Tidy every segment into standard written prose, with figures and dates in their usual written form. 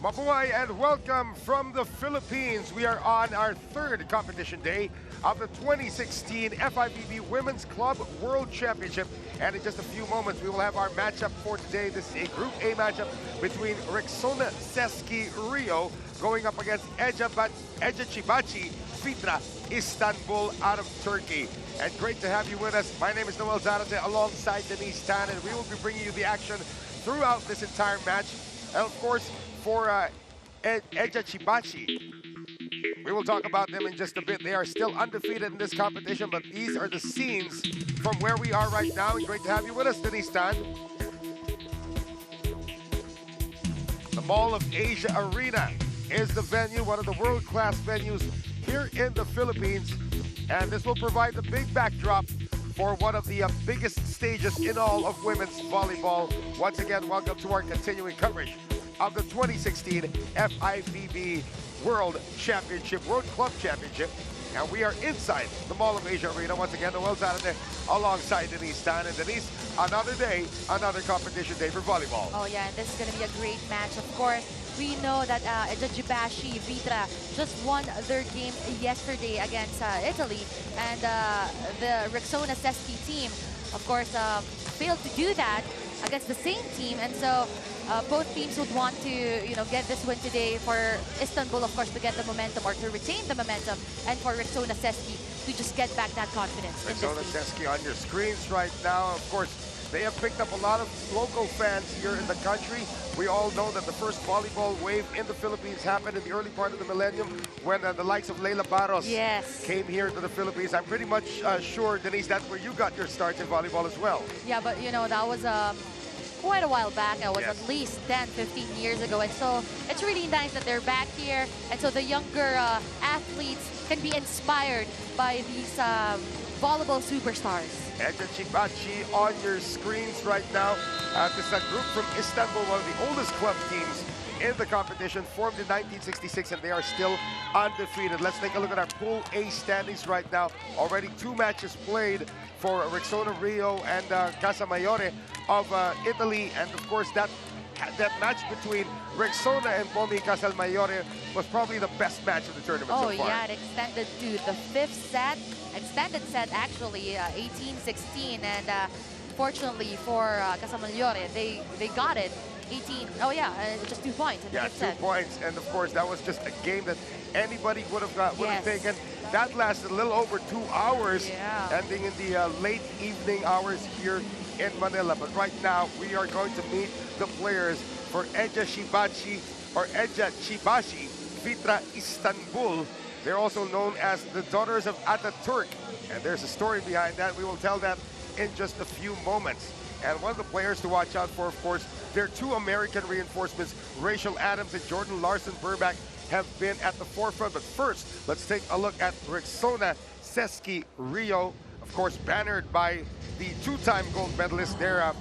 Mabuhay and welcome from the Philippines. We are on our third competition day of the 2016 FIVB Women's Club World Championship. And in just a few moments, we will have our matchup for today. This is a Group A matchup between Rexona-Sesc Rio going up against Eczacibasi VitrA Istanbul out of Turkey. And great to have you with us. My name is Noel Zarate alongside Denise Tan, and we will be bringing you the action throughout this entire match. And of course, for Eczacibasi, we will talk about them in just a bit. They are still undefeated in this competition, but these are the scenes from where we are right now. And great to have you with us, Denise Tan. The Mall of Asia Arena is the venue, one of the world-class venues here in the Philippines. And this will provide the big backdrop for one of the biggest stages in all of women's volleyball. Once again, welcome to our continuing coverage of the 2016 FIVB World Championship, World Club Championship. And we are inside the Mall of Asia Arena. Once again, Noel Zarate alongside Denise Tan. And Denise, another day, another competition day for volleyball. Oh yeah, and this is going to be a great match. Of course, we know that Eczacibasi VitrA just won their game yesterday against Italy. And the Rexona-Sesc team, of course, failed to do that against the same team. And so both teams would want to, get this win today for Istanbul, of course, to get the momentum or to retain the momentum, and for Rexona-Sesc to just get back that confidence. Rexona-Sesc on your screens right now. Of course, they have picked up a lot of local fans here in the country. We all know that the first volleyball wave in the Philippines happened in the early part of the millennium when the likes of Leila Barros came here to the Philippines. I'm pretty much sure, Denise, that's where you got your start in volleyball as well. Yeah, but that was quite a while back. It was at least 10, 15 years ago. And so it's really nice that they're back here. And so the younger athletes can be inspired by these volleyball superstars. Eczacibasi on your screens right now. This is a group from Istanbul, one of the oldest club teams in the competition, formed in 1966, and they are still undefeated. Let's take a look at our Pool A standings right now. Already 2 matches played for Rexona Rio and Casamaiore of Italy, and of course that match between Rexona and Pomi Casalmaiore was probably the best match of the tournament so far. Oh yeah, it extended to the 5th set, extended set actually, 18-16, and fortunately for Casalmaiore, they got it. 18. Oh yeah, just 2 points. Yeah, 2 points, and of course that was just a game that anybody would have taken. That lasted a little over 2 hours, ending in the late evening hours here in Manila. But right now we are going to meet the players for Eczacibasi or Eczacibasi VitrA Istanbul. They're also known as the Daughters of Ataturk, and there's a story behind that. We will tell that in just a few moments. And one of the players to watch out for, of course, their 2 American reinforcements, Rachel Adams and Jordan Larson Burback, have been at the forefront. But first, let's take a look at Rexona-Sesc Rio, of course, bannered by the 2-time gold medalist, their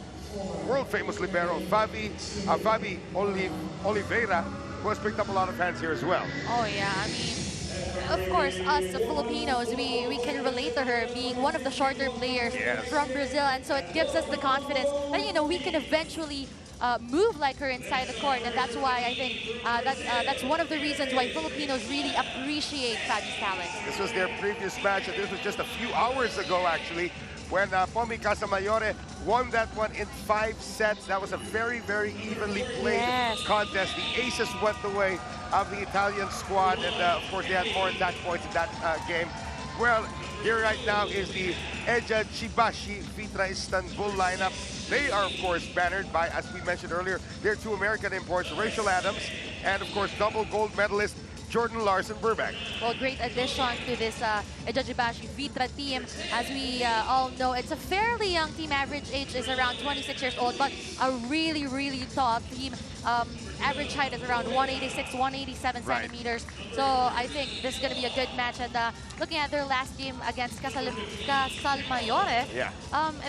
world-famous libero, Fabi Oliveira, who has picked up a lot of fans here as well. Oh yeah, I mean, of course, us Filipinos, we can relate to her being one of the shorter players from Brazil, and so it gives us the confidence that we can eventually move like her inside the court, and that's why I think that's one of the reasons why Filipinos really appreciate Fabi's talent. This was their previous match, and this was just a few hours ago actually, when Pomi Casamaiore won that one in 5 sets. That was a very, very evenly played contest. The aces went the way of the Italian squad, and of course they had more attack points in that game. Well, here right now is the Eczacibasi VitrA Istanbul lineup. They are, of course, bannered by, as we mentioned earlier, their 2 American imports, Rachel Adams, and of course, double gold medalist Jordan Larson Burback. Well, great addition to this Eczacibasi VitrA team. As we all know, it's a fairly young team. Average age is around 26 years old, but a really, really tall team. Average height is around 186, 187 centimeters. So I think this is going to be a good match. And looking at their last game against Casalmaiore,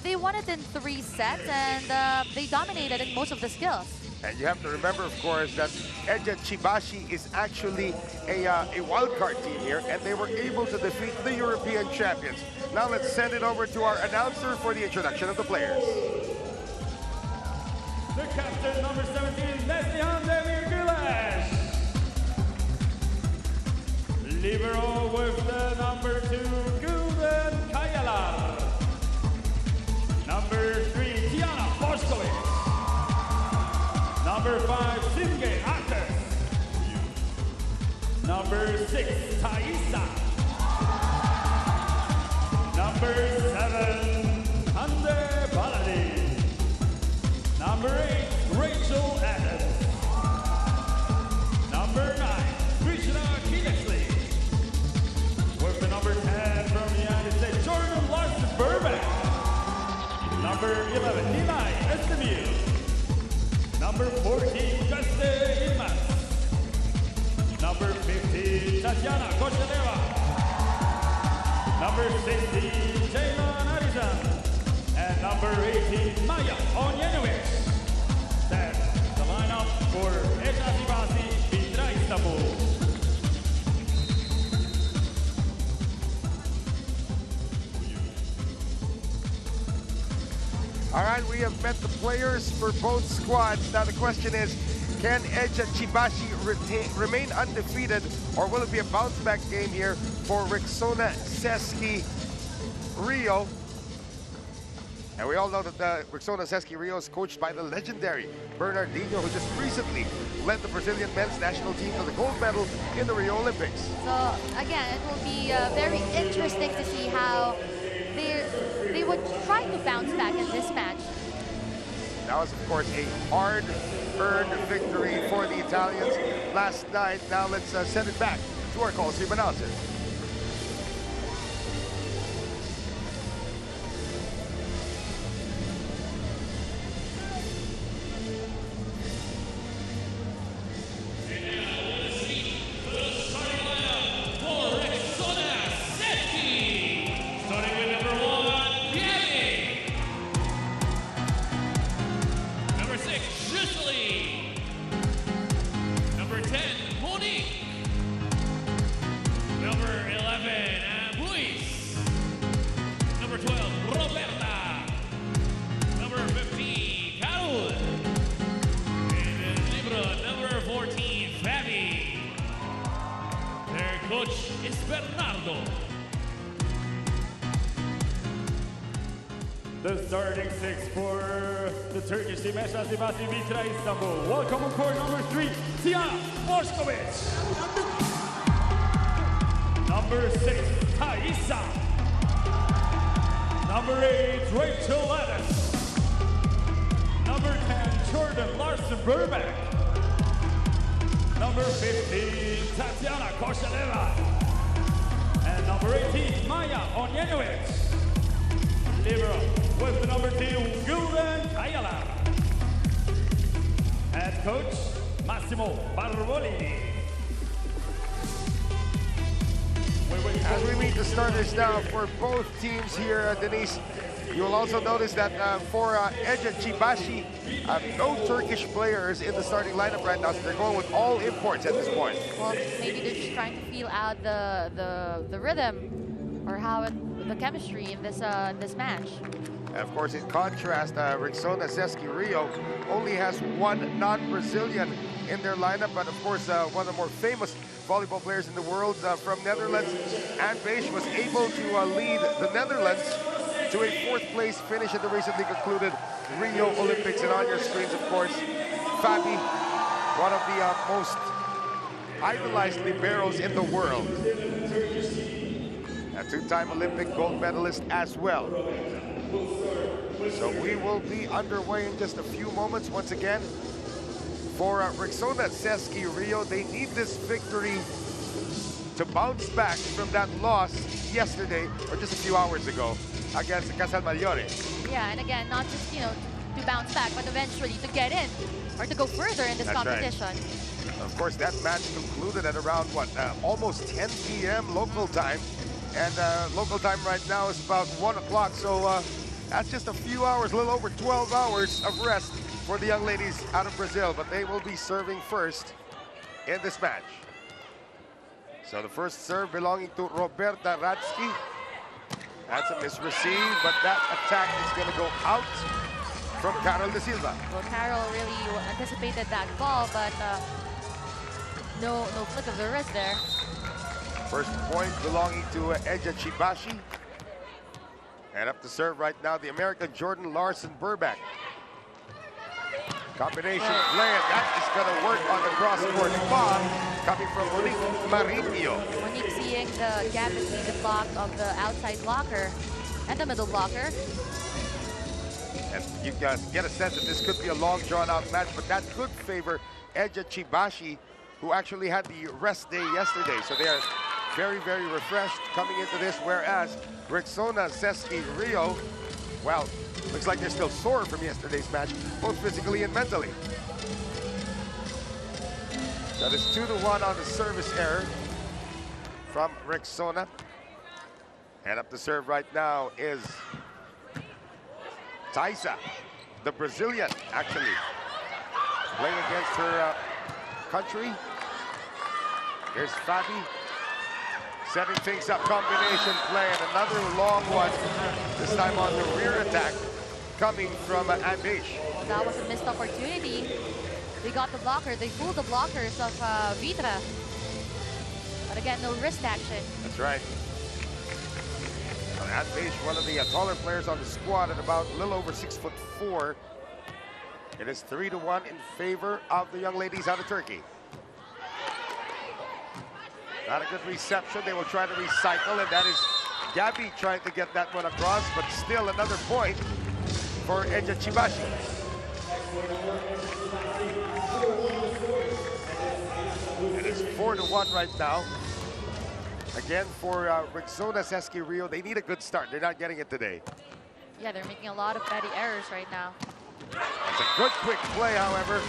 they won it in 3 sets, and they dominated in most of the skills. And you have to remember, of course, that Eczacibasi is actually a wildcard team here, and they were able to defeat the European champions. Now let's send it over to our announcer for the introduction of the players. The captain, number 17, Neslihan Demirgüleş. Libero with the number 2, Gulden Kayalar. Number 3, Tiana Boskovic. Number 5, Simge Akers. Number 6, Thaisa. Number 7, Hande Baladi. Number 8, Rachel Adams. Number 9, VitrA Kinexley. With the number 10 from the United States, Jordan Larson Burbank. Number 11, Nilay Estemir. Number 14, Caste Ilmas. Number 15, Tatiana Koshaleva. Number 16, Jaylan Arizan. And number 18, Maya Onyenovich. That's the lineup for Eczacibasi, VitrA Istanbul. All right, we have met the players for both squads. Now the question is, can Eczacibasi remain undefeated, or will it be a bounce-back game here for Rexona-Sesc Rio? And we all know that the Rexona-Sesc Rio is coached by the legendary Bernardinho, who just recently led the Brazilian men's national team to the gold medal in the Rio Olympics. So again, it will be very interesting to see how they would try to bounce back in this match. That was, of course, a hard-earned victory for the Italians last night. Now let's send it back to our Coliseum announcer. Coach is Bernardo. The starting 6 for the Turkish team, Eczacibasi, VitrA Istanbul. Welcome on court number 3, Tiana Boskovic. Number 6, Thaisa. Number 8, Rachel Adams. Number 10, Jordan Larson Burbank. Number 15, Tatiana Koshaleva. And number 18, Maya Onyenovich. Libero with the number 2, Gulden Kayalar. Head coach, Massimo Barboli. As we meet the starters now for both teams here, Denise, you will also notice that for Eczacibasi, no Turkish players in the starting lineup right now, so they're going with all imports at this point. Well, maybe they're just trying to feel out the rhythm or how the chemistry in this match. And of course, in contrast, Rexona-Sesc Rio only has one non-Brazilian in their lineup, but of course, one of the more famous volleyball players in the world from Netherlands, Anne Beige, was able to lead the Netherlands to a 4th place finish at the recently concluded Rio Olympics. And on your screens, of course, Fabi, one of the most idolized liberos in the world. A 2-time Olympic gold medalist as well. So we will be underway in just a few moments once again. For Rexona-Sesc Rio, they need this victory to bounce back from that loss yesterday, or just a few hours ago, against Casal Maggiore. Yeah, and again, not just, you know, to bounce back, but eventually to get in or to go further in this competition. Right. Of course, that match concluded at around, what, almost 10 p.m. local time. And local time right now is about 1 o'clock, so that's just a few hours, a little over 12 hours of rest for the young ladies out of Brazil, but they will be serving first in this match. So the first serve belonging to Roberta Radsky. That's a misreceive, but that attack is going to go out from Carol De Silva. Well, Carol really anticipated that ball, but no flick of the wrist there. First point belonging to Eczacibasi. And up to serve right now, the American Jordan Larson Burbank. Combination play, and that is going to work on the cross-court bomb coming from Monique Marinho. Monique seeing the gap between the block of the outside blocker and the middle blocker. And you guys get a sense that this could be a long, drawn-out match, but that could favor Eczacibasi, who actually had the rest day yesterday. So they are very, very refreshed coming into this, whereas Rexona-Sesc Rio, well, looks like they're still sore from yesterday's match, both physically and mentally. So it's 2-1 on the service error from Rexona. And up to serve right now is Taisa, the Brazilian, actually, playing against her country. Here's Fabi, setting things up, combination play, and another long one, this time on the rear attack, coming from Ambesh. Well, that was a missed opportunity. They got the blocker, they fooled the blockers of VitrA. But again, no wrist action. That's right. Ambesh, one of the taller players on the squad, at about a little over 6'4". It is 3-1 in favor of the young ladies out of Turkey. Not a good reception. They will try to recycle, and that is Gabby trying to get that one across, but still another point for Eczacibasi. It is 4-1 right now. Again, for Rexona-Sesc Rio, they need a good start. They're not getting it today. Yeah, they're making a lot of petty errors right now. It's a good, quick play, however,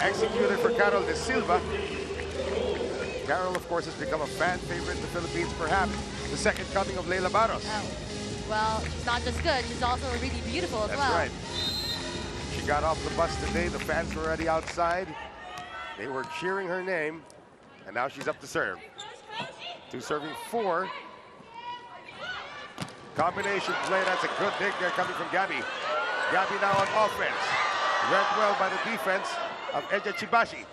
executed for Carol De Silva. Carol, of course, has become a fan favorite in the Philippines, perhaps the second coming of Leila Barros. Oh. Well, she's not just good, she's also really beautiful as well. That's right. She got off the bus today. The fans were already outside. They were cheering her name, and now she's up to serve. 2 serving 4. Combination play, that's a good dig there coming from Gabby. Gabby now on offense. Read well by the defense of Eczacibasi.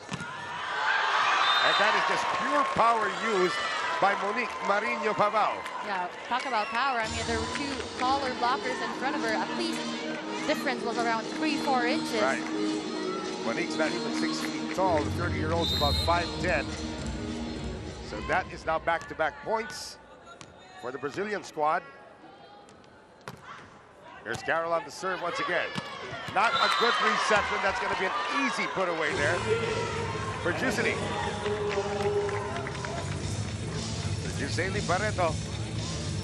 And that is just pure power used by Monique Marinho Pavao. Yeah, talk about power. I mean, there were 2 taller blockers in front of her. At least the difference was around 3-4 inches. Right. Monique's not even 6 feet tall. The 30-year-old's about 5'10". So that is now back-to-back points for the Brazilian squad. There's Carol on the serve once again. Not a good reception. That's going to be an easy put away there for Juseli. Juseli Barreto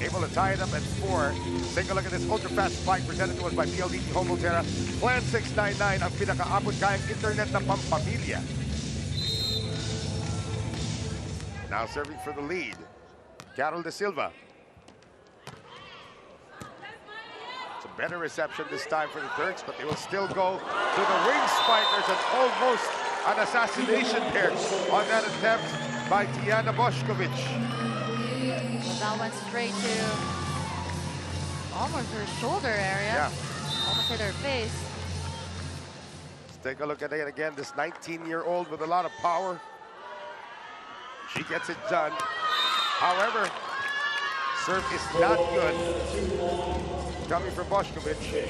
able to tie it up at 4. Take a look at this ultra-fast spike presented to us by PLDT Home Volterra. Plan 699 ang pinakaabot kayang internet na pampamilya. Now serving for the lead, Carol De Silva. It's a better reception this time for the Turks, but they will still go to the wing spikers, and almost an assassination there on that attempt by Tiana Bošković. Well, that went straight to almost her shoulder area. Yeah. Almost hit her face. Let's take a look at it again. This 19-year-old with a lot of power. She gets it done. However, serve is not good. Coming from Bošković.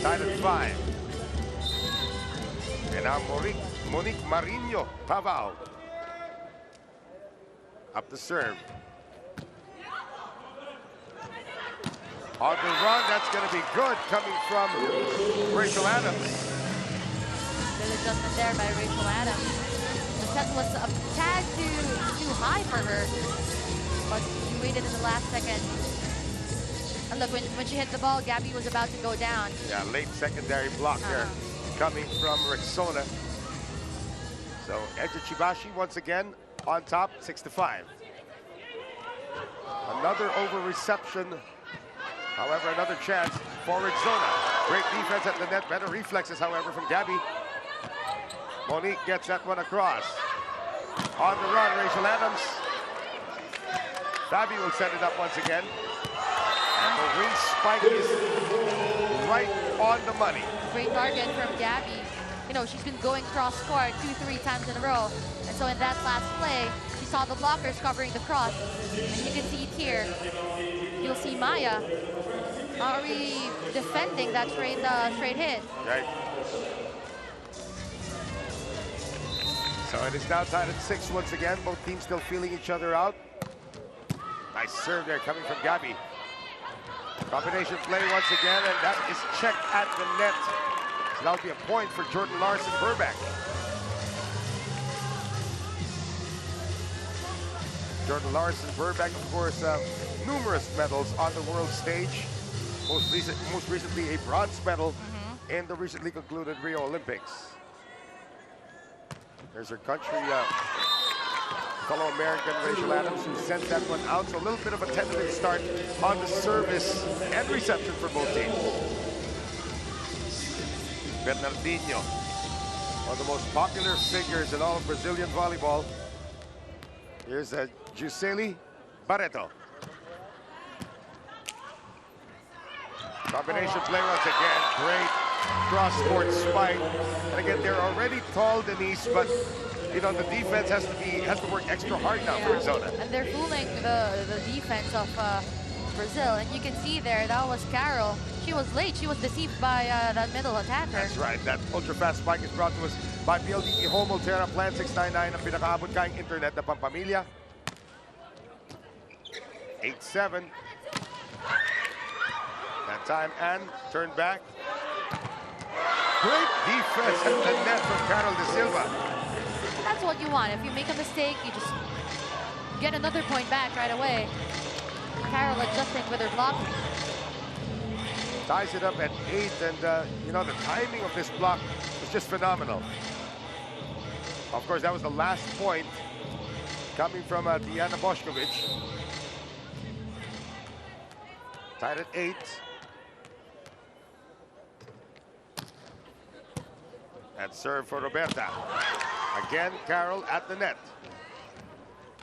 Tied at 5. And now Monique Marinho Pavao. Up the serve. On the run, that's going to be good, coming from Rachel Adams. Good adjustment there by Rachel Adams. The set was a tad too high for her, but she waited in the last second. And look, when she hit the ball, Gabby was about to go down. Yeah, late secondary block there, coming from Rexona. So Eczacibasi once again on top, 6-5. Another over reception. However, another chance for Rexona. Great defense at the net, better reflexes, however, from Gabby. Monique gets that one across. On the run, Rachel Adams. Fabi will set it up once again. And the wing spike is right on the money. Great target from Gabby. you know, she's been going cross-court 2-3 times in a row. And so in that last play, she saw the blockers covering the cross. And you can see it here. You'll see Maya not really defending that straight hit. Right. So it is now tied at 6 once again. Both teams still feeling each other out. Nice serve there coming from Gabby. Combination play once again, and that is checked at the net. So that'll be a point for Jordan Larson Burbank. Jordan Larson Burbank, of course, numerous medals on the world stage. Most recently a bronze medal in the recently concluded Rio Olympics. There's her country fellow American, Rachel Adams, who sent that one out. So a little bit of a tentative start on the service and reception for both teams. Bernardinho, one of the most popular figures in all of Brazilian volleyball. Here's Gisele Barreto. Combination play once again, great cross-court spike. And again, they're already tall, Denise, but you know, the defense has to work extra hard now for Arizona. And they're fooling the defense of Brazil. And you can see there, that was Carol. She was late. She was deceived by that middle attacker. That's right. That ultra-fast spike is brought to us by PLDT Home Ultera Plan 699 ang pinakaabot kayang internet na pampamilya. 8-7. That time, and turn back. Great defense at the net from Carol De Silva. That's what you want. If you make a mistake, you just get another point back right away. Carol adjusting with her block. Ties it up at 8, and you know, the timing of this block was just phenomenal. Of course, that was the last point coming from Diana Bošković. Tied at 8. And serve for Roberta. Again, Carol at the net.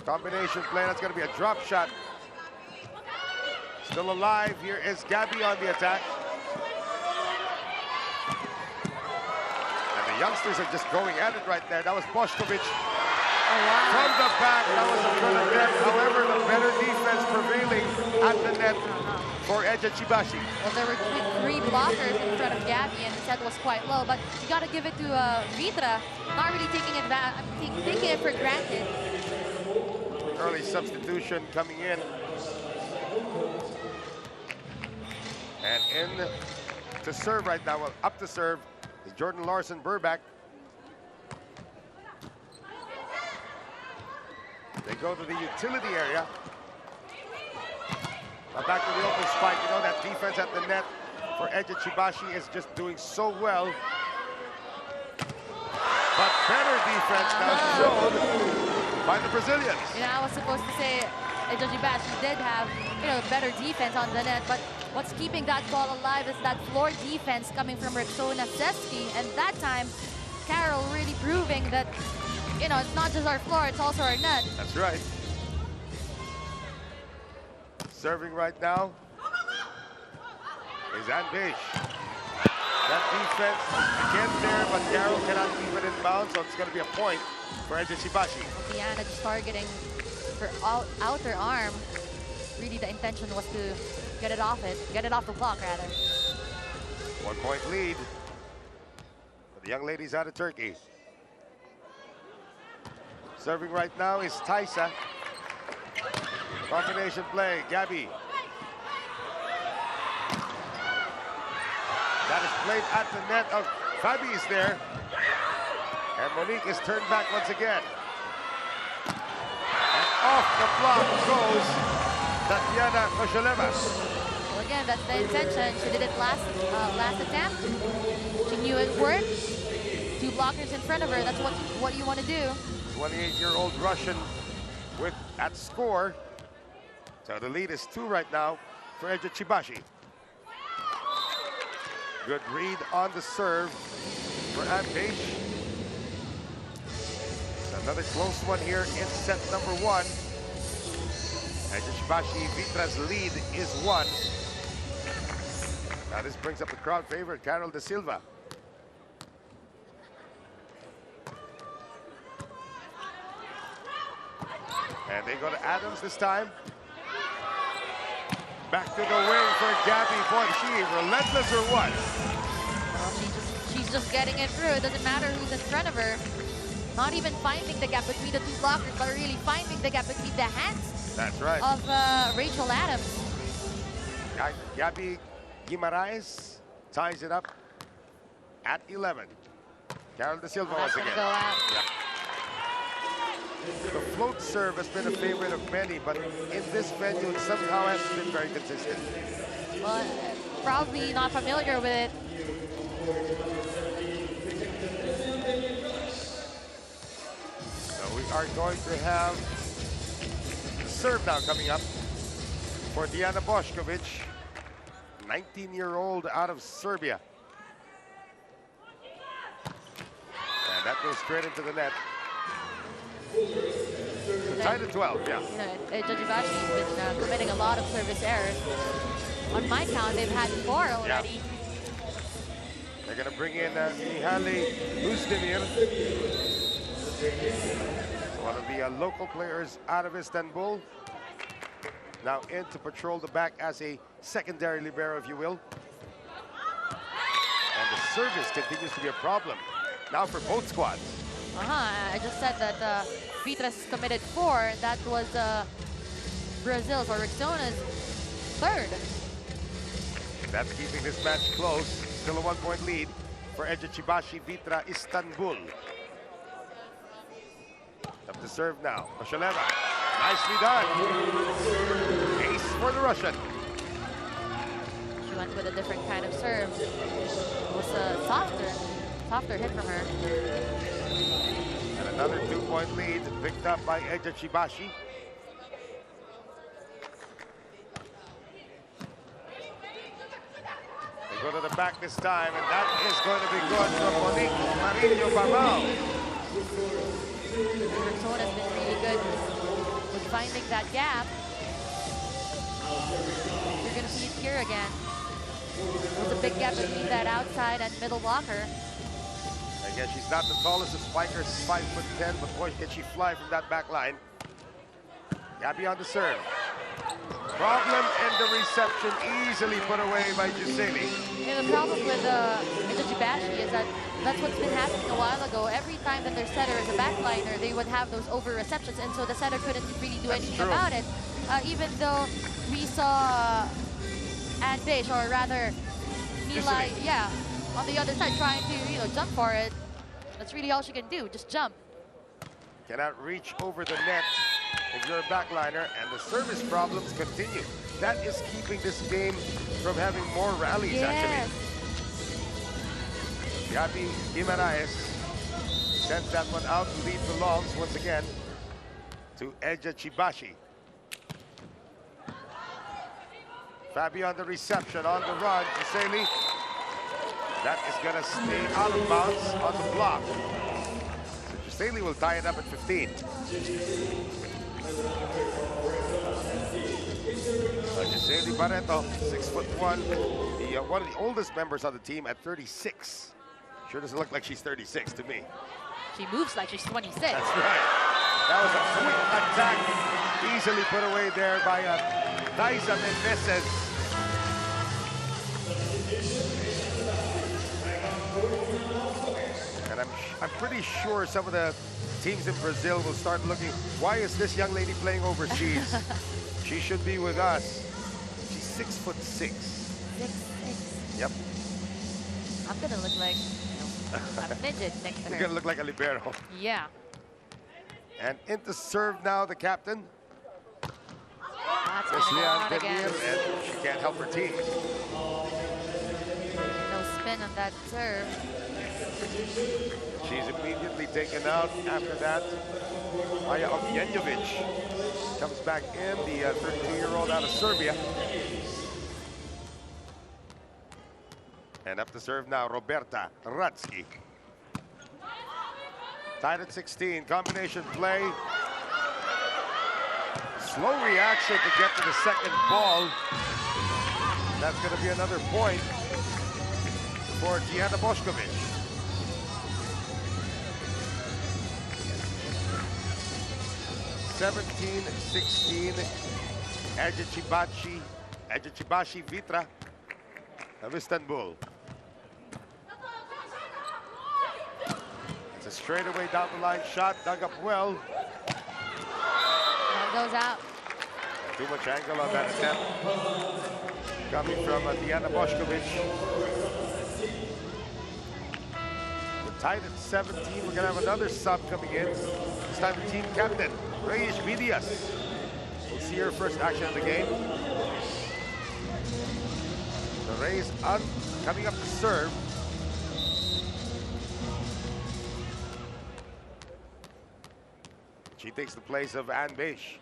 Combination play, that's going to be a drop shot. Still alive, here is Gabby on the attack. And the youngsters are just going at it right there. That was Bošković from the back. That was in front of net. However, the better defense prevailing at the net for Eczacibasi. Well, there were 3 blockers in front of Gabby, and the set was quite low. But you got to give it to VitrA, not really taking it for granted. Early substitution coming in. And in to serve right now, well, up to serve is Jordan Larson Burbank. They go to the utility area. Now back to the open spike. You know, that defense at the net for Eczacibasi is just doing so well. But better defense now shown by the Brazilians. You know, I was supposed to say Eczacibasi did have, you know, better defense on the net, but what's keeping that ball alive is that floor defense coming from Rexona-Sesc. And that time, Carol really proving that, you know, it's not just our floor, it's also our net. That's right. Serving right now is Anbish. That defense again there, but Carol cannot keep it in bounds, so it's going to be a point for Eczacibasi. Diana just targeting her outer arm. Really, the intention was to get it off the block rather. 1 point lead for the young ladies out of Turkey. Serving right now is Taisa. Combination play, Gabby. That is played at the net of Fabi is there. And Monique is turned back once again. And off the block goes Tatiana Kosheleva. Well, again, that's the intention. She did it last attempt. She knew it worked. 2 blockers in front of her. That's what you want to do. 28-year-old Russian with at score. So the lead is 2 right now for Eczacibasi. Good read on the serve for Anbish. Another close one here in set number 1. Eczacibasi VitrA's lead is 1. Now this brings up the crowd favorite, Carol De Silva. And they go to Adams this time. Back to the wing for Gabby. Boy, is she relentless or what? Well, she's just getting it through. It doesn't matter who's in front of her. Not even finding the gap between the two blockers, but really finding the gap between the hands. That's right. Of Rachel Adams. Gabby Guimaraes ties it up at 11. Carol De Silva once again. Go out. Yeah. The float serve has been a favorite of many, but in this venue, it somehow hasn't been very consistent. Well, probably not familiar with it. So we are going to have the serve now coming up for Diana Bošković, 19-year-old out of Serbia. And that goes straight into the net. Tied at 12, yeah. You know, Eczacibasi's been committing a lot of service errors. On my count, they've had 4 already. Yeah. They're going to bring in Mihaly Uzdemir, one of the local players out of Istanbul. Now in to patrol the back as a secondary libero, if you will. And the service continues to be a problem now for both squads. I just said that VitrA's committed 4, and that was Brazil's or Rexona's 3rd. That's keeping this match close. Still a 1-point lead for Eczacibasi VitrA Istanbul. Up to serve now. Oshaleva. Nicely done. Ace for the Russian. She went with a different kind of serve. It was a softer hit from her. And another 2-point lead picked up by Eczacibasi. They go to the back this time, and that is going to be good from Monique Marinho Barbao. Rexona's been really good with finding that gap. You're going to see it here again. There's a big gap between that outside and middle blocker. Again, she's not the tallest of spikers, 5'10", but boy, can she fly from that back line. Gabby on the serve. Problem in the reception, easily put away by Giseli. Yeah, the problem with Eczacibasi is that that's what's been happening a while ago. Every time that their setter is a backliner, they would have those over receptions, and so the setter couldn't really do anything about it. Even though we saw Anbesh, or rather Nilay, on the other side trying to jump for it. That's really all she can do, just jump. Cannot reach over the net if you're a backliner, and the service problems continue. That is keeping this game from having more rallies, actually. Gabby Guimaraes sends that one out. The lead belongs once again to Eczacibasi. Fabi on the reception, on the run. Giseli. That is going to stay out of bounds on the block. So Giseli will tie it up at 15. Giseli Barreto, 6'1", one of the oldest members on the team at 36. Sure doesn't look like she's 36 to me. She moves like she's 26. That's right. That was a quick attack, easily put away there by Daisa Menezes. And I'm pretty sure some of the teams in Brazil will start looking, why is this young lady playing overseas? She should be with us. She's 6'6". 6'6". Yep. I'm gonna look like a midget next to her. You're gonna look like a libero. Yeah. And into serve now, the captain. That's gonna go out again. And she can't help her team. No spin on that serve. She's immediately taken out after that. Maja Ognjenovic comes back in, the 32-year-old out of Serbia. And up to serve now, Roberta Radsky. Tied at 16, combination play. Slow reaction to get to the second ball. That's going to be another point for Diana Bošković. 17-16. Eczacibasi VitrA of Istanbul. It's a straightaway down the line shot, dug up well. That goes out. Too much angle on that attempt. Coming from Diana Bošković. We're tied at 17. We're going to have another sub coming in. This time the team captain, Reyes Vidias. We'll see her first action of the game. The Reyes coming up to serve. She takes the place of Ann Beish.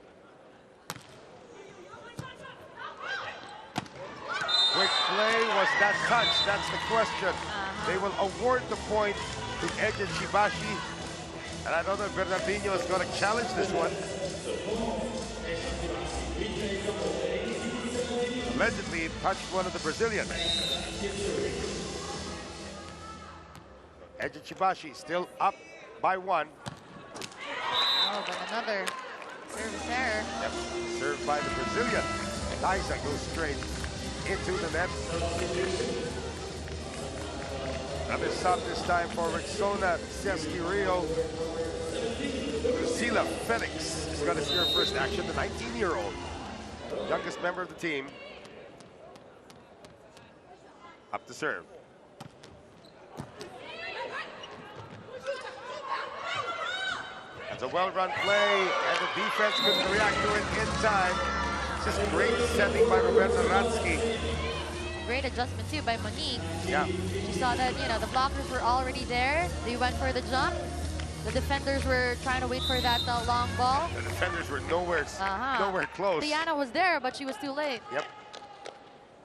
Quick play, was that touch? That's the question. They will award the point to Eczacibasi. And I don't know if Bernardino is going to challenge this one. Allegedly, it touched one of the Brazilians. Eczacibasi still up by 1. Oh, but another service error. Yep, served by the Brazilian. Liza goes straight into the net. Another sub this time for Rexona-Sesc Rio. Lucila Felix is going to see her first action, the 19-year-old. Youngest member of the team. Up to serve. That's a well-run play, and the defense couldn't react to it in time. Just great setting by Roberta Ratsky. Great adjustment too by Monique. Yeah. She saw that, you know, the blockers were already there. They went for the jump. The defenders were trying to wait for that long ball. The defenders were nowhere close. Diana was there, but she was too late. Yep.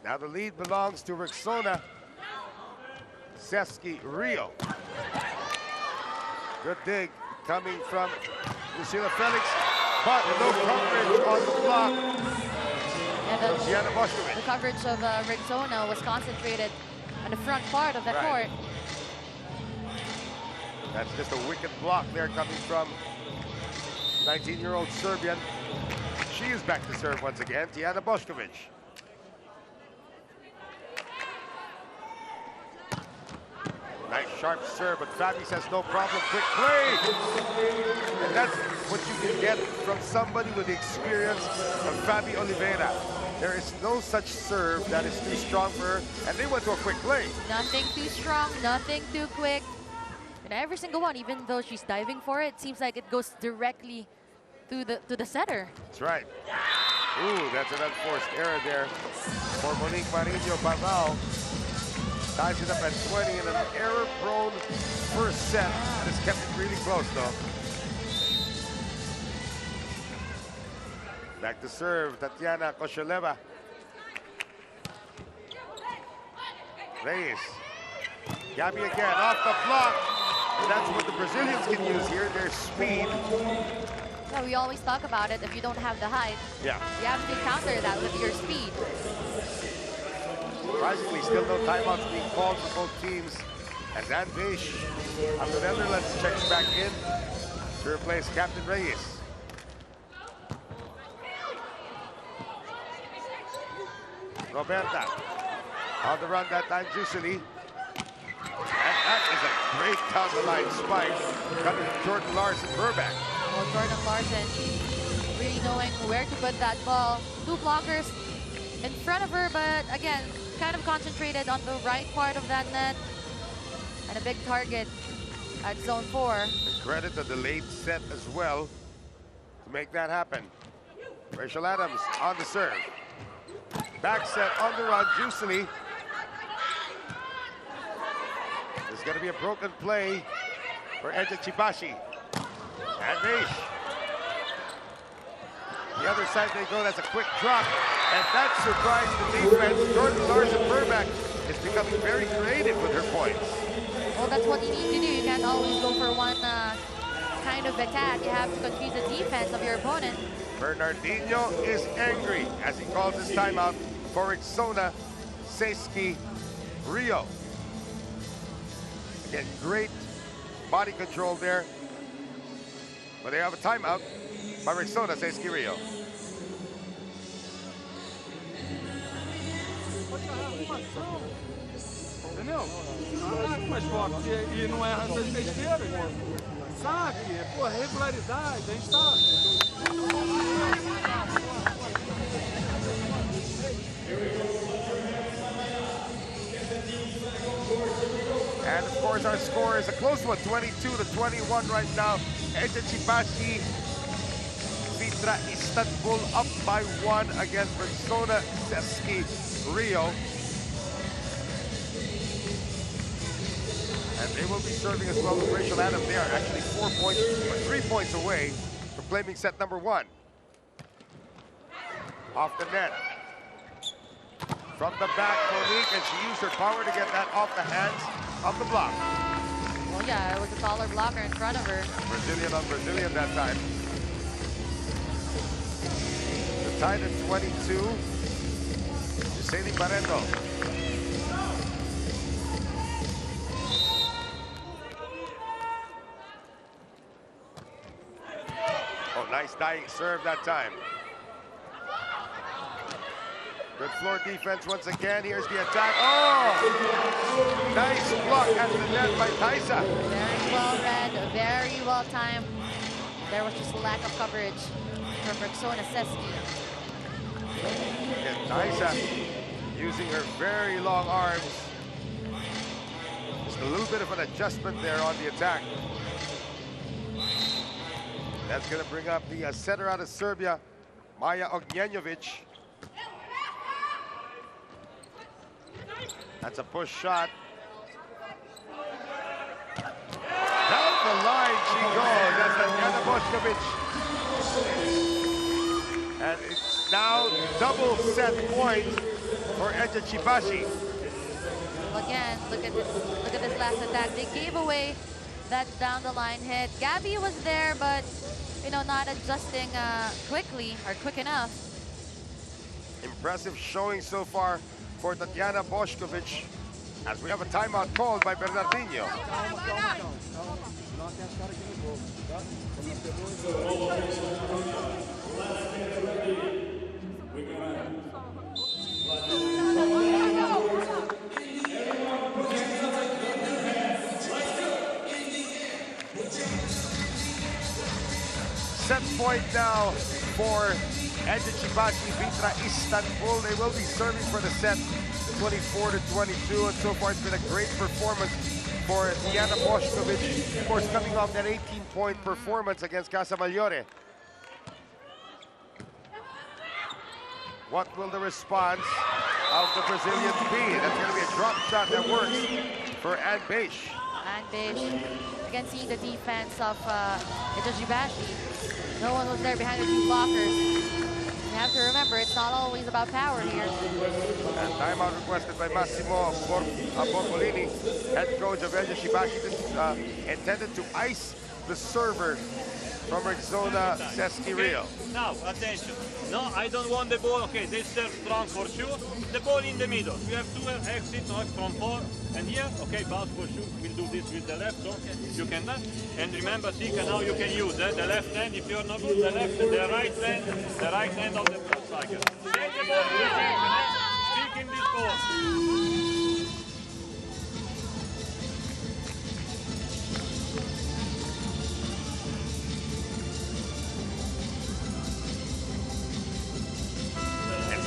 Now the lead belongs to Rexona-Sesc Rio. Good dig coming from Lucila Felix, but no coverage on the block. And Diana Bošković. the coverage of Rexona was concentrated on the front part of the court. That's just a wicked block there coming from 19-year-old Serbian. She is back to serve once again, Diana Bošković. Nice sharp serve, but Fabi says no problem. Quick play! And that's what you can get from somebody with the experience of Fabi Oliveira. There is no such serve that is too strong for her, and they went to a quick play. Nothing too strong, nothing too quick. And every single one, even though she's diving for it, seems like it goes directly to the setter. That's right. Ooh, that's an unforced error there for Monique Marinho Pavao. Ties it up at 20 in an error-prone first set. And has kept it really close, though. Back to serve, Tatiana Kosheleva. Reyes. Gabby again, off the block. And that's what the Brazilians can use here, their speed. Yeah, we always talk about it. If you don't have the height, you have to counter that with your speed. Surprisingly, still no timeouts being called for both teams. As Ann Beish of the Netherlands checks back in to replace Captain Reyes. Roberta on the run that time, Jusili. And that is a great down-the-line spike coming from Jordan Larson Burbank. Well, Jordan Larson really knowing where to put that ball. Two blockers in front of her, but again, kind of concentrated on the right part of that net. And a big target at zone 4. The credit of the late set as well to make that happen. Rachel Adams on the serve. Back set on the run, Jusili. There's going to be a broken play for Eczacibasi. And Beish. The other side they go, that's a quick drop. And that surprised the defense. Jordan Larson Burbank is becoming very creative with her points. Well, that's what you need to do. You can't always go for one kind of attack. You have to confuse the defense of your opponent. Bernardino is angry as he calls his timeout for Rexona-Sesc Rio. Again, great body control there. But they have a timeout. by Rexona-Sesc Rio. Entendeu? Caraca, mais forte. E não erra essas besteiras. Saque, pô, regularidade, a gente tá... And of course our score is a close one, 22-21 right now. Eczacibasi, VitrA Istanbul up by 1 against Rexona-Sesc Rio. And they will be serving as well with Rachel Adams. They are actually 3 points away from claiming set number 1. Off the net. From the back, Monique, and she used her power to get that off the hands of the block. Well, yeah, it was a taller blocker in front of her. Brazilian on Brazilian that time. The tied at 22. Giseli Barreto. Oh, nice dying serve that time. Good floor defense once again. Here's the attack. Oh! Nice block at the net by Taisa. Very well read, very well timed. There was just a lack of coverage from Rexona-Sesc. And Taisa using her very long arms. Just a little bit of an adjustment there on the attack. That's going to bring up the setter out of Serbia, Maja Ognjenovic. That's a push shot. Down the line she goes. That's Tatjana Bošković. And it's now double set point for Eczacibasi. Again, look at this last attack. They gave away that down the line hit. Gabby was there, but you know, not adjusting quickly or quick enough. Impressive showing so far for Tatjana Bošković, as we have a timeout called by Bernardinho. Set point now for Eczacibasi, VitrA Istanbul. They will be serving for the set 24-22, and so far it's been a great performance for Tatjana Bošković, of course coming off that 18-point performance against Casamagliore. What will the response of the Brazilians be? That's going to be a drop shot that works for Anne Beisch. Anne Beisch, again seeing the defense of Eczacibasi. No one was there behind the two blockers. You have to remember, it's not always about power here. And timeout requested by Massimo Borbolini, head coach of Eczacibasi. This is intended to ice the server from Rexona-Sesc Rio. Now, attention. No, I don't want the ball. Okay, they serve strong for sure. The ball in the middle. We have two exits from 4. And here, okay, bounce for sure. We'll do this with the left, so you can. And remember, Sika, now you can use the left hand. If you're not good, the left and the right hand of the first cycle. Take the ball in the hand. Stick in this ball.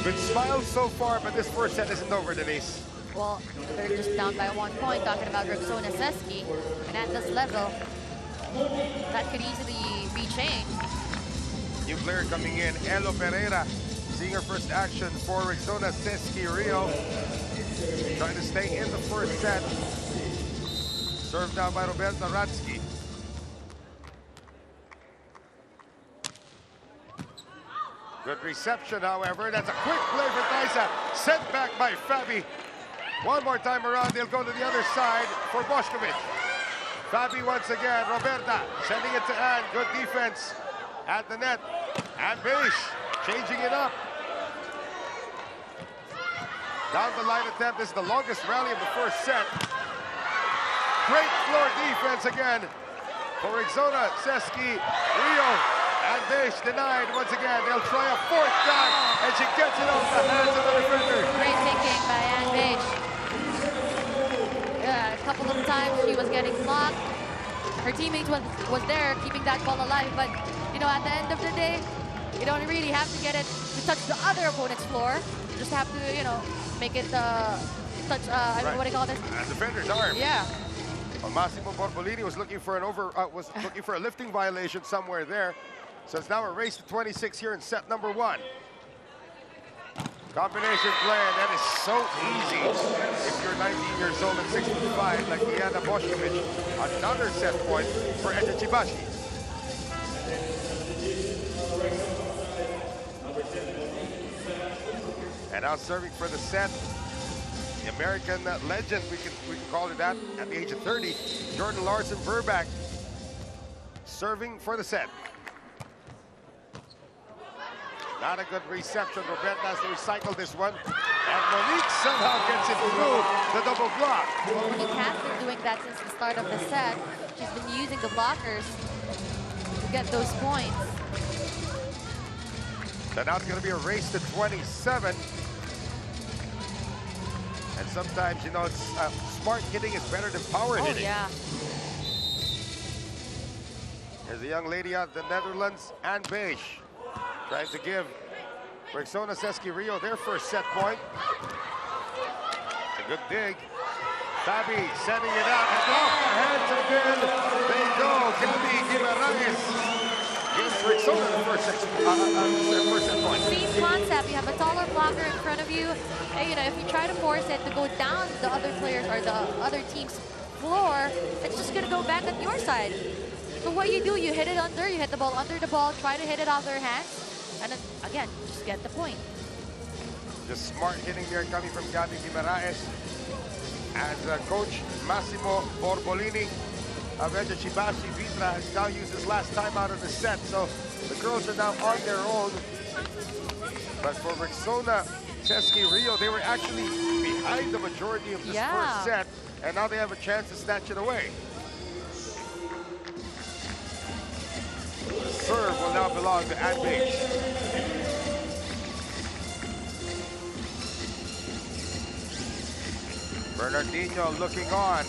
Good smiles so far, but this first set isn't over, Denise. Well, they're just down by 1 point, talking about Rexona-Sesc. And at this level, that could easily be changed. New player coming in, Elo Pereira, seeing her first action for Rexona-Sesc Rio. Trying to stay in the first set. Served down by Roberta Ratsky. Good reception, however. That's a quick play for Taisa. Sent back by Fabi. One more time around, they'll go to the other side for Bošković. Fabi once again, Roberta sending it to Anne. Good defense at the net. Anne Beisch changing it up. Down the line attempt. This is the longest rally of the first set. Great floor defense again for Rexona-Sesc Rio. And Bish denied once again. They'll try a fourth shot, and she gets it off the hands of the defender. Great thinking by Ann Bish. Yeah, a couple of times she was getting blocked. Her teammate was there keeping that ball alive, but you know, at the end of the day, you don't really have to get it to touch the other opponent's floor. You just have to, you know, make it touch. I mean, what do you call this? Defender's arm. Yeah. Well, Massimo Borbolini was looking for looking for a lifting violation somewhere there. So it's now a race to 26 here in set number 1. Combination play, and that is so easy if you're 19 years old and 6'5", like Diana Boschkovic. Another set point for Eczacibasi. And now serving for the set, the American legend, we can call it that, at the age of 30, Jordan Larson Verback, serving for the set. Not a good reception. Robert has to recycle this one. And Monique somehow gets it through the double block. Monique has been doing that since the start of the set. She's been using the blockers to get those points. So now it's going to be a race to 27. And sometimes, you know, it's smart hitting is better than power hitting. Oh, yeah. There's a young lady out of the Netherlands, Ann Bish, trying to give Rexona-Sesc Rio their first set point. It's a good dig. Fabi sending it out, and off the hands again. They go. Gabby Guimaraes gives Rexona the first set point. Same concept. You have a taller blocker in front of you. And, you know, if you try to force it to go down the other players or the other team's floor, it's just going to go back on your side. So what you do, you hit it under, you hit the ball under the ball, try to hit it off their hands, and then, again, just get the point. Just smart hitting there coming from Gabby Guimaraes. As Coach Massimo Borbolini of Eczacibasi VitrA has now used his last time out of the set, so the girls are now on their own. But for Rexona-Sesc Rio, they were actually behind the majority of this first set, and now they have a chance to snatch it away. The serve will now belong to Ann Bish. Bernardino looking on.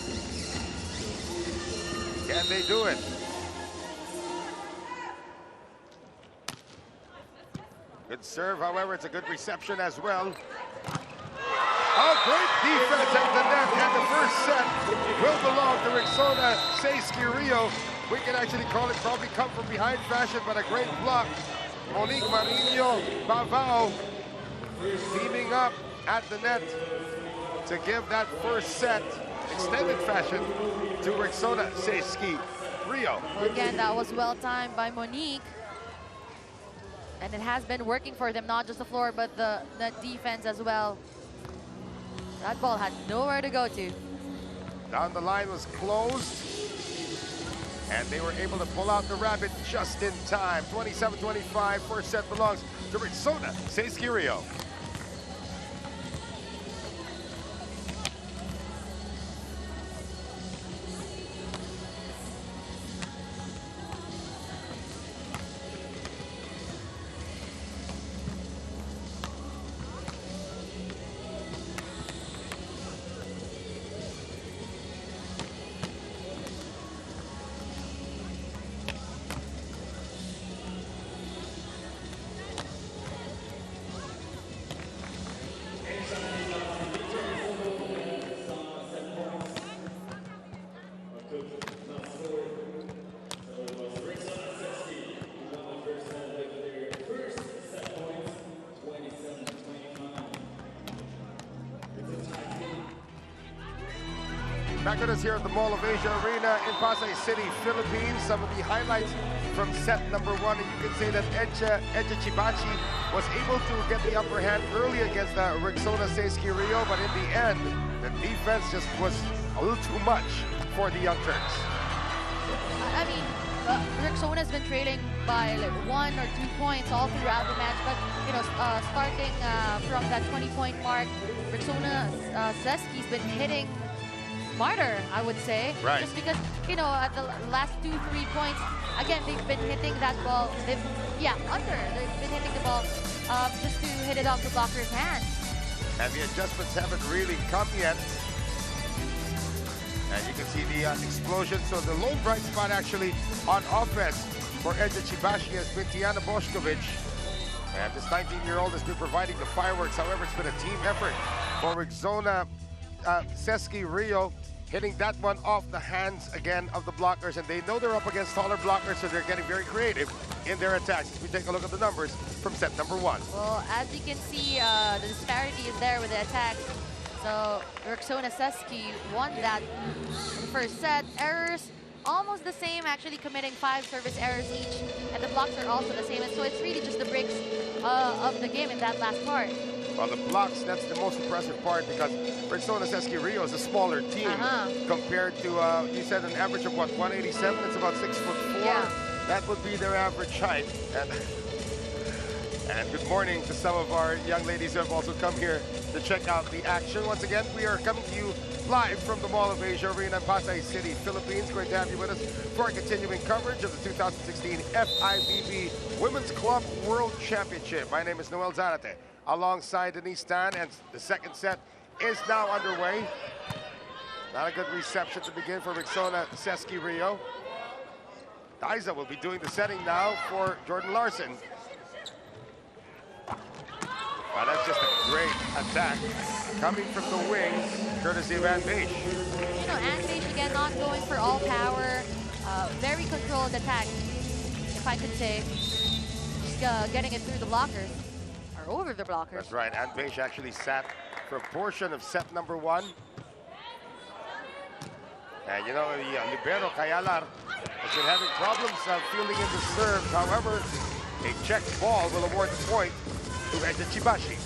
Can they do it? Good serve, however, it's a good reception as well. Oh, great defense at the net, and the first set will belong to Rexona-Sesc Rio. We can actually call it probably come from behind fashion, but a great block. Monique Marinho, Bavao teaming up at the net to give that first set extended fashion to Rexona-Sesc Rio. Again, that was well timed by Monique. And it has been working for them, not just the floor, but the defense as well. That ball had nowhere to go to. Down the line was closed. And they were able to pull out the rabbit just in time. 27-25, first set belongs to Rexona-Sesc Rio. Back with us here at the Mall of Asia Arena in Pasay City, Philippines. Some of the highlights from set number 1. And you can say that Eczacibasi was able to get the upper hand early against Rexona-Sesc Rio, but in the end, the defense just was a little too much for the Young Turks. I mean, Rexona has been trailing by like 1 or 2 points all throughout the match, but you know, starting from that 20-point mark, Rexona-Sesc has been hitting smarter, I would say. Right. Just because, you know, at the last 2-3 points, again, they've been hitting that ball. They've been hitting the ball just to hit it off the blocker's hand. And the adjustments haven't really come yet. And you can see the explosion. So the lone bright spot actually on offense for Eczacibasi has been Tiana Boskovic. And this 19-year-old has been providing the fireworks. However, it's been a team effort for Rexona-Sesc Rio, hitting that one off the hands again of the blockers. And they know they're up against taller blockers, so they're getting very creative in their attacks. As we take a look at the numbers from set number 1. Well, as you can see, the disparity is there with the attacks. So Rexona-Sesc won that first set. Errors almost the same, actually committing 5 service errors each, and the blocks are also the same. And so it's really just the breaks of the game in that last part. Well, the blocks, that's the most impressive part, because Rexona-Sesc Rio is a smaller team compared to, you said an average of what, 187? It's about 6'4". Yeah. That would be their average height. And good morning to some of our young ladies who have also come here to check out the action. Once again, we are coming to you live from the Mall of Asia Arena in Pasay City, Philippines. Great to have you with us for our continuing coverage of the 2016 FIVB Women's Club World Championship. My name is Noel Zarate, alongside Denise Tan, and the second set is now underway. Not a good reception to begin for Rexona-Sesc Rio. Daiza will be doing the setting now for Jordan Larson. Wow, that's just a great attack coming from the wings, courtesy of Ann Page. You know, Ann Page again not going for all power, very controlled attack, if I could say. Just getting it through the blockers, or over the blockers. That's right, Ann Page actually sat for a portion of set number 1. And you know, the libero Kayalar has been having problems fielding in the serve. However, a checked ball will award the point to Eczacibasi.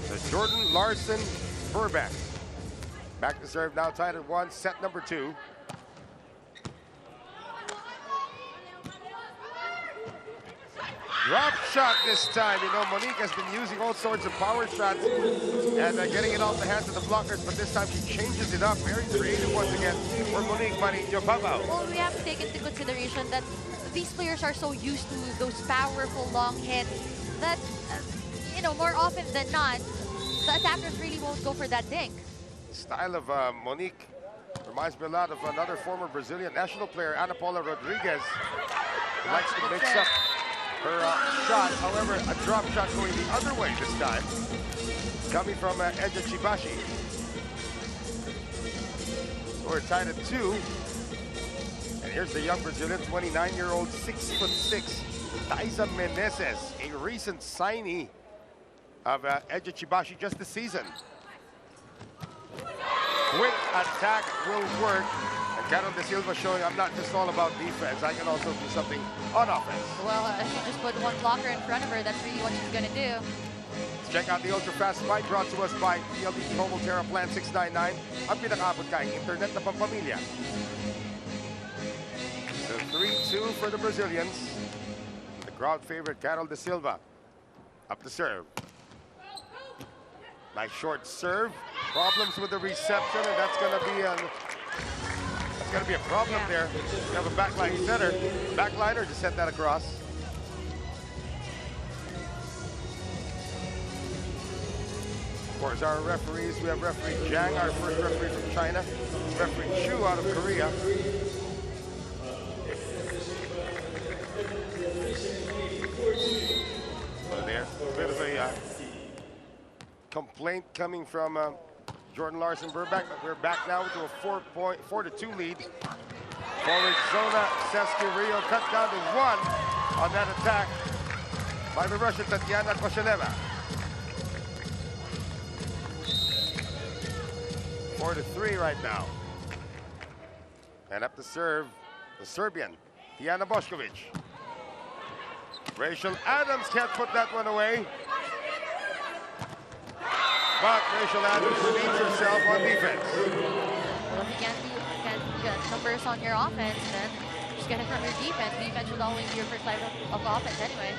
So Jordan, Larson, Burbank. Back to serve now, tied at 1, set number 2. Drop shot this time. You know, Monique has been using all sorts of power shots and getting it off the hands of the blockers, but this time she changes it up. Very creative once again for Monique Marinho Pabao. Well, we have to take into consideration that these players are so used to those powerful long hits that, you know, more often than not, the attackers really won't go for that dink. The style of Monique reminds me a lot of another former Brazilian national player, Ana Paula Rodriguez, who likes to mix up her shot. However, a drop shot going the other way this time, coming from Eczacibasi. So we're tied at 2. And here's the young Brazilian, 29-year-old, 6'6", Daiza Menezes, a recent signee of Eczacibasi just this season. Quick attack will work. And Carol De Silva showing I'm not just all about defense, I can also do something on offense. Well, if you just put one blocker in front of her, that's really what she's going to do. Let's check out the ultra-fast spike brought to us by PLDT Mobile Terra Plan 699, ang pinakaabot kayang internet na pampamilya. So 3-2 for the Brazilians. The crowd favorite, Carol De Silva, up to serve. Nice short serve. Problems with the reception, and that's going to be a problem there. You have a backline setter. Backliner just sent that across. Of course, our referees, we have referee Zhang, our first referee from China, referee Chu out of Korea. So there, a bit of a complaint coming from Jordan Larson Burbank, but we're back now to a 4-2 lead. For Rexona-Sesc Rio, cut down to 1 on that attack by the Russian Tatiana Kosheleva. 4-3 right now. And up to serve, the Serbian, Tiana Boskovic. Rachel Adams can't put that one away. But Rachel Adams redeems herself on defense. Well, if you can't get numbers on your offense, then just get it from your defense. Defense should always be your first line of offense anyway.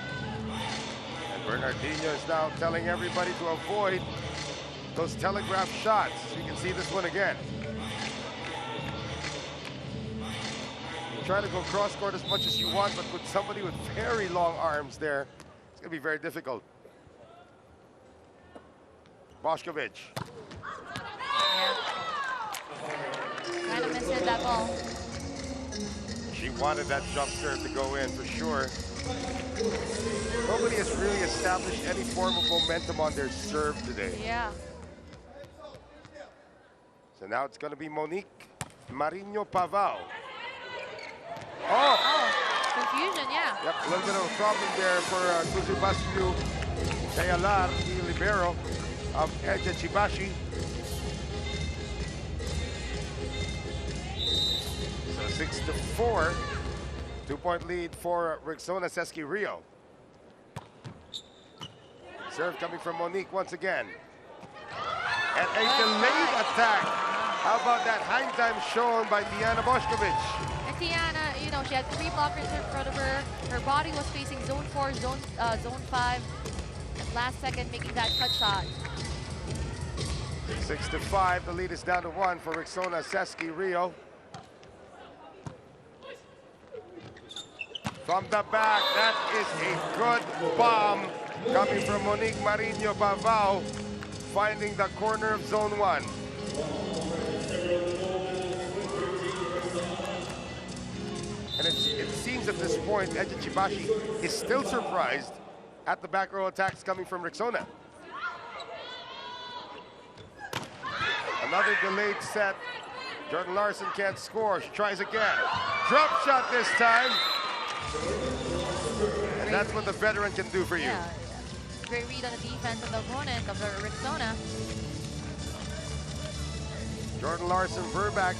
And Bernardinho is now telling everybody to avoid those telegraph shots. You can see this one again. You try to go cross-court as much as you want, but with somebody with very long arms there, it's going to be very difficult. Bošković. Kind of missed that ball. She wanted that jump serve to go in for sure. Nobody has really established any form of momentum on their serve today. Yeah. So now it's going to be Monique Marinho-Pavao. Confusion, yeah. Yep, a little bit of a problem there for Eczacibasi Tayalar, the libero of Eczacibasi. So 6-4, 2-point lead for Rexona-Sesc Rio. Serve coming from Monique once again. And a delayed attack. How about that hang time shown by Diana Bošković? And Tiana, you know, she had 3 blockers in front of her. Her body was facing zone 4, zone 5. And last second making that cut shot. 6-5, the lead is down to 1 for Rexona-Sesc Rio. From the back, that is a good bomb coming from Monique Marinho-Pavao, finding the corner of zone 1. And it seems at this point, Eczacibasi is still surprised at the back row attacks coming from Rexona. Another delayed set. Jordan Larson can't score. She tries again. Drop shot this time. And that's what the veteran can do for you. Yeah. Great read on the defense of the opponent of the Rexona. Jordan Larson, Verback.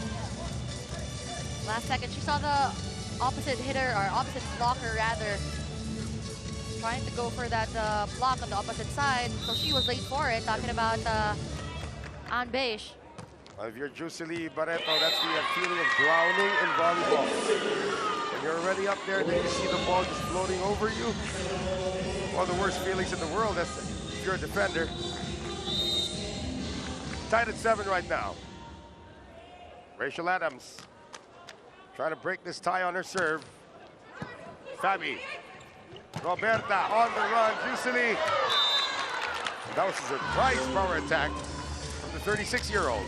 Last second, she saw the opposite hitter, or opposite blocker rather, trying to go for that block on the opposite side. So she was late for it, talking about Ann Beige. If you're Juscelie Barreto, that's the feeling of drowning in volleyball. When you're already up there, then you see the ball just floating over you. One of the worst feelings in the world, that's if you're a defender. Tied at 7 right now. Rachel Adams trying to break this tie on her serve. Fabi. Roberta on the run. Juscelie. That was a surprise power attack from the 36-year-old.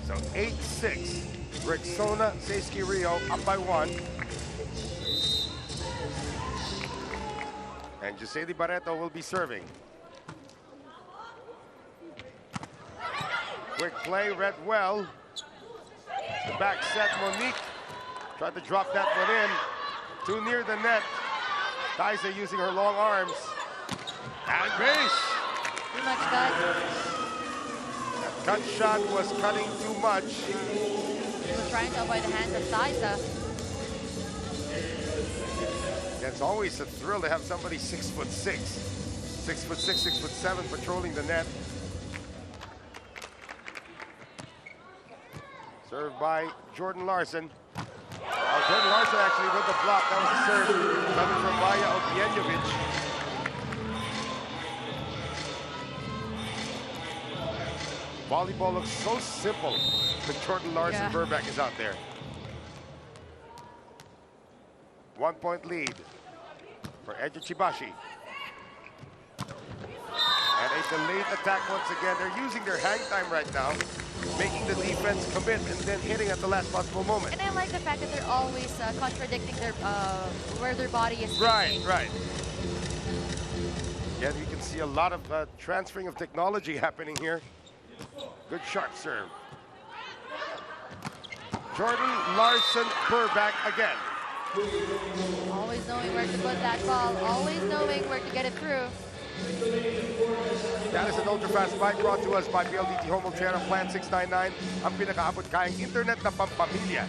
So 8-6. Rexona-Sesc Rio up by 1. And Juscelie Barreto will be serving. Quick play, read well. The back set, Monique tried to drop that one in. Too near the net. Taisa using her long arms. And base. Too much cut. That cut shot was cutting too much. She was trying to avoid the hands of Taisa. It's always a thrill to have somebody 6'6", 6'6", 6'7" patrolling the net. Served by Jordan Larson. Jordan Larson actually with the block. That was a serve coming from Maya Ognjenovic. Volleyball looks so simple when Jordan Larson Verback is out there. 1-point lead for Eczacibasi. And a delayed attack once again. They're using their hang time right now, making the defense commit and then hitting at the last possible moment. And I like the fact that they're always contradicting their where their body is facing. Right. Yeah, you can see a lot of transferring of technology happening here. Good sharp serve. Jordan Larson Verback again. Always knowing where to put that ball, always knowing where to get it through. That is an ultra-fast bike brought to us by PLDT Home Ultra Plan 699, ang pinakaabot-kayang internet na pampamilya.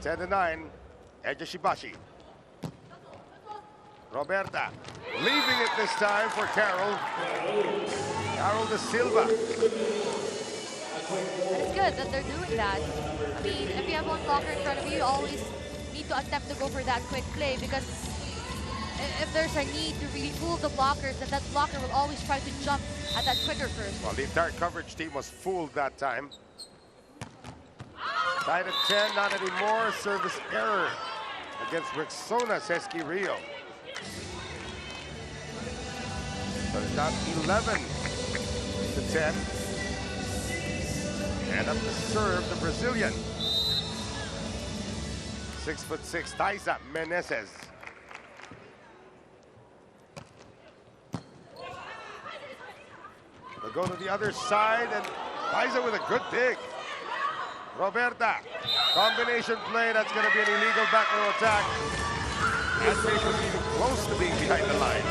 10-9, Eczacibasi. Roberta leaving it this time for Carol. Carol De Silva. And it's good that they're doing that. I mean, if you have one blocker in front of you, always need to attempt to go for that quick play, because if there's a need to really fool the blockers, then that blocker will always try to jump at that quicker first. Well, the entire coverage team was fooled that time. Tied at 10, not anymore. Service error against Rexona-Sesc Rio. So it's down 11 to 10. And up to serve the Brazilian. 6'6", Taisa Menezes. They'll go to the other side, and Taisa with a good dig. Roberta, combination play, that's going to be an illegal back row attack. That face was even close to being behind the line.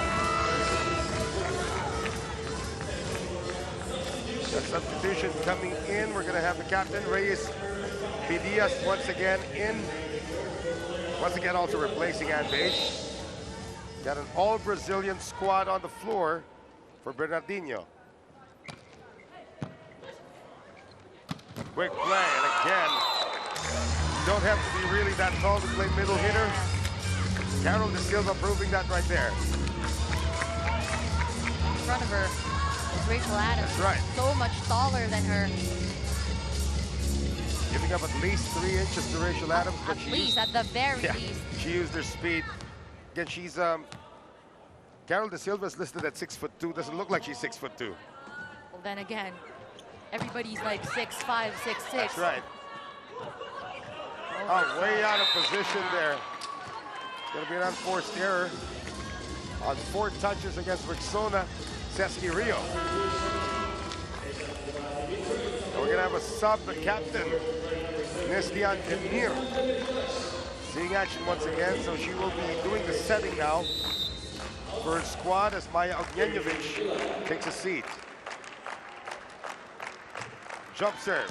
The substitution coming in, we're going to have the captain, Reyes Pidias, once again in. Once again also replacing Anbage. Got an all-Brazilian squad on the floor for Bernardinho. Quick play, and again, you don't have to be really that tall to play middle hitter. Carol De Silva proving that right there. In front of her is Rachel Adams. That's right. So much taller than her. Giving up at least 3 inches to Rachel Adams, but at the very least. She used her speed. Again, she's Carol De Silva is listed at 6'2". Doesn't look like she's 6'2". Well, then again, everybody's like 6'5", 6'6". That's right. Oh, way out of position there. Gonna be an unforced error on 4 touches against Rexona-Sesc Rio. We're gonna have a sub, the captain, Neslian Demir, seeing action once again, so she will be doing the setting now for her squad as Maya Ognjenovic takes a seat. Jump serve.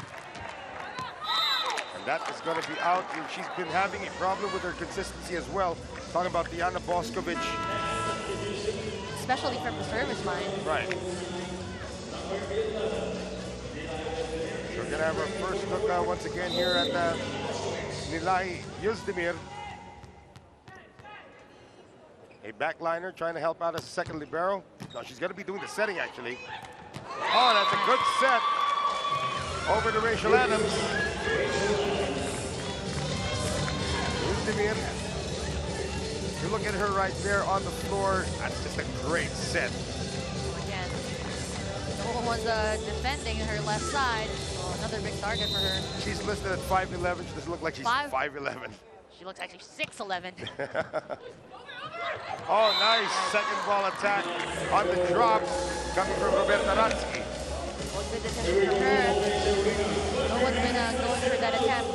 And that is going to be out. And she's been having a problem with her consistency as well. Talking about Diana Boskovic. Especially from the service line. Right. So we're going to have our first look once again here at Nilay Yuzdemir. A backliner trying to help out as a second libero. No, she's going to be doing the setting actually. Oh, that's a good set. Over to Rachel Adams. Yuzdemir. You look at her right there on the floor. That's just a great set. Again, no one was defending her left side. So another big target for her. She's listed at 5'11". She doesn't look like she's 5'11". She looks actually 6'11". Oh, nice second ball attack on the drop coming from Roberta Ratsky. Good decision from her. No one's been going for that attempt.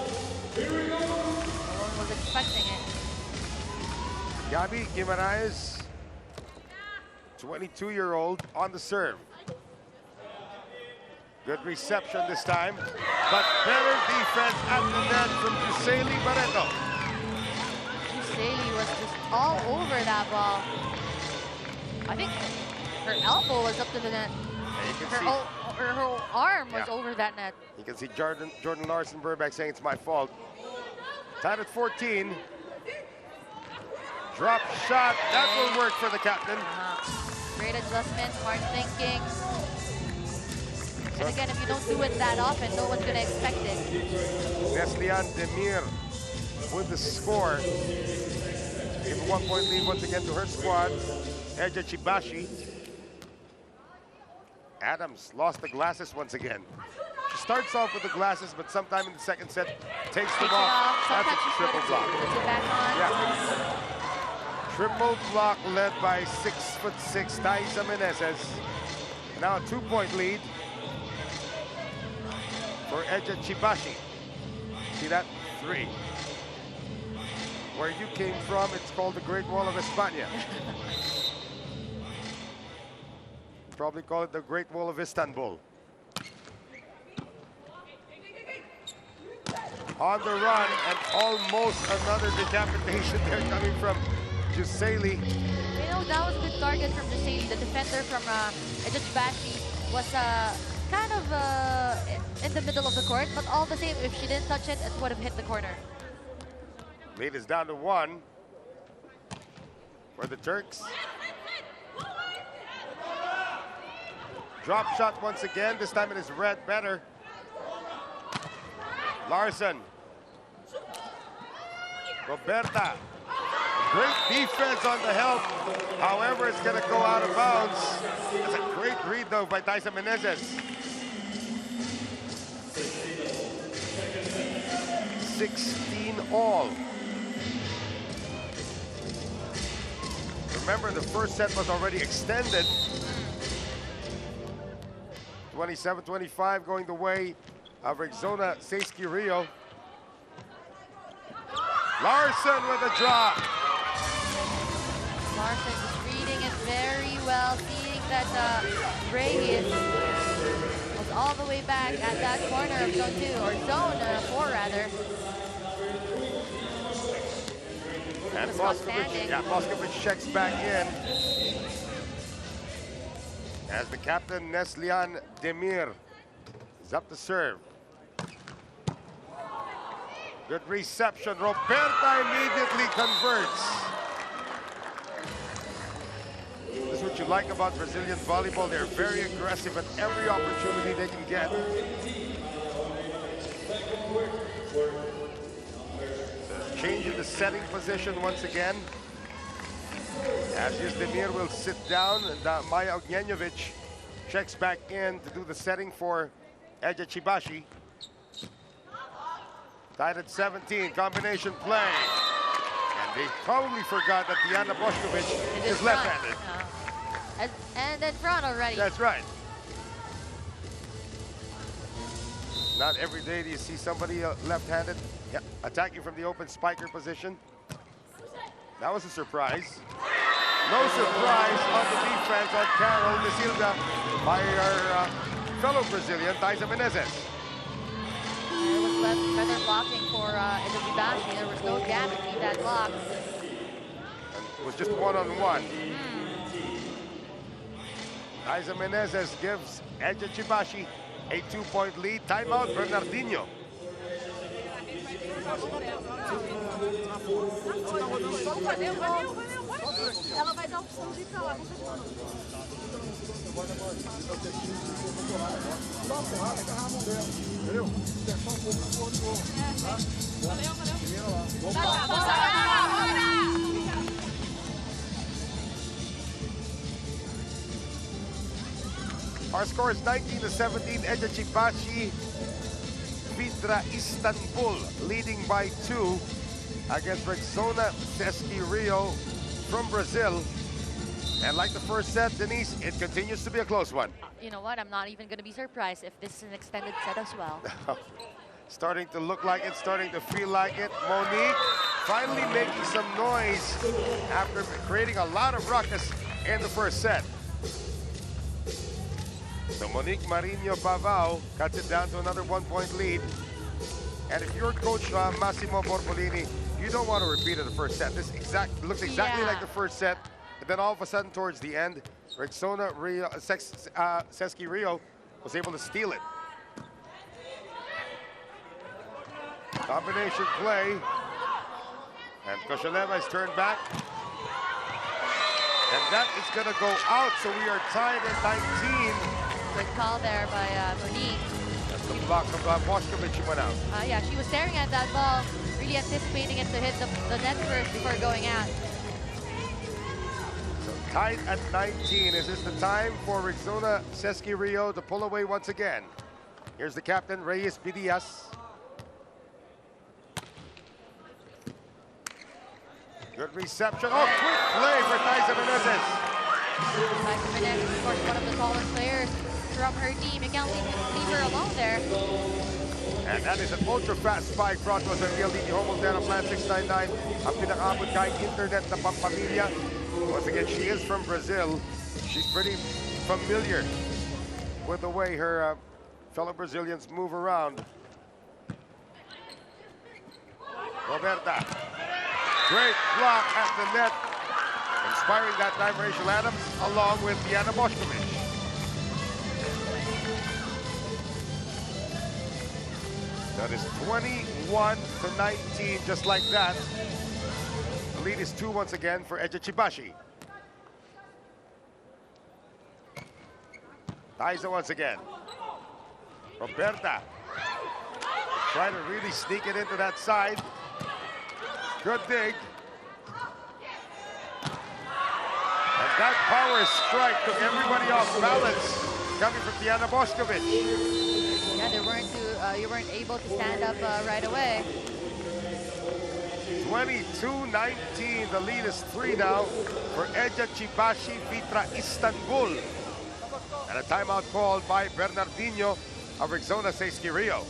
No one was expecting it. Gabi Guimaraes, 22-year-old, on the serve. Good reception this time, but better defense at the net from Giseli Barreto. Giseli was just all over that ball. I think her elbow was up to the net. Her arm was over that net. You can see Jordan Larson Burbank saying it's my fault. Tied at 14. Drop shot, that will work for the captain. Great adjustment, smart thinking. And again, if you don't do it that often, no one's going to expect it. Neslian Demir with the score. Give a 1-point lead once again to her squad. Eczacibasi. Adams lost the glasses once again. She starts off with the glasses, but sometime in the second set takes them off. That's a triple block. Yeah. Triple block led by 6'6" Taisa Menezes. Now a 2-point lead for Eczacibasi. See that? 3. Where you came from, it's called the Great Wall of España. Probably call it the Great Wall of Istanbul. On the run, and almost another decapitation there coming from Giseli. You know, that was a good target from Giseli. The defender from Eczacibasi was kind of in the middle of the court, but all the same, if she didn't touch it, it would have hit the corner. Lead is down to 1 for the Turks. Drop shot once again. This time it is red better. Larson. Roberta. Great defense on the help. However, it's going to go out of bounds. That's a great read, though, by Taisa Menezes. 16 all. Remember, the first set was already extended. 27-25 going the way of Rexona-Sesc Rio. Larson with a drop. Larson is reading it very well, seeing that Reyes was all the way back at that corner of zone 2, or zone 4 rather. And Moskovic checks back in. As the captain, Neslian Demir, is up to serve. Good reception. Roberta immediately converts. This is what you like about Brazilian volleyball. They're very aggressive at every opportunity they can get. Change in the setting position once again. As Demir will sit down, and Maya Ognjenovic checks back in to do the setting for Eczacibasi. Tied at 17, combination play. And they probably forgot that Diana Boskovic is left-handed. And in front already. That's right. Not every day do you see somebody left-handed attacking from the open spiker position. That was a surprise. No surprise on the defense on Carol de Silva by our fellow Brazilian, Taisa Menezes. There was left feather blocking for Eczacibasi. There was no gap between that block. It was just one-on-one. Taisa Menezes gives Eczacibasi a 2-point lead. Timeout, Bernardinho. Ela vai dar a opção de ir pra lá. Our score is 19-17. Eczacibasi, VitrA Istanbul leading by 2 against Rexona-Sesc Rio from Brazil. And like the first set, Denise, it continues to be a close one. You know what? I'm not even going to be surprised if this is an extended set as well. Starting to look like it, starting to feel like it. Monique finally making some noise after creating a lot of ruckus in the first set. So Monique Marinho Pavao cuts it down to another 1-point lead. And if you're Coach Massimo Borbolini, you don't want to repeat it the first set. This looks exactly like the first set. And then all of a sudden, towards the end, Rexona-Sesc Rio was able to steal it. Combination play. And Koshaleva is turned back. And that is going to go out, so we are tied at 19. Good call there by Monique. That's the block from Boskovic. She went out. Yeah, she was staring at that ball, really anticipating it to hit the net first before going out. So tied at 19. Is this the time for Rexona-Sesc Rio to pull away once again? Here's the captain, Reyes Pidias. Good reception. Oh, quick play for Taisa Menezes. Taisa Menezes, of course, one of the tallest players from her team. You can't leave her alone there. And that is an ultra-fast spike brought to us by PLDT Home Montana Plan 699. Ang pinakaabot kahit internet na pampamilya. Once again, she is from Brazil. She's pretty familiar with the way her fellow Brazilians move around. Roberta. Great block at the net. Inspiring that time Rachel Adams along with Diana That is 21 to 19, just like that. The lead is 2 once again for Eczacibasi. Taiza once again. Roberta trying to really sneak it into that side. Good dig. And that power strike took everybody off balance, coming from Diana Boskovic. Yeah, you weren't able to stand up right away. 22-19, the lead is 3 now for Eczacibasi VitrA Istanbul. And a timeout called by Bernardino of Rexona-Sesc Rio.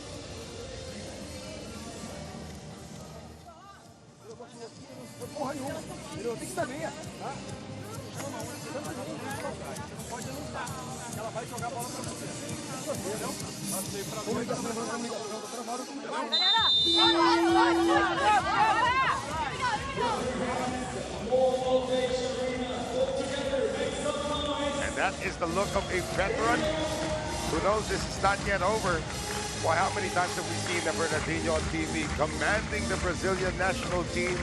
And that is the look of a veteran who knows this is not yet over. Boy, how many times have we seen Bernardino on TV commanding the Brazilian national team?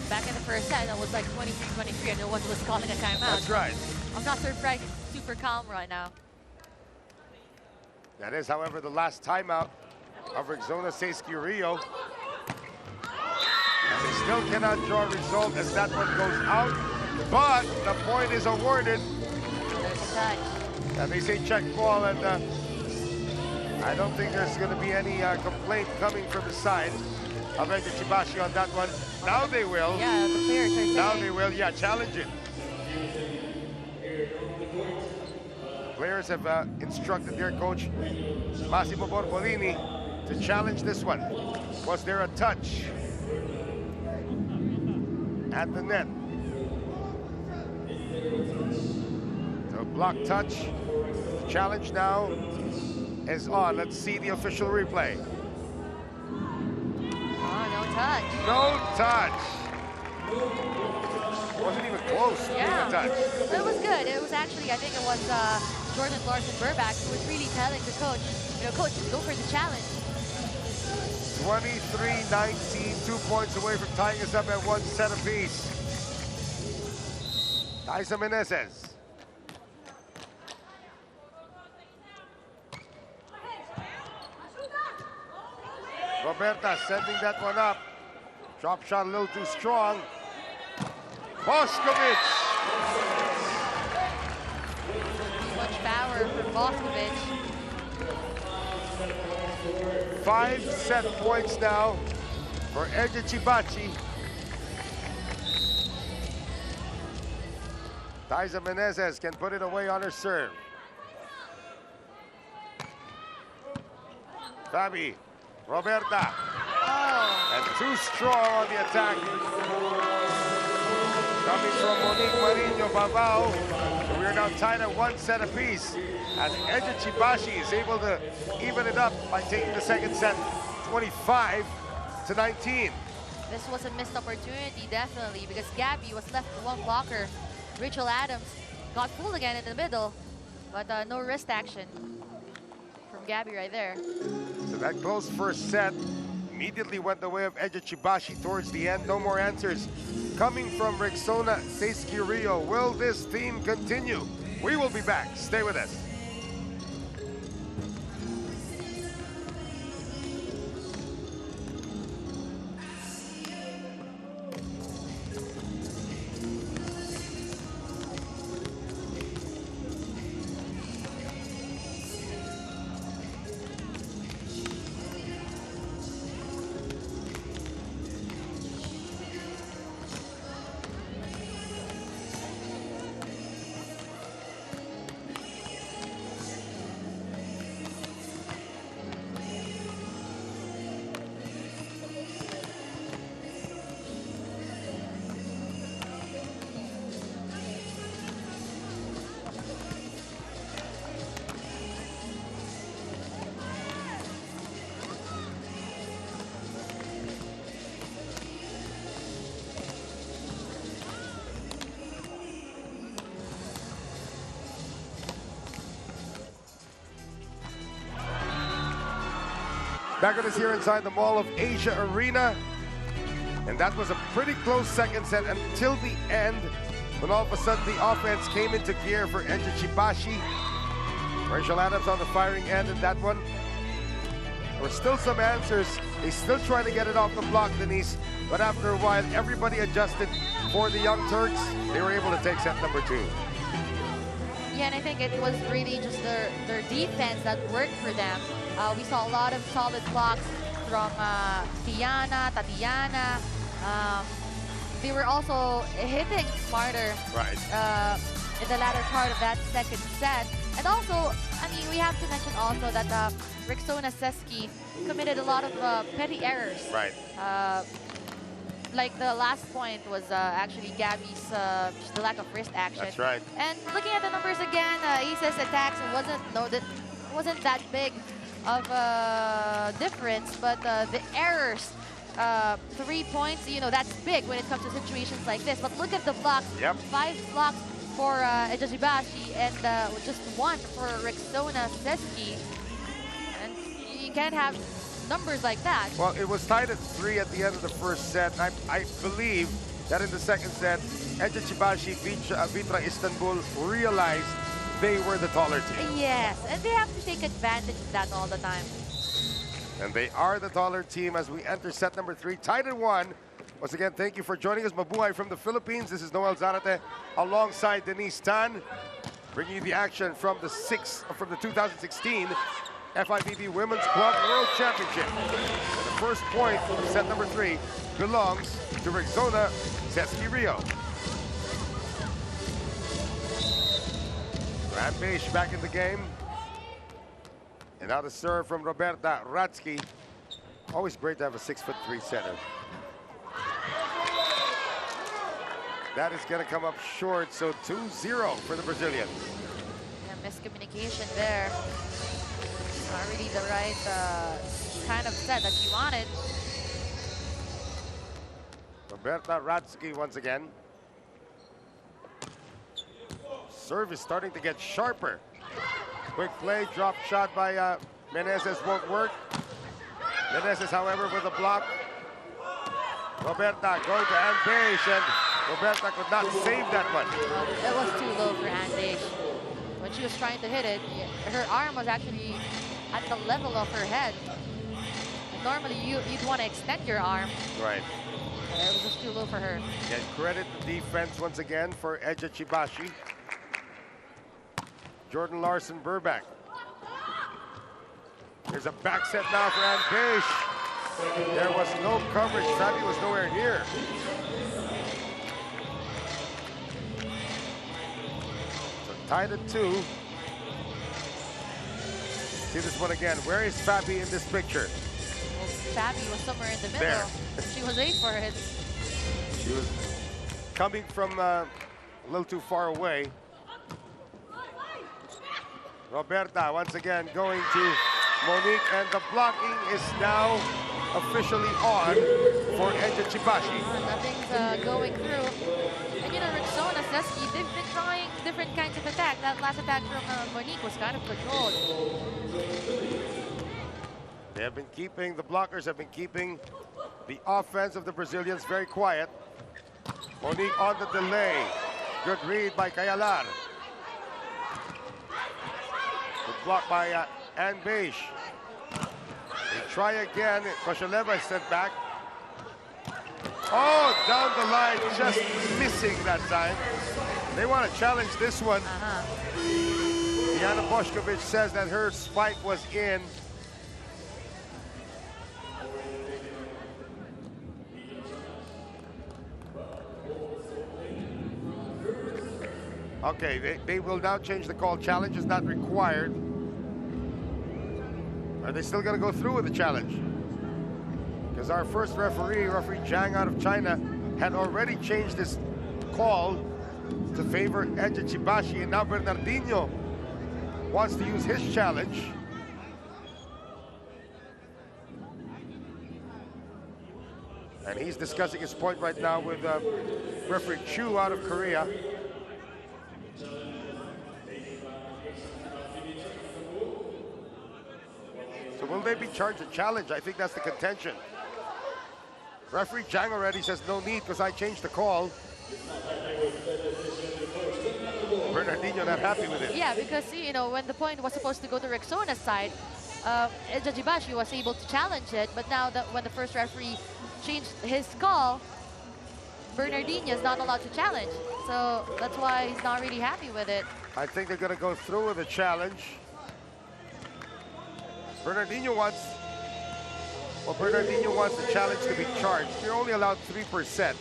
Back in the first set, it was like 23-23, and no one was calling a timeout. That's right. I'm not surprised he's super calm right now. That is, however, the last timeout of Rexona-Sesc Rio. And they still cannot draw a result as that one goes out. But the point is awarded. There's a touch. And they say check ball, and I don't think there's going to be any complaint coming from the side of Eczacibasi on that one. Now they will. Yeah, the players are saying. Now they will, yeah, challenge it. The players have instructed their coach, Massimo Borbolini, to challenge this one. Was there a touch at the net? So block touch. The challenge now is on. Let's see the official replay. Oh, no touch. No touch. Wasn't even close to being a touch. It was good. It was actually, I think it was Jordan Larson Burbach who was really telling the coach, coach, go for the challenge. 23-19, 2 points away from tying us up at 1 set apiece. Taiza Menezes. Roberta sending that one up. Drop shot a little too strong. Boskovic. Too much power from Boskovic. 5 set points now for Eczacibasi. Taiza Menezes can put it away on her serve. Fabi, Roberta. Oh. And too strong on the attack. Coming from Monique Marino Babao. So we are now tied at 1 set apiece. As Eczacibasi is able to even it up by taking the second set 25-19. This was a missed opportunity, definitely, because Gabby was left with 1 blocker. Rachel Adams got pulled again in the middle, but no wrist action from Gabby right there. So that close first set immediately went the way of Eczacibasi towards the end. No more answers coming from Rexona-Sesc Rio. Will this theme continue? We will be back. Stay with us. Back on us here inside the Mall of Asia Arena. And that was a pretty close second set until the end, when all of a sudden the offense came into gear for Eczacibasi. Rachel Adams on the firing end in that one. There were still some answers. They still trying to get it off the block, Denise. But after a while, everybody adjusted for the Young Turks. They were able to take set number 2. Yeah, and I think it was really just their defense that worked for them. We saw a lot of solid blocks from Tiana, Tatiana. They were also hitting smarter in the latter part of that second set. And also, I mean, we have to mention also that Rexona-Sesc committed a lot of petty errors. Right. Like the last point was actually Gabby's the lack of wrist action. That's right. And looking at the numbers again, Ace's attacks wasn't that big of a difference, but the errors, 3 points, you know, that's big when it comes to situations like this. But look at the blocks. Yep. 5 blocks for Eczacibasi and just 1 for Rexona-Sesc. And you can't have numbers like that. Well, it was tied at 3 at the end of the first set. I believe that in the second set, Eczacibasi, VitrA Istanbul realized they were the taller team. Yes, and they have to take advantage of that all the time. And they are the taller team as we enter set number 3, tied at 1. Once again, thank you for joining us. Mabuhay from the Philippines. This is Noel Zarate alongside Denise Tan, bringing you the action from the 2016 FIVB Women's Club World Championship. And the first point of set number 3 belongs to Rexona-Sesc Rio. Rampage back in the game. And now the serve from Roberta Ratsky. Always great to have a 6'3" setter. That is going to come up short, so 2-0 for the Brazilians. Yeah, miscommunication there. Not really the right kind of set that she wanted. Roberta Ratsky once again. Serve is starting to get sharper. Quick play, drop shot by Meneses won't work. Meneses, however, with a block. Roberta going to Ann Beige, and Roberta could not save that one. It was too low for Ann Beige. When she was trying to hit it, her arm was actually at the level of her head. And normally, you'd want to extend your arm. Right. It was just too low for her. Get credit to defense once again for Eczacibasi. Jordan Larson Burbank. There's a back set now for Ann Beige. There was no coverage. Fabi was nowhere near. So tied at 2. See this one again. Where is Fabi in this picture? Well, Fabi was somewhere in the middle. There. She was late for it. She was coming from a little too far away. Roberta once again going to Monique, and the blocking is now officially on for Eczacibasi. Nothing's going through. And you know, Rexona-Sesc, they've been trying different kinds of attack. That last attack from Monique was kind of controlled. They have been keeping, the blockers have been keeping the offense of the Brazilians very quiet. Monique on the delay. Good read by Kayalar. Good block by Ann Beige. They try again. Koshaleva is sent back. Oh, down the line, just missing that time. They want to challenge this one. Diana Boshkovich says that her spike was in. Okay, they will now change the call. Challenge is not required. Are they still going to go through with the challenge? Because our first referee, Zhang out of China, had already changed this call to favor Eczacibasi, and now Bernardino wants to use his challenge. And he's discussing his point right now with referee Chu out of Korea. So will maybe charge a challenge. I think that's the contention. Referee Jang already says no need because I changed the call. Bernardino not happy with it. Yeah, because, you know, when the point was supposed to go to Rexona's side, Eczacibasi was able to challenge it, but now that when the first referee changed his call, Bernardino is not allowed to challenge. So that's why he's not really happy with it. I think they're going to go through with the challenge. Bernardino wants the challenge to be charged. You're only allowed 3%.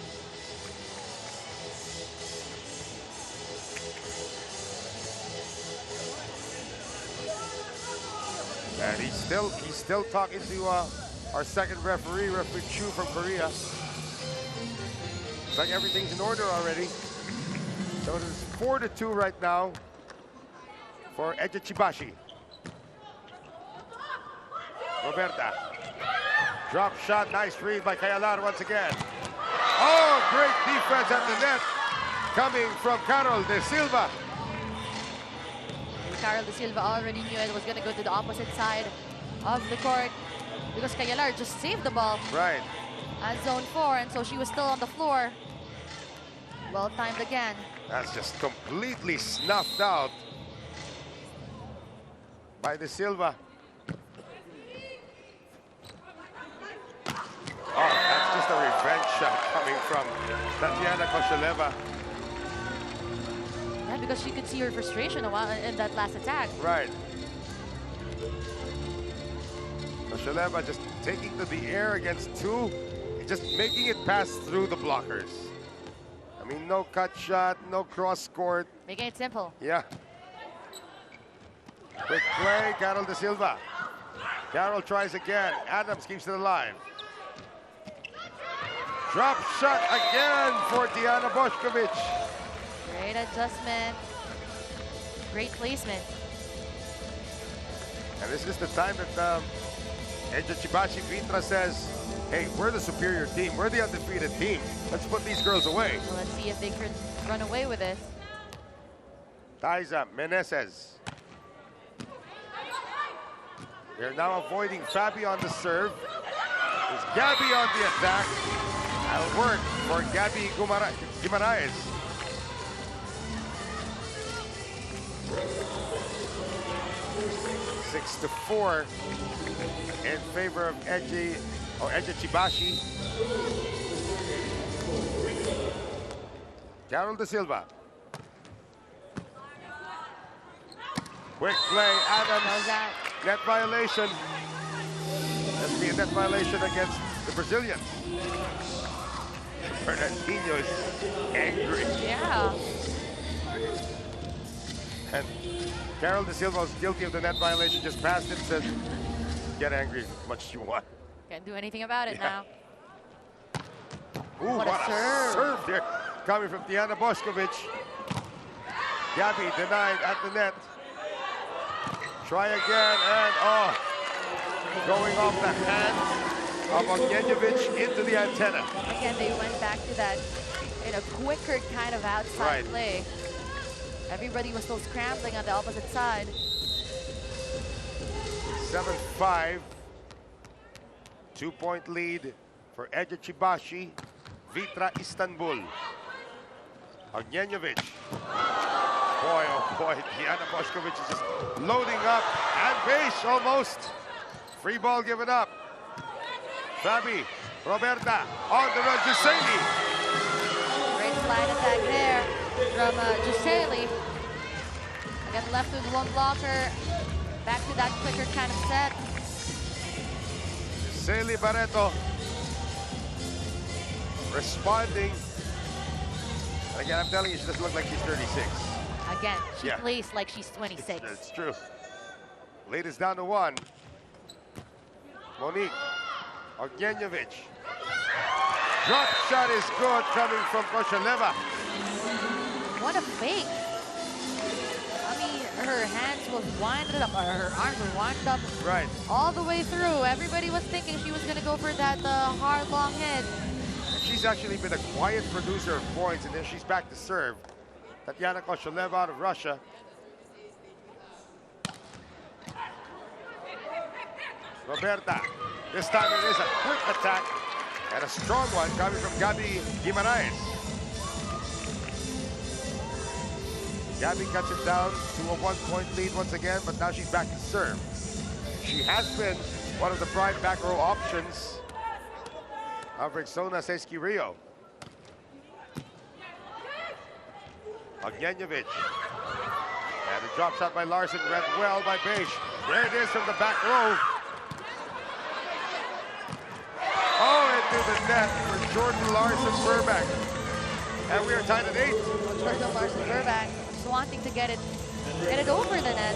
And he's still talking to our second referee, Referee Chu from Korea. Looks like everything's in order already. So it is 4-2 right now for Eczacibasi. Roberta. Drop shot, nice read by Kayalar once again. Oh, great defense at the net coming from Carol De Silva. Carol De Silva already knew it was going to go to the opposite side of the court because Kayalar just saved the ball. Right. At zone 4, and so she was still on the floor. Well timed again. That's just completely snuffed out by De Silva. Oh, that's just a revenge shot coming from Tatiana Koshaleva. Yeah, because she could see her frustration a while in that last attack. Right. Koshaleva just taking to the air against two, just making it pass through the blockers. I mean, no cut shot, no cross court. Making it simple. Yeah. Quick play, Carol De Silva. Carol tries again. Adams keeps it alive. Drop shot again for Diana Bošković. Great adjustment. Great placement. And this is the time that Eczacibasi VitrA says, hey, we're the superior team. We're the undefeated team. Let's put these girls away. So let's see if they could run away with this. Taiza Meneses. They're now avoiding Fabi on the serve. There's Gabby on the attack. That'll work for Gabby Guimaraes. Six to 4 in favor of Eczacibasi. Carol De Silva. Quick play, Adams. Net violation. That'll be a net violation against the Brazilians. Bernardino is angry. Yeah. And Carol De Silva was guilty of the net violation, just passed it, said, get angry as much as you want. Can't do anything about it now. Ooh, what a serve there. Coming from Diana Bošković. Gabby denied at the net. Try again, and going off the hand of Ognjenović into the antenna. Again, they went back to that quicker kind of outside play. Everybody was still scrambling on the opposite side. 7-5. 2-point lead for Eczacibasi. VitrA Istanbul. Ognjenović. Boy, oh boy, Diana Bošković is just loading up. And base almost. Free ball given up. Fabi, Roberta, on the run, Giseli. Great slide attack there from Giseli. Again, left with one blocker. Back to that quicker kind of set. Giseli Barreto responding. And again, I'm telling you, she doesn't look like she's 36. Again, she plays like she's 26. It's true. Lead is down to 1. Monique Ognjenović. Drop shot is good coming from Koshaleva. What a fake. I mean, her hands were winded up, or her arms were winded up. Right. All the way through. Everybody was thinking she was going to go for that hard, long hit. She's actually been a quiet producer of points, and then she's back to serve. Tatiana Koshaleva out of Russia. Roberta. This time it is a quick attack and a strong one coming from Gabby Guimaraes. Gabby cuts it down to a 1-point lead once again, but now she's back to serve. She has been one of the prime back row options of Rexona-Sesc Rio. Ognjenovic. And a drop shot by Larson, read well by Beige. There it is from the back row. Oh, into the net for Jordan Larson Burbank. And we are tied at 8. Jordan Larson Burbank just wanting to get it over the net.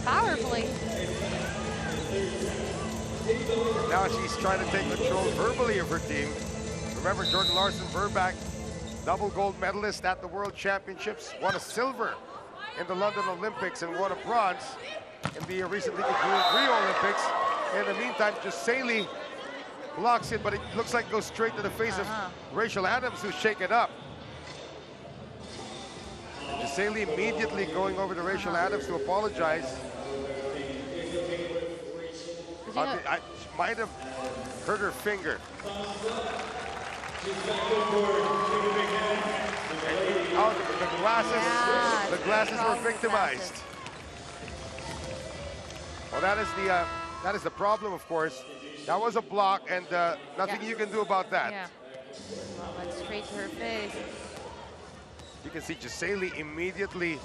Powerfully. Now she's trying to take control verbally of her team. Remember, Jordan Larson Burbank, double gold medalist at the World Championships, won a silver in the London Olympics and won a bronze in the recently concluded Rio Olympics. In the meantime, Giseli blocks it, but it looks like it goes straight to the face of Rachel Adams, who's shaken up. Giseli immediately going over to Rachel Adams to apologize. I might have hurt her finger. Oh, the glasses were victimized. Well, that is the problem, of course. That was a block, and nothing you can do about that. Yeah. Went straight to her face. You can see Giseli immediately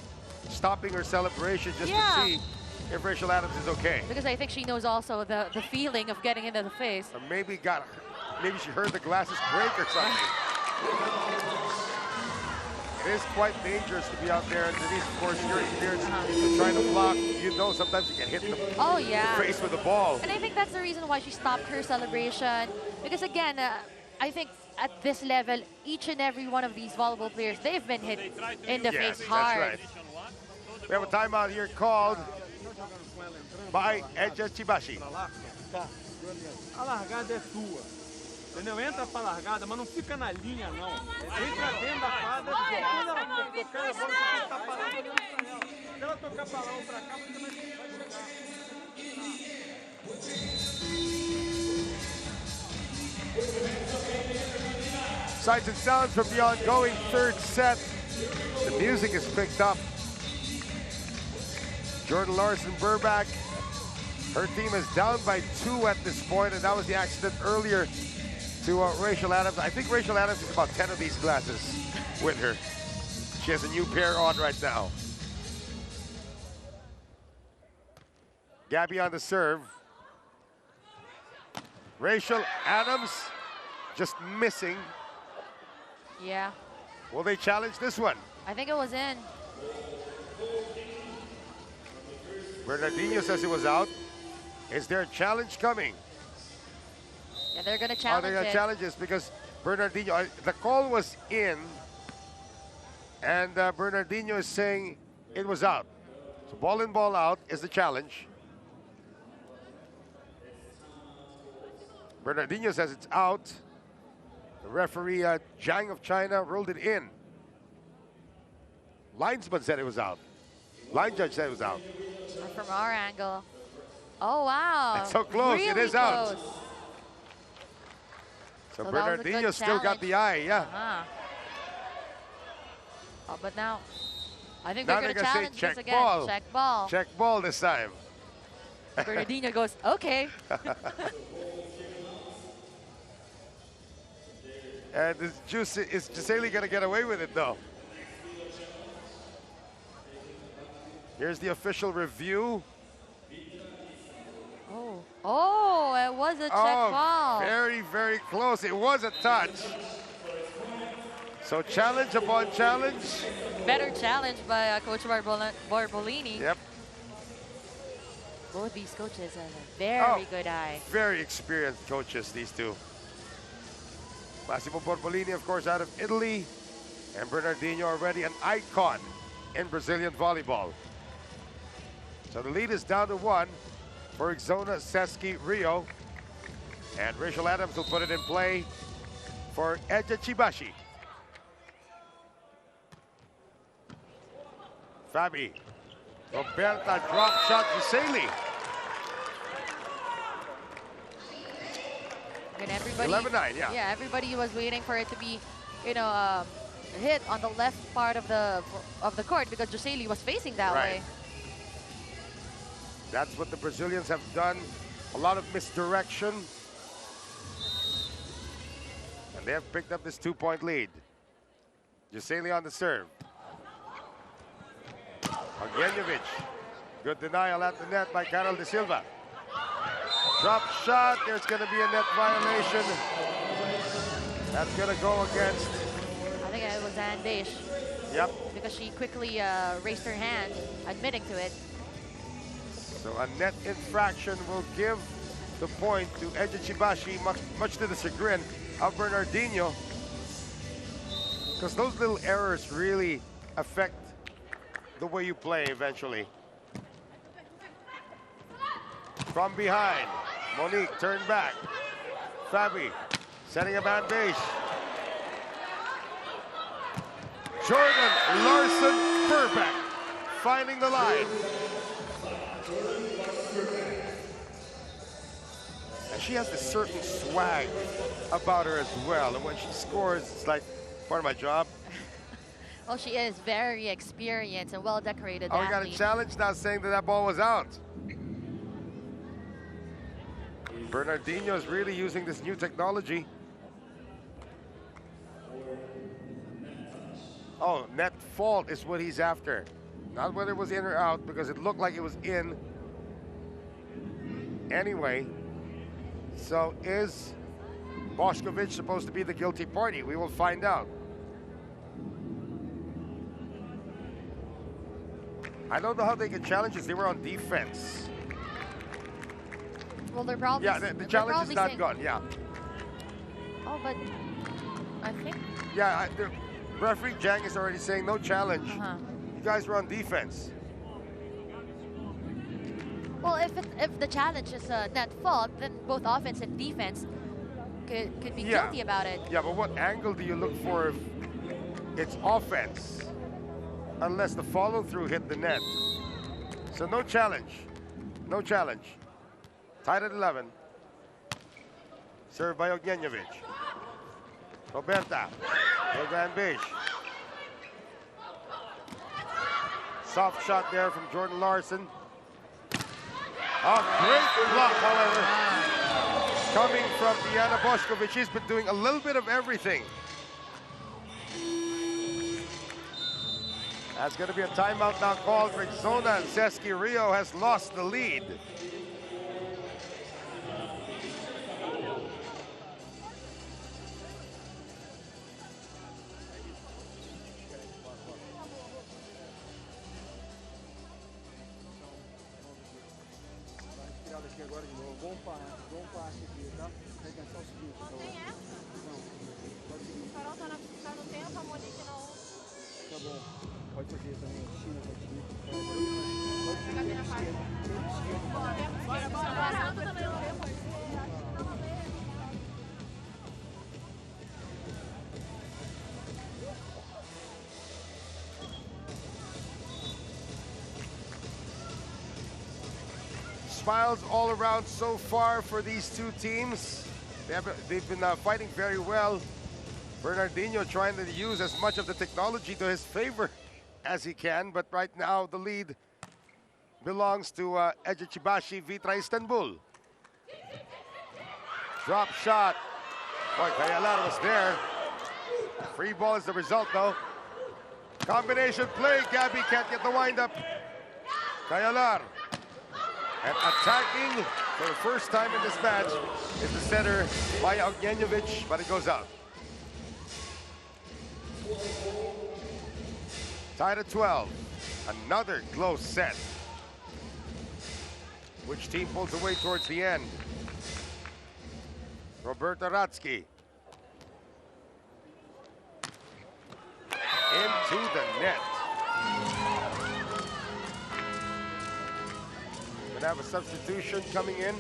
stopping her celebration just to see if Rachel Adams is okay. Because I think she knows also the feeling of getting into the face. Or maybe she heard the glasses break or something. It is quite dangerous to be out there, and Denise, of course, your experience trying to block, you know sometimes you can hit the face with the ball. And I think that's the reason why she stopped her celebration. Because again, I think at this level, each and every one of these volleyball players, they've been hit in the face hard. That's right. We have a timeout here called by Eczacibasi. A largada é tua. Entendeu? Entra pra largada, mas não fica na linha, não. Entra dentro da quadra, quando ela tocar, a bola tem que estar parada olhando pra ela. Se ela tocar pra lá ou pra cá, você vai chegar. Sights and sounds from the ongoing third set. The music is picked up. Jordan Larson Burbank, her team is down by 2 at this point, and that was the accident earlier to Rachel Adams. I think Rachel Adams has about 10 of these glasses with her. She has a new pair on right now. Gabby on the serve. Rachel Adams just missing. Yeah. Will they challenge this one? I think it was in. Bernardino says it was out. Is there a challenge coming? Yeah, they're going to challenge they're going to challenge this because Bernardino, the call was in, and Bernardino is saying it was out. So ball in, ball out is the challenge. Bernardino says it's out. The referee, Zhang of China, ruled it in. Linesman said it was out. Line judge said it was out. From our angle. Oh, wow. It's so close. Really it is close. out. So Bernardino still got the eye, yeah. Oh, but now, I think they're going to challenge this again. Ball. Check ball. Check ball this time. Bernardino goes, okay. And is Giseli going to get away with it, though? Here's the official review. Oh, it was a check ball. Very, very close. It was a touch. So challenge upon challenge. Better challenge by Coach Barbolini. Yep. Both these coaches have a very good eye. Very experienced coaches, these two. Massimo Barbolini, of course, out of Italy. And Bernardino already an icon in Brazilian volleyball. So the lead is down to 1 for Rexona-Sesc Rio. And Rachel Adams will put it in play for Eczacibasi. Fabi. Roberta drop shot Giseli. And everybody, 11-9, yeah. Yeah, everybody was waiting for it to be, you know, hit on the left part of the court because Jocelyn was facing that way. That's what the Brazilians have done. A lot of misdirection. And they have picked up this 2-point lead. Jocelyn on the serve. Ognievich. Good denial at the net by Carol De Silva. Drop shot. There's going to be a net violation. That's going to go against... I think it was Anne Deish. Yep. Because she quickly raised her hand, admitting to it. So a net infraction will give the point to Eczacibasi, much to the chagrin of Bernardinho. Because those little errors really affect the way you play eventually. From behind, Monique turned back. Fabi setting a bad base. Jordan Larson Burback finding the line. And she has a certain swag about her as well. And when she scores, it's like part of my job. Well, she is very experienced and well-decorated Oh, we got a challenge now saying that that ball was out. Bernardinho is really using this new technology. Oh, net fault is what he's after. Not whether it was in or out, because it looked like it was in. Anyway, so is Bošković supposed to be the guilty party? We will find out. I don't know how they get challenges. They were on defense. Well, they're probably... Yeah, the challenge is not gone, yeah. Oh, but I think... Yeah, the referee Jang is already saying no challenge. You guys were on defense. Well, if the challenge is a net fault, then both offense and defense could be guilty about it. Yeah, but what angle do you look for if it's offense? Unless the follow-through hit the net. So no challenge. No challenge. Tied at 11. Served by Ognievich. Roberta. Van Bish. Soft shot there from Jordan Larson. A great block, however, coming from Diana Bošković. She's been doing a little bit of everything. That's going to be a timeout now called. Rexona-Sesc Rio has lost the lead. Smiles all around so far for these two teams. They've been fighting very well. Bernardinho trying to use as much of the technology to his favor as he can, but right now the lead belongs to Eczacibasi VitrA Istanbul. Drop shot. Boy, Kayalar was there. Free ball is the result though. Combination play. Gabby can't get the windup. Kayalar. And attacking for the first time in this match is the setter Maya Ognievich, but it goes out. Tied at 12. Another close set. Which team pulls away towards the end? Roberta Ratsky. Into the net. Gonna have a substitution coming in.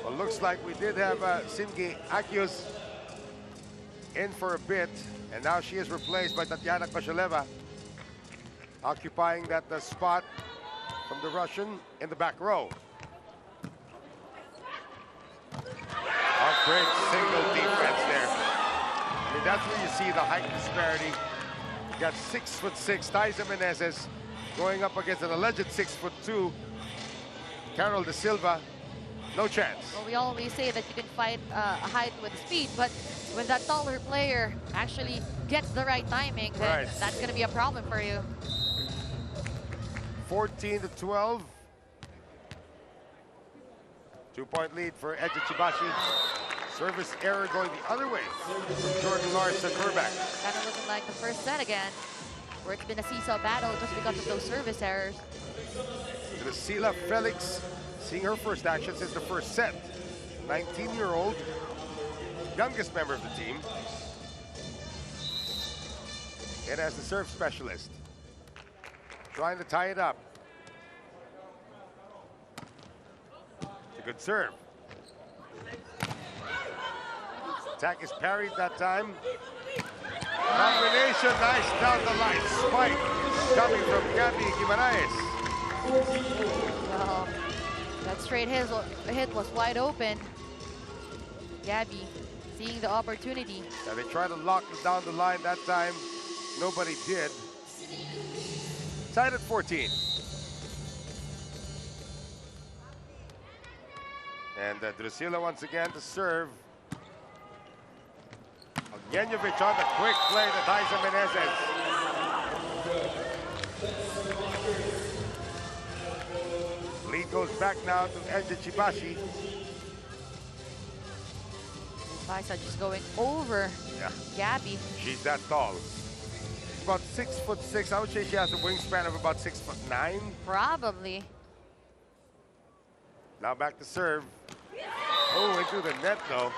Well, looks like we did have Singi Akios in for a bit, and now she is replaced by Tatiana Kosheleva, occupying that spot from the Russian in the back row. Great single defense there. I mean, that's where you see the height disparity. You got 6'6" Taisa Meneses going up against an alleged 6'2" Carol De Silva. No chance. Well, we always say that you can fight a height with speed, but when that taller player actually gets the right timing, then that's going to be a problem for you. 14-12. 2-point lead for Eczacibasi. Service error going the other way from Jordan Larson. We're back. Kind of looking like the first set again, where it's been a seesaw battle just because of those service errors. Drusilla Felix seeing her first action since the first set. 19-year-old, youngest member of the team. And as the serve specialist, trying to tie it up. It's a good serve. Attack is parried that time. Combination, nice down the line. Spike coming from Gabby Guimaraes. Well, that straight hit was wide open. Gabby seeing the opportunity. Yeah, they tried to lock it down the line that time. Nobody did. Tied at 14. And Drusilla once again to serve. Ognienjovic on the quick play to Taisa Meneses. Lead goes back now to Eczacibasi. Taisa just going over Gabby. She's that tall. About 6'6". I would say she has a wingspan of about 6'9". Probably. Now back to serve. Oh, into the net though.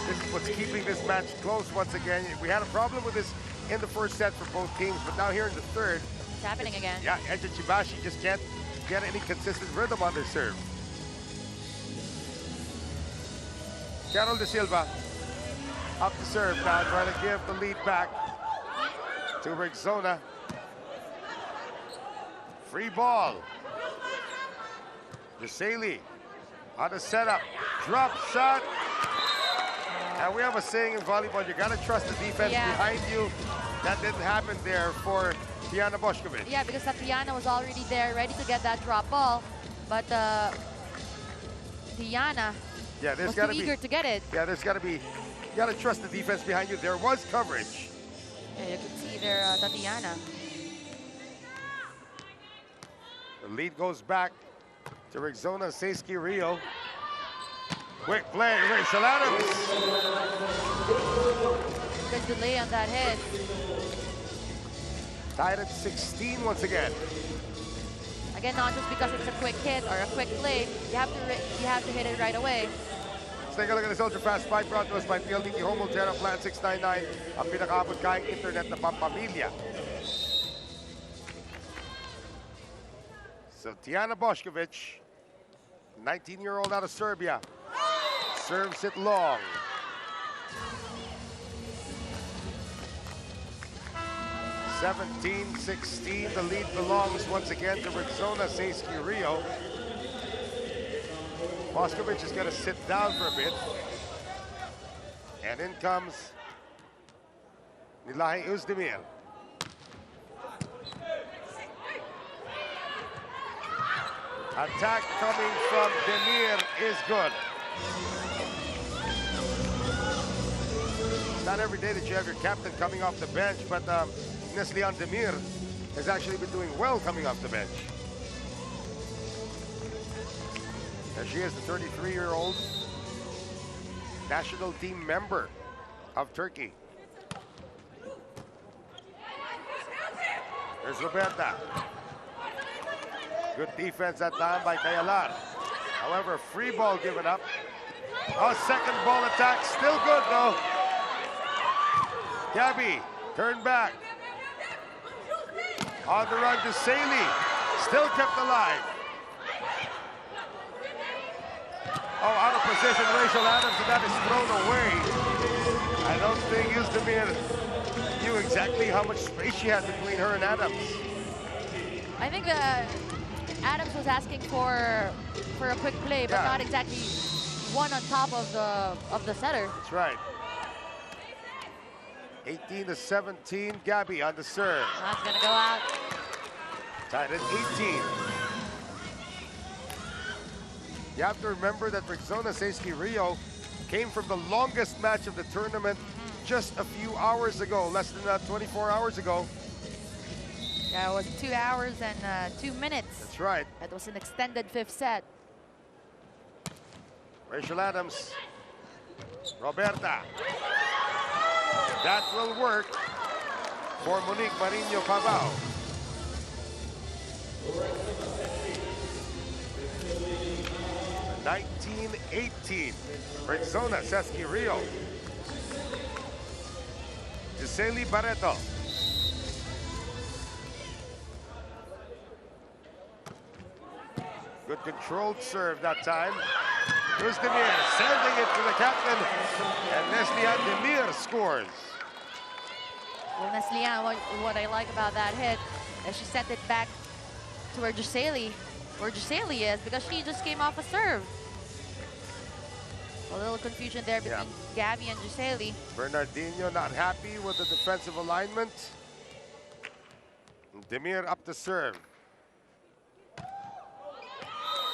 This is what's keeping this match close once again. We had a problem with this in the first set for both teams, but now here in the third. It's happening again. Yeah, Eczacibasi just can't get any consistent rhythm on their serve. Carol De Silva up to serve now, trying to give the lead back to Rexona. Free ball. Giseli on the setup. Drop shot. And we have a saying in volleyball, you gotta trust the defense behind you. That didn't happen there for Tiana Bošković. Yeah, because Tatiana was already there, ready to get that drop ball. But Tiana was too eager to get it. Yeah, there's gotta be, you gotta trust the defense behind you. There was coverage. Yeah, you can see there Tatiana. The lead goes back to Rexona-Sesc Rio. Quick play, Rachel Adams. Good delay on that hit. Tied at 16 once again. Again, not just because it's a quick hit or a quick play, you have to hit it right away. Let's take a look at this ultra-fast spike brought to us by PLDT Home Ultra Plan 699, ang pinakaabot kaing internet na pampamilya. So Tiana Bošković, 19-year-old out of Serbia, serves it long. (17-16). The lead belongs once again to Rexona-Sesc Rio. Bošković is going to sit down for a bit. And in comes Nilahi Uzdemir. Attack coming from Demir is good. It's not every day that you have your captain coming off the bench, but Neslihan Demir has actually been doing well coming off the bench. There she is, the 33-year-old national team member of Turkey. There's Roberta. Good defense that time by Kayalar. However, free ball given up. Oh, second ball attack, still good though. Gabby, turn back. On the run to Saley, still kept alive. Oh, out of position, Rachel Adams, and that is thrown away. I don't think Uzdemir knew exactly how much space she had between her and Adams. I think Adams was asking for a quick play, but not exactly one on top of the setter. That's right. 18-17, Gabby on the serve. That's gonna go out. Tied at 18. You have to remember that Rexona-Sesc Rio came from the longest match of the tournament just a few hours ago, less than 24 hours ago. Yeah, it was 2 hours and 2 minutes. That's right. It was an extended fifth set. Rachel Adams, Roberta. That will work for Monique Marino Pavao. (19-18), Rexona-Sesc Rio. Giseli Barreto. Good controlled serve that time. Here's Demir sending it to the captain, and Neslihan Demir scores. Well, Neslihan, what I like about that hit is she sent it back to where Giseli is, because she just came off a serve. A little confusion there between Gabby and Giseli. Bernardino not happy with the defensive alignment. Demir up to serve.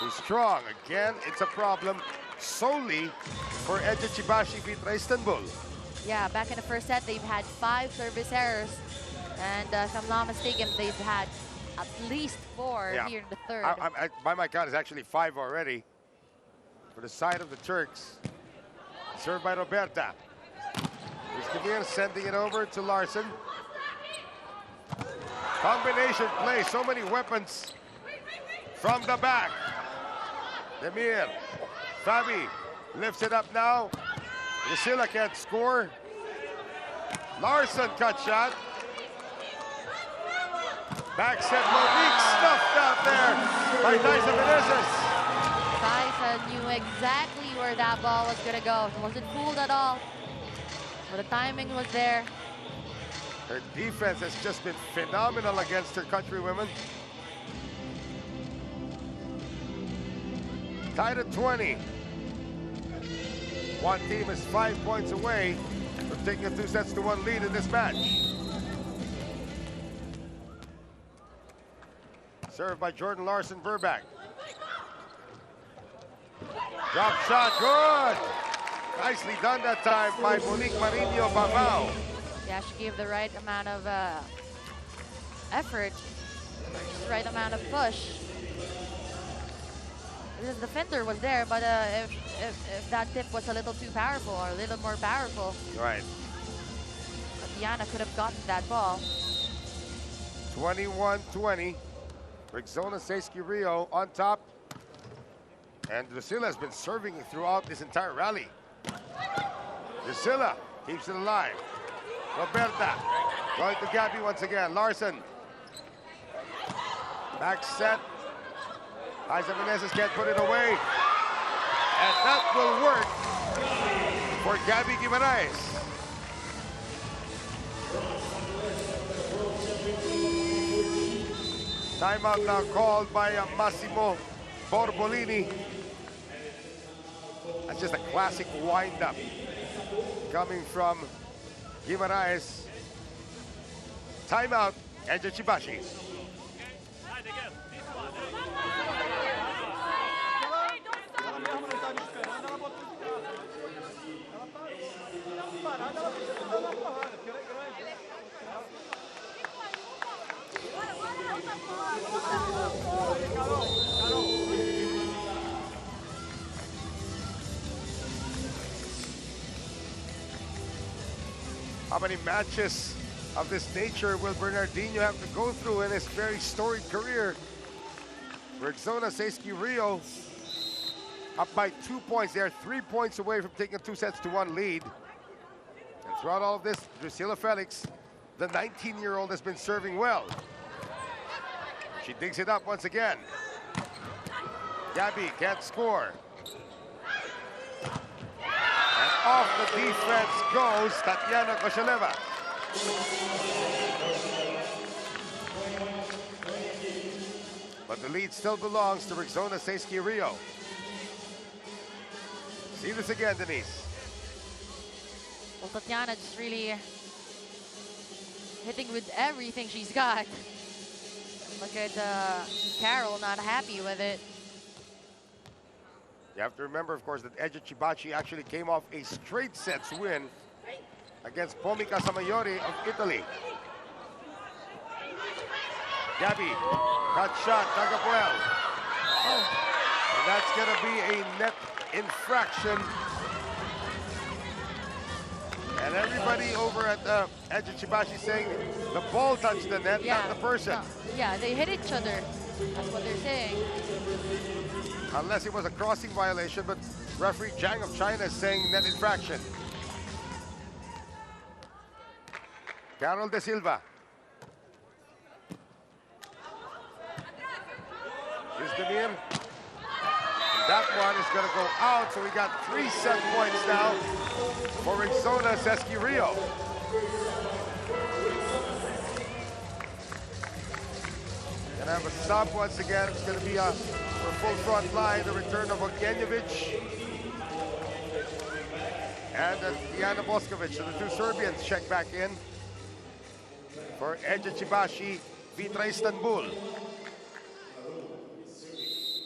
Too strong. Again, it's a problem solely for Eczacibasi VitrA Istanbul. Yeah, back in the first set, they've had 5 service errors. And if I'm not mistaken, they've had at least 4 here in the third. By my count, it's actually 5 already for the side of the Turks. Served by Roberta. Here's Demir sending it over to Larson. Combination play, so many weapons from the back. Demir, Fabi lifts it up now. Lucila can't score. Larson cut shot. Back set, Monique stuffed out there by Daisa Menezes. Daisa knew exactly where that ball was gonna go. She wasn't fooled at all. But the timing was there. Her defense has just been phenomenal against her countrywomen. Tied at 20. One team is 5 points away from taking a 2-1 lead in this match. Served by Jordan Larson Verback. Drop shot, good! Nicely done that time by Monique Marino Pavao. Yeah, she gave the right amount of effort, just the right amount of push. The defender was there, but if that tip was a little too powerful or a little more powerful, right, Diana could have gotten that ball. 21-20. Rexona-Sesc Rio on top. And Lucila has been serving throughout this entire rally. Lucila keeps it alive. Roberta going to Gabby once again. Larson. Back set. Daisa Menezes can't put it away. And that will work for Gabby Guimaraes. Timeout now called by Massimo Borbolini. That's just a classic wind-up coming from Guimaraes. Timeout, Eczacibasi. How many matches of this nature will Bernardino have to go through in his very storied career? Rexona-Sesc Rio up by 2 points. They are 3 points away from taking a 2-1 lead. And throughout all of this, Drusilla Felix, the 19-year-old, has been serving well. She digs it up once again. Gabby can't score. And off the defense goes Tatiana Kosheleva. But the lead still belongs to Rexona-Sesc Rio. See this again, Denise. Well, Tatiana just really hitting with everything she's got. Look at Carol not happy with it. You have to remember, of course, that Eczacibasi actually came off a straight sets win against Pomica Samayori of Italy. Gabby, cut shot, Tagapuel. Oh. And that's going to be a net infraction. And everybody over at Eczacibasi saying the ball touched the net, not the person. Yeah, they hit each other. That's what they're saying. Unless it was a crossing violation, but referee Zhang of China is saying net infraction. Carol De Silva. Here's Demir. That one is going to go out, so we got 3 set points now for Rexona-Sesc Rio. Gonna have a sub once again. It's going to be a full front line, the return of Ognjenovic and Diana Boskovic. So the 2 Serbians check back in for Eczacibasi, VitrA Istanbul.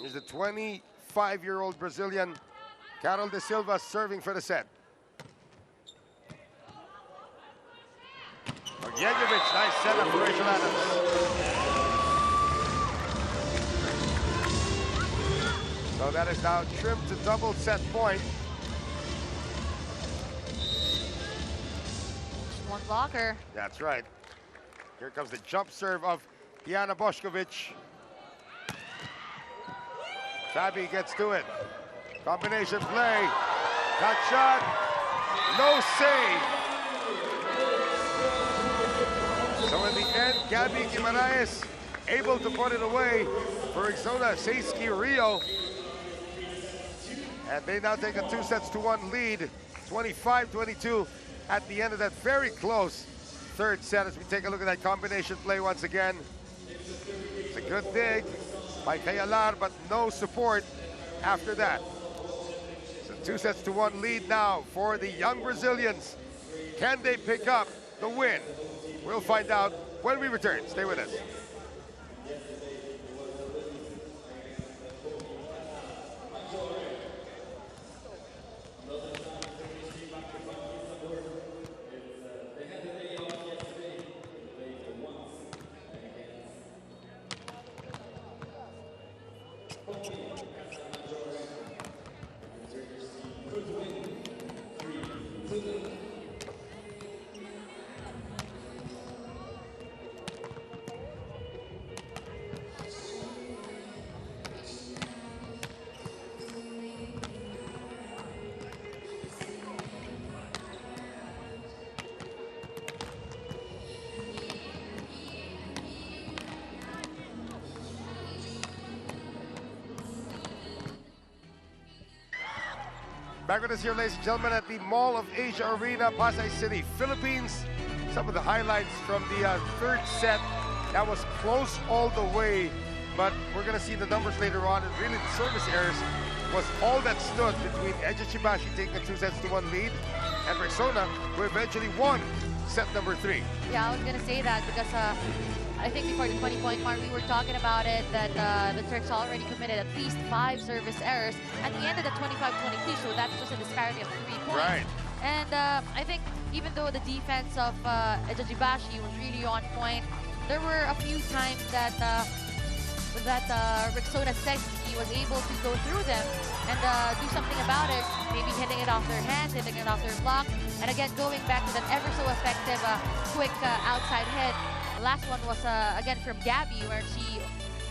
Here's the 25-year-old Brazilian Carol De Silva serving for the set. Ognjenovic, nice setup for Rachel Adams. So that is now trimmed to double set point. One blocker. That's right. Here comes the jump serve of Diana Boskovic. Fabi gets to it. Combination play. Cut shot. No save. So in the end, Gabby Guimaraes able to put it away for Rexona-Sesc Rio. And they now take a 2-1 lead, 25-22 at the end of that very close third set as we take a look at that combination play once again. It's a good dig by Kayalar, but no support after that. So 2-1 lead now for the young Brazilians. Can they pick up the win? We'll find out when we return. Stay with us. Back with us here, ladies and gentlemen, at the Mall of Asia Arena, Pasay City, Philippines. Some of the highlights from the third set. That was close all the way, but we're going to see the numbers later on. And really, the service errors was all that stood between Eczacibasi taking a 2-1 lead and Rexona, who eventually won set number 3. Yeah, I was going to say that because I think before the 20-point mark, we were talking about it, that the Turks already committed at least 5 service errors at the end of the 25-22, so that's just a disparity of 3 points. Right. And I think even though the defense of Eczacibasi was really on point, there were a few times that Rexona-Sesc was able to go through them and do something about it, maybe hitting it off their hands, hitting it off their block, and again, going back to that ever so effective quick outside hit. The last one was again from Gabby, where she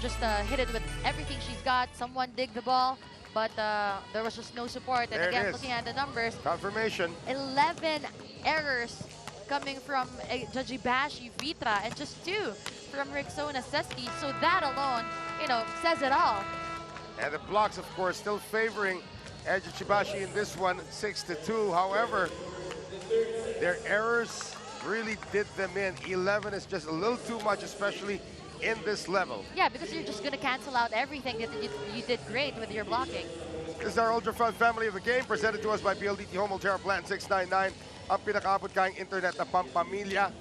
just hit it with everything she's got. Someone dig the ball, but there was just no support. And again, looking at the numbers, confirmation, 11 errors coming from Eczacibasi, VitrA, and just 2 from Rexona-Sesc. So that alone, you know, says it all. And the blocks, of course, still favoring Eczacibasi in this one, 6-2. However, their errors really did them in. 11 is just a little too much, especially in this level. Yeah, because you're just going to cancel out everything that you did great with your blocking. This is our Ultra Fun Family of the Game, presented to us by PLDT Home Ultra Plan 699, ang pinakaabot kayang internet na pampamilya.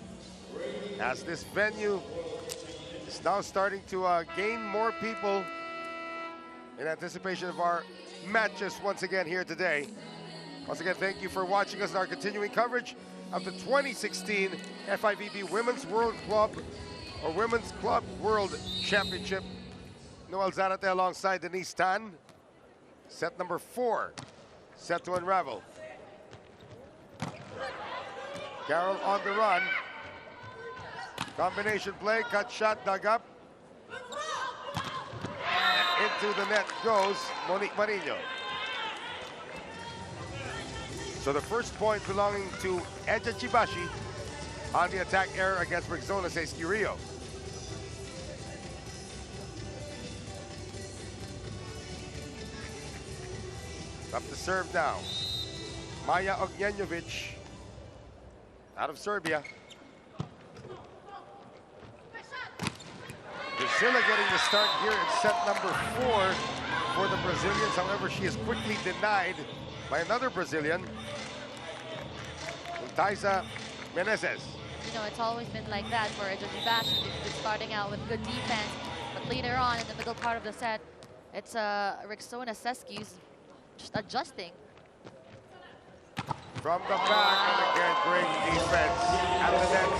As this venue is now starting to gain more people in anticipation of our matches once again here today. Once again, thank you for watching us in our continuing coverage of the 2016 FIVB Women's World Club or Women's Club World Championship. Noel Zarate alongside Denise Tan. Set number 4, set to unravel. Carol on the run. Combination play, cut shot, dug up. And into the net goes Monique Marino. So the first point belonging to Eczacibasi on the attack error against Rexona-Sesc Rio. Up to serve now. Maya Ognjenovic out of Serbia. Priscilla getting the start here in set number 4 for the Brazilians. However, she is quickly denied by another Brazilian, Taisa Menezes. You know, it's always been like that for Eczacibasi. They've been starting out with good defense, but later on in the middle part of the set, it's Rexona-Sesc just adjusting. From the back, and again, great defense at the net.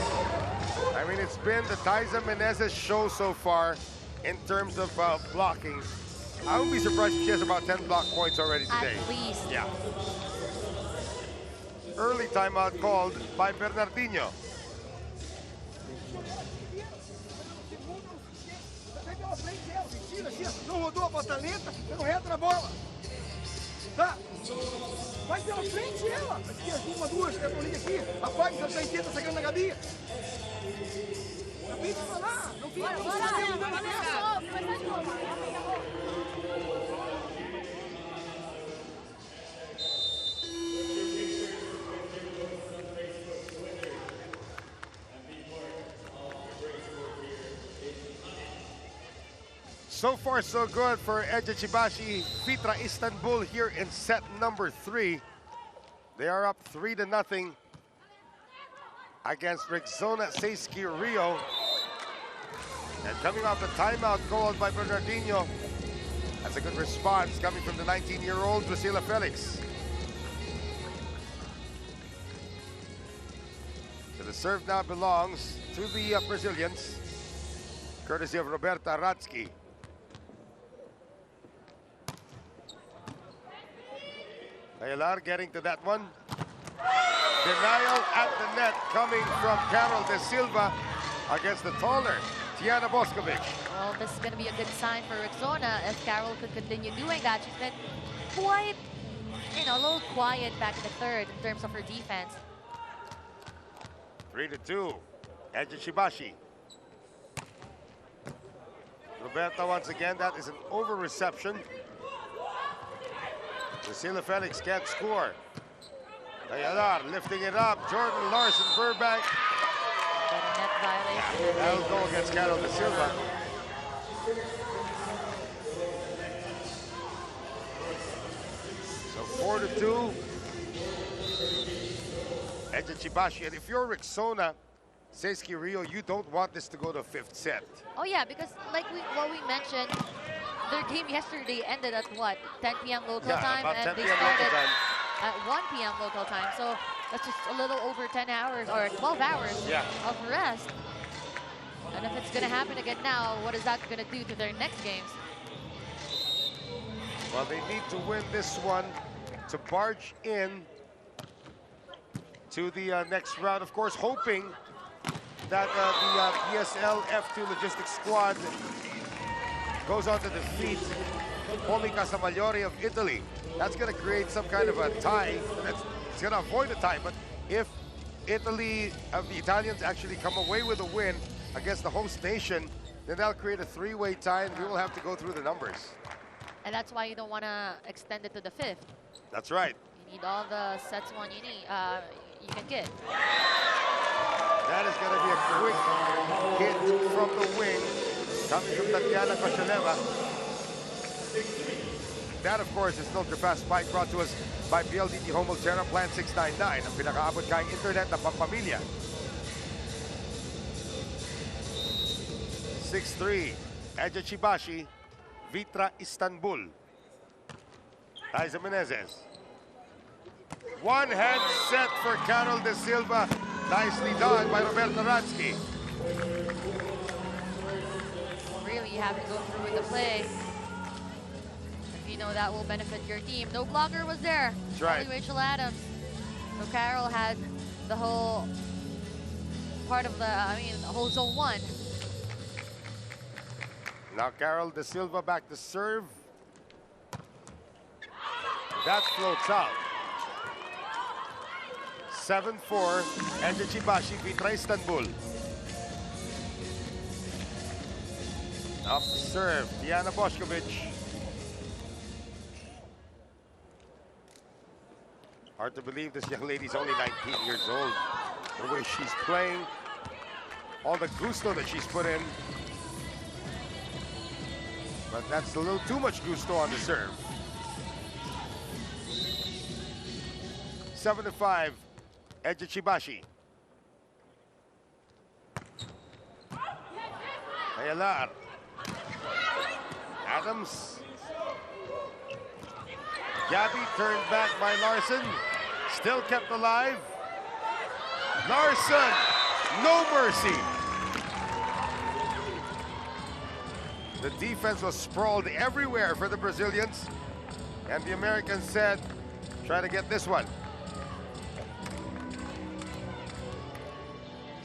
I mean, it's been the Taisa Menezes show so far in terms of blocking. I would be surprised if she has about 10 block points already today. At least. Yeah. Early timeout called by Bernardinho. Não rodou a bota lenta, não reta na bola. Tá? Vai pela frente ela. Aqui, uma, duas, liga aqui. Rapaz, você tá inteira, sacando na Gabi. Acabei de falar. Não fica no sistema da cabeça. So far, so good for Eczacibasi VitrA Istanbul here in set number 3. They are up 3-0 against Rexona-Sesc Rio. And coming off the timeout called by Bernardinho, that's a good response coming from the 19-year-old Drusilla Felix. So the serve now belongs to the Brazilians, courtesy of Roberta Ratsky. Aylar getting to that one. Denial at the net coming from Carol De Silva against the taller Tiana Boskovic. Well, this is going to be a good sign for Rexona if Carol could continue doing that. She's been quite, a little quiet back in the third in terms of her defense. 3-2, Eczacibasi. Roberta once again, that is an over reception. Drusilla Felix can't score. Aylar lifting it up. Jordan Larson Burbank. Net violation. That'll go against Carol De Silva. So 4-2. Eczacibasi. And if you're Rexona-Sesc Rio, you don't want this to go to 5th set. Oh yeah, because like what we mentioned, their game yesterday ended at what, 10 p.m. local time, and they started at 1 p.m. local time. So that's just a little over 10 hours or 12 hours of rest. And if it's going to happen again now, what is that going to do to their next games? Well, they need to win this one to barge in to the next round. Of course, hoping that the PSL F2 logistics squad goes on to defeat Poli Casamagliori of Italy. That's going to create some kind of a tie. It's going to avoid a tie, but if Italy, the Italians actually come away with a win against the host nation, then that'll create a 3-way tie, and we will have to go through the numbers. And that's why you don't want to extend it to the 5th. That's right. You need all the sets you can get. That is going to be a quick hit from the wing, coming from Tatiana Kosheleva. that, of course, is ultra-fast spike brought to us by PLDT Home Ultera Plan 699, ang pinakaabot kayang internet na pampamilya. 6-3, Eczacibasi, VitrA, Istanbul. Liza Menezes. One-hand set for Carol De Silva. Nicely done by Roberto Ratsky. Really, you have to go through with the play. If you know that will benefit your team. No blocker was there. That's right. Only Rachel Adams. So Carol had the whole part of the, the whole zone 1. Now Carol De Silva back to serve. That floats out. 7-4, Eczacibasi, VitrA, Istanbul. Up to serve, Diana Boskovic. Hard to believe this young lady's only 19 years old. The way she's playing, all the gusto that she's put in. But that's a little too much gusto on the serve. 7-5, Eczacibasi. Ayalar. Adams. Gabby turned back by Larson. Still kept alive. Larson, no mercy. The defense was sprawled everywhere for the Brazilians. And the Americans said, try to get this one.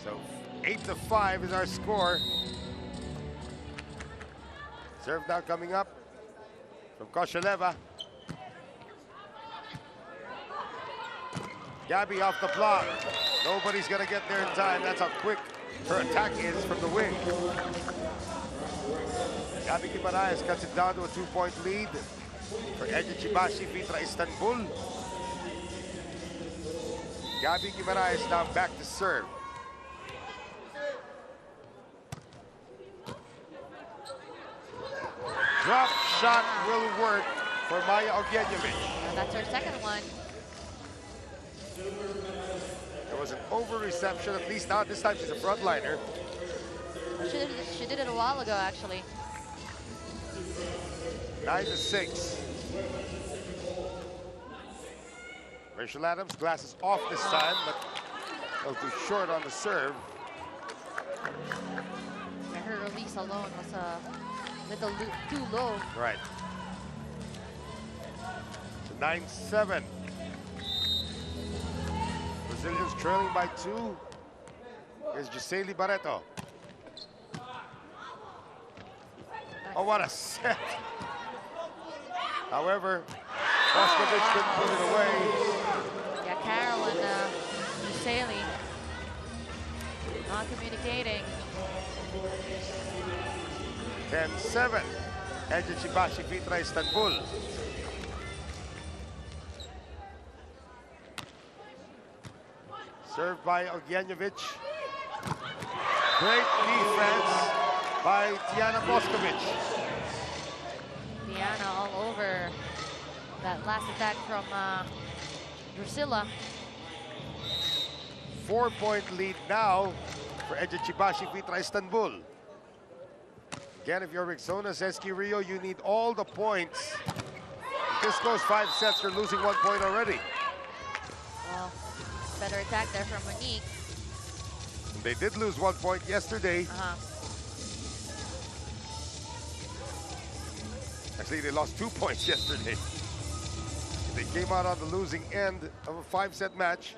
So 8-5 is our score. Serve now coming up from Kosheleva. Gabby off the block. Nobody's gonna get there in time. That's how quick her attack is from the wing. Gabby Guimaraes cuts it down to a 2-point lead for Eczacibasi, VitrA, Istanbul. Gabby Guimaraes now back to serve. Drop shot will work for Maya Ognjenovic. That's her second one. There was an over-reception, at least now this time she's a frontliner. She did it a while ago, actually. 9-6. Rachel Adams, glasses off this time, but a little too short on the serve. Yeah, her release alone was a little too low. Right. 9-7. Brazilians trailing by 2. Here's Gisele Barreto. Oh, what a set. However, Boskovic couldn't put it away. Yeah, Carol and Gisele not communicating. 10-7. Eczacibasi, VitrA, Istanbul. Served by Ognjenovic. Great defense by Tiana Boskovic. Diana all over that last attack from Drusilla. 4-point lead now for Eczacibasi, VitrA, Istanbul. Again, if you're Rexona-Sesc Rio, you need all the points. If this goes 5 sets, you're losing 1 point already. Well, better attack there from Monique. And they did lose 1 point yesterday. Actually, they lost 2 points yesterday. They came out on the losing end of a 5-set match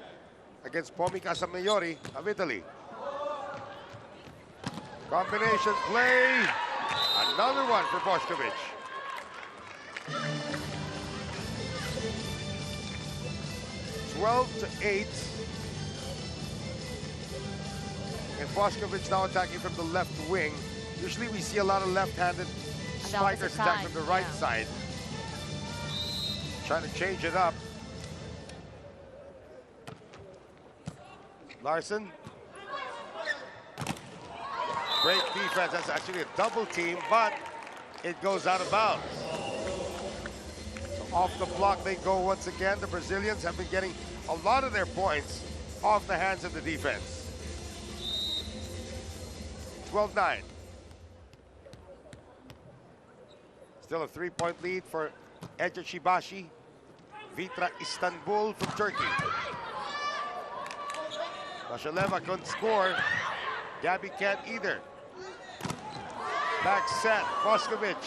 against Pomi Casamayor of Italy. Combination play. Another one for Boskovic. (12-8). And Boskovic now attacking from the left wing. Usually we see a lot of left-handed strikers attack from the right side. Trying to change it up. Larson. Great defense. That's actually a double team, but it goes out of bounds. Off the block they go once again. The Brazilians have been getting a lot of their points off the hands of the defense. 12-9. Still a 3-point lead for Eczacibasi. VitrA Istanbul from Turkey. Vashaleva couldn't score. Gabby can't either. Back set, Boskovic.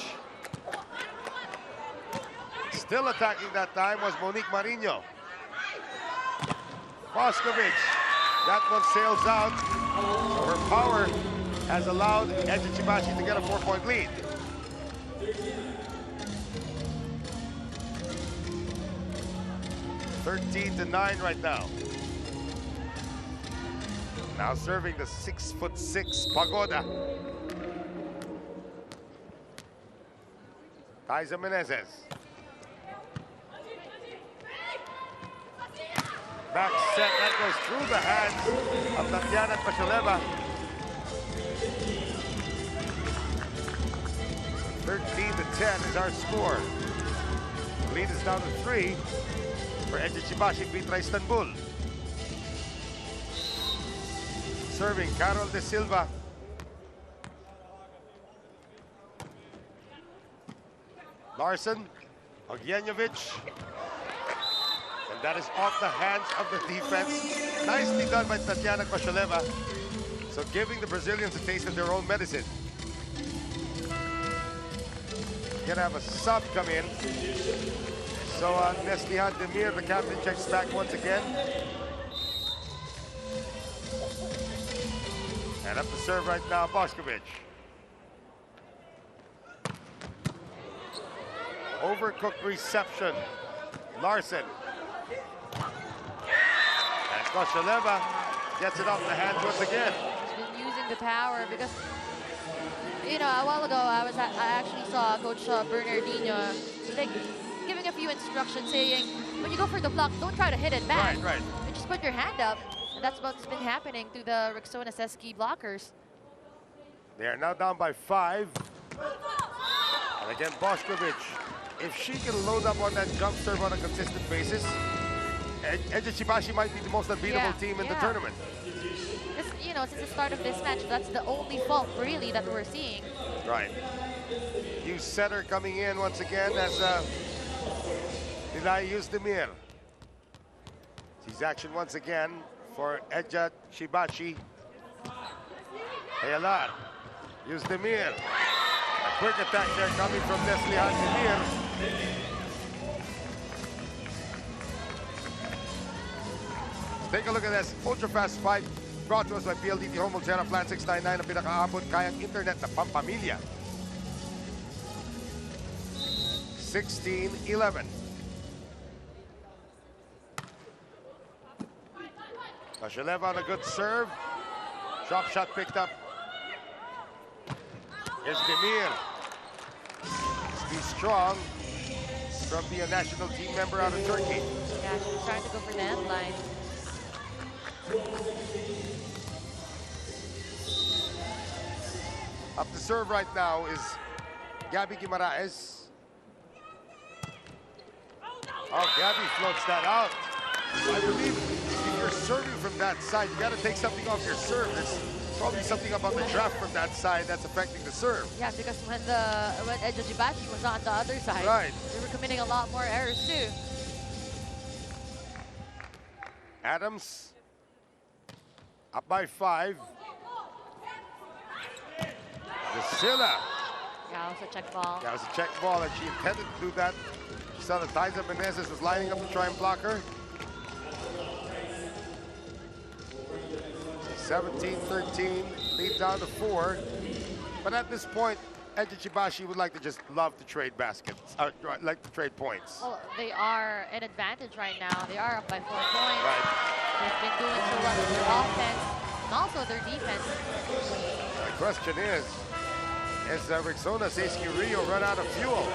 Still attacking that time was Monique Marino. Boskovic, that one sails out. So her power has allowed Eczacibasi to get a 4-point lead. (13-9) right now. Now serving the 6'6" Pagoda. Taiza Menezes. Back set, that goes through the hands of Tatiana Pashaleva. 13-10 is our score. The lead is down to 3 for Eczacibasi VitrA Istanbul. Serving Carol De Silva. Larson, Ognjenovic. And that is off the hands of the defense. Nicely done by Tatiana Koshaleva. So giving the Brazilians a taste of their own medicine. Gonna have a sub come in. So Neslihan Demir, the captain, checks back once again. And up to serve right now, Boskovic. Overcooked reception. Larson. And Koshaleva gets it off the hands once again. She's been using the power because, you know, a while ago I actually saw Coach Bernardino like giving a few instructions saying, when you go for the block, don't try to hit it back. Right. You just put your hand up. And that's what's been happening to the Rexona-Sesc blockers. They are now down by 5. And again, Boskovic, if she can load up on that jump serve on a consistent basis, Eczacibasi might be the most unbeatable team in the tournament. This, you know, since the start of this match, that's the only fault really that we're seeing. Right. New setter coming in once again as Nilay Yuzdemir. Sees action once again for Eczacibasi. Ayala, Yuzdemir. A quick attack there coming from Neslihan Demir. Take a look at this ultra-fast spike brought to us by PLDT Home Ultra Plan 699 ang pinakaabot kayang internet na pampamilya. 16-11. Pashaleva on a good serve. Drop shot picked up. Here's Demir. Be strong from the national team member out of Turkey. Yeah, she's trying to go for the end line. Up to serve right now is Gabby Guimaraes. Oh, Gabby floats that out. I believe if you're serving from that side, you got to take something off your serve. There's probably something about the draft from that side that's affecting the serve. Yeah, because when Eczacibasi was on the other side, they were committing a lot more errors too. Adams up by 5. Drusilla. Yeah, it was a check ball. That was a check ball, and she intended to do that. She saw that Taiza Menezes was lining up to try and block her. 17-13, lead down to 4. But at this point, Eczacibasi would like to just love to trade baskets, like to trade points. Well, they are in advantage right now. They are up by 4 points. Right. They've been doing so well with their offense and also their defense. The question is Rexona-Sesc Rio run out of fuel?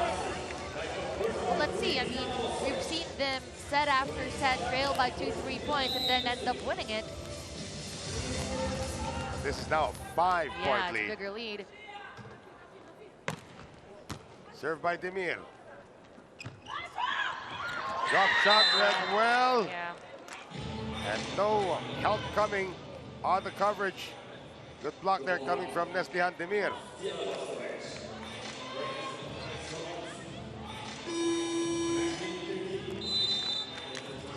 Well, let's see. I mean, we've seen them set after set trail by 2-3 points and then end up winning it. This is now a 5-point lead. Yeah, bigger lead. Served by Demir. Drop shot read well. Yeah. And no help coming on the coverage. Good block there coming from Neslihan Demir.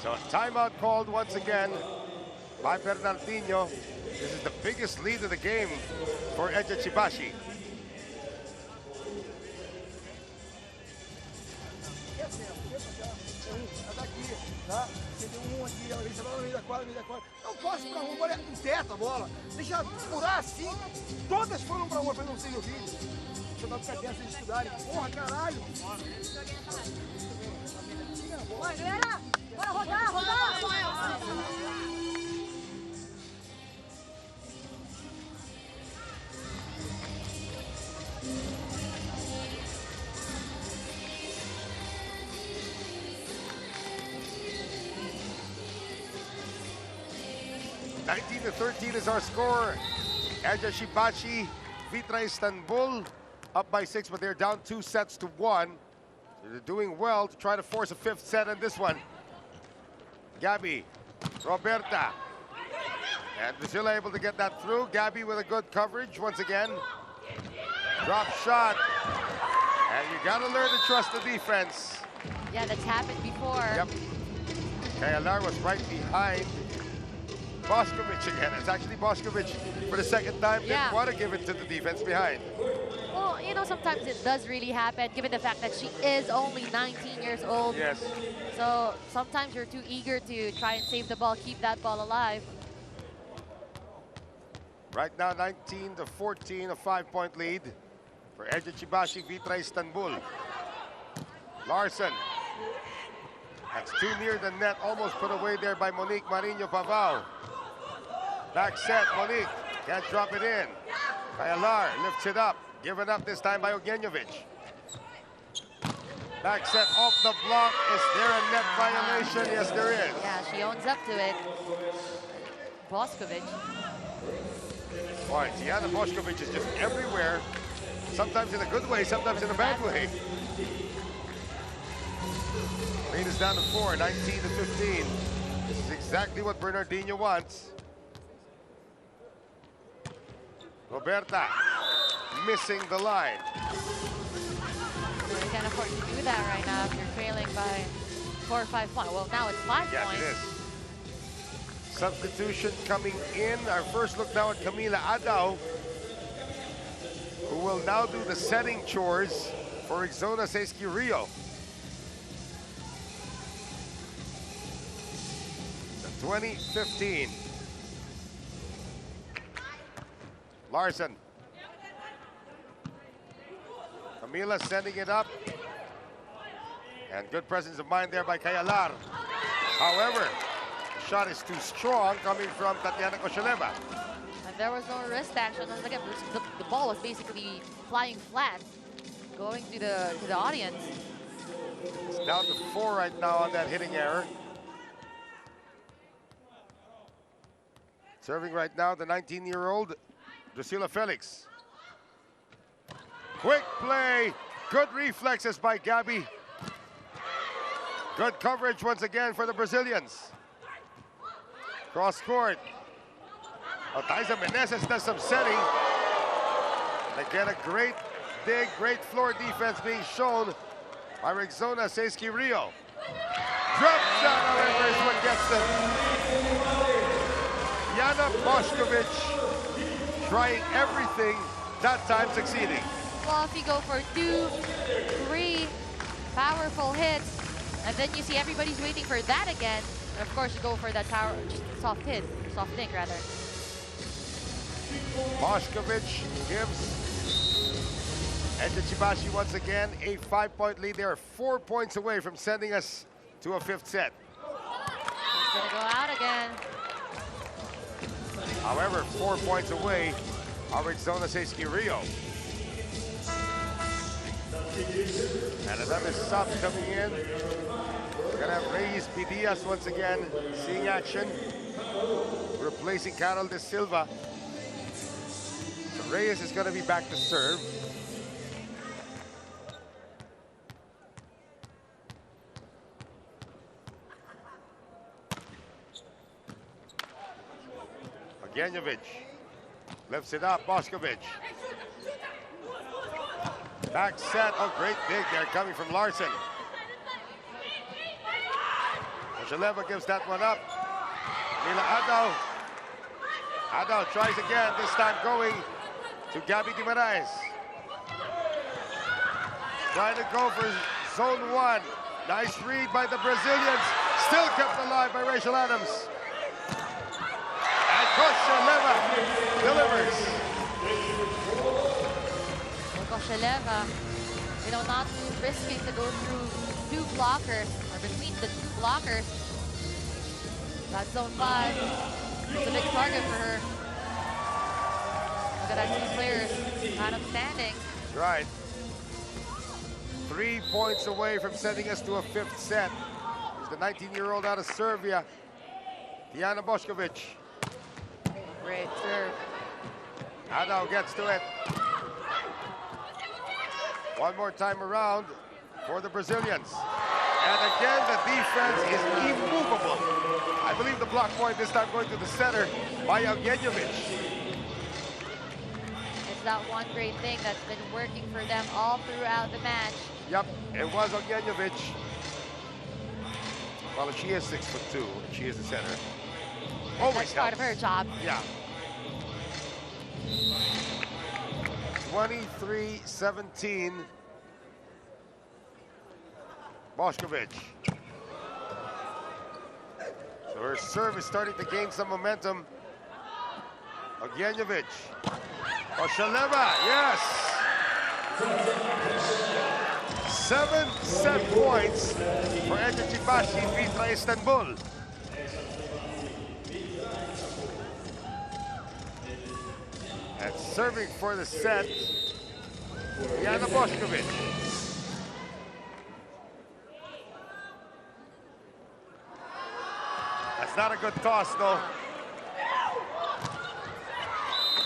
So timeout called once again by Bernardino. This is the biggest lead of the game for Eczacibasi. Tá? Você deu um aqui, ela vem no meio da quadra, Não posso pra uma, olha, inteta a bola. Deixa furar assim. Todas foram pra uma, pra não ser o vídeo. Deixa eu dar pra criança eles estudarem. Porra, caralho. Vai, galera. Bora rodar, rodar. 19-13 is our score. Eczacibasi, VitrA Istanbul up by 6, but they're down 2 sets to 1. So they're doing well to try to force a 5th set in this one. Gabby, Roberta, and Brazil able to get that through. Gabby with a good coverage once again. Drop shot, and you gotta learn to trust the defense. Yeah, that's happened before. Yep. Kayalar was right behind Boskovic again. It's actually Boskovic for the second time. Didn't want to give it to the defense behind. Well, you know, sometimes it does really happen, given the fact that she is only 19 years old. Yes. So sometimes you're too eager to try and save the ball, keep that ball alive. Right now, 19-14, a 5-point lead for Eczacibasi, VitrA Istanbul. Larson. That's too near the net, almost put away there by Monique Marino Pavao. Back set, Monique, can't drop it in. Kayalar lifts it up, given up this time by Ogenievich. Back set off the block, is there a net violation? Yes, there is. Yeah, she owns up to it. Boskovic. Boy, Tiana Boskovic is just everywhere. Sometimes in a good way, sometimes in a bad way. Lead is down to 4, 19-15. This is exactly what Bernardino wants. Roberta missing the line. You can't afford to do that right now if you're trailing by 4 or 5 points. Well, now it's 5 Yes, points. it is. Substitution coming in. Our first look now at Camila Adao, who will now do the setting chores for Rexona-Sesc Rio. 2015. Larson. Camila sending it up. And good presence of mind there by Kayalar. However, the shot is too strong coming from Tatiana Kosheleva. And there was no wrist action. Again, the ball was basically flying flat, going to the audience. It's down to 4 right now on that hitting error. Serving right now, the 19-year-old Drusilla Felix. Quick play, good reflexes by Gabby. Good coverage once again for the Brazilians. Cross court. Otaiza Meneses does some setting. Again, a great dig, great floor defense being shown by Rexona-Sesc Rio. Drop shot, however, is what gets them. Yana Boskovic trying everything, that time succeeding. Well, if you go for 2, 3 powerful hits, and then you see everybody's waiting for that again, and of course you go for that power, just soft hit, soft dink rather. Boskovic gives Eczacibasi once again a 5-point lead. They are 4 points away from sending us to a 5th set. He's gonna go out again. However, 4 points away are Rexona-Sesc Rio. And another sub coming in. We're gonna have Reyes Pidias once again seeing action, replacing Carol de Silva. So Reyes is gonna be back to serve. Ognievich lifts it up. Boskovic. Back set. Oh, great dig there coming from Larson. Shaleva gives that one up. Mila Adaw. Adaw tries again, this time going to Gabby Guimaraes. Trying to go for zone 1. Nice read by the Brazilians. Still kept alive by Rachel Adams. And Koshaleva delivers. Koshaleva, not risking to go through 2 blockers, or between the 2 blockers. That's zone 5. It's a big target for her. Look at that 2 players kind of standing. That's right. 3 points away from sending us to a 5th set. Here's the 19-year-old out of Serbia, Diana Boskovic. Great serve. Adaw gets to it. One more time around for the Brazilians. And again, the defense is immovable. I believe the block point this time going to the center by Ognievich. It's that one great thing that's been working for them all throughout the match. Yep, it was Ognievich. Well, she is 6'2", and she is the center. Always That's part of her job. Yeah. 23-17. Boskovic. So her serve is starting to gain some momentum. Ognievich. Koshaleva, yes! 7 set points for Eczacibasi VitrA Istanbul. And serving for the set, Diana Boskovic. That's not a good toss, though.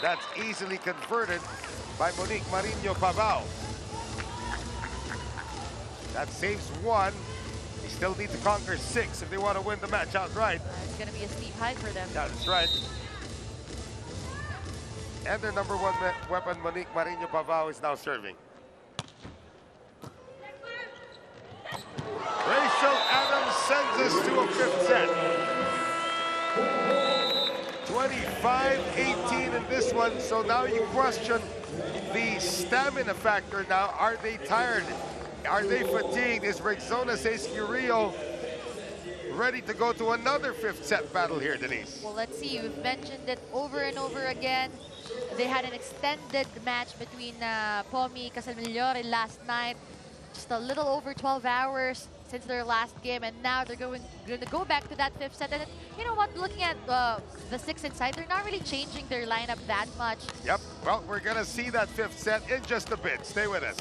That's easily converted by Monique Marinho Pavao. That saves 1. They still need to conquer 6 if they want to win the match outright. It's going to be a steep hike for them. That's right. And their number 1 weapon, Monique Marinho Pavao, is now serving. Rachel Adams sends us to a 5th set. 25-18 in this one, so now you question the stamina factor now. Are they tired? Are they fatigued? Is Rexona-Sesc ready to go to another 5th set battle here, Denise? Well, let's see. You've mentioned it over and over again. They had an extended match between Pomi Casalmigliore last night. Just a little over 12 hours since their last game, and now they're going to go back to that 5th set. And you know what? Looking at the 6 inside, they're not really changing their lineup that much. Yep. Well, we're going to see that 5th set in just a bit. Stay with us.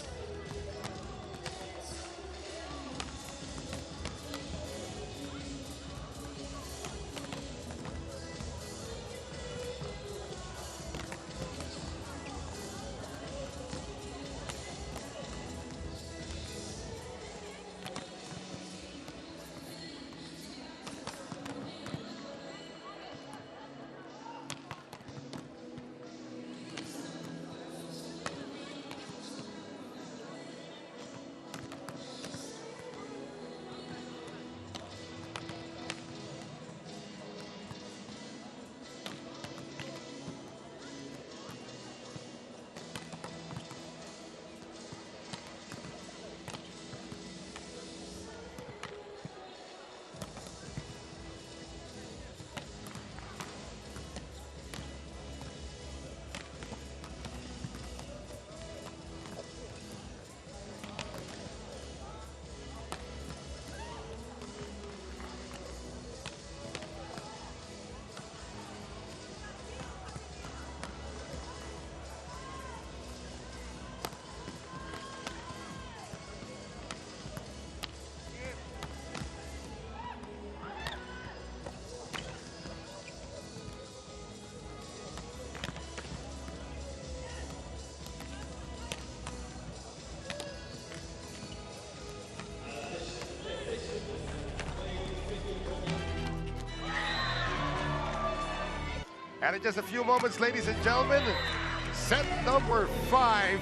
And in just a few moments, ladies and gentlemen, set number 5.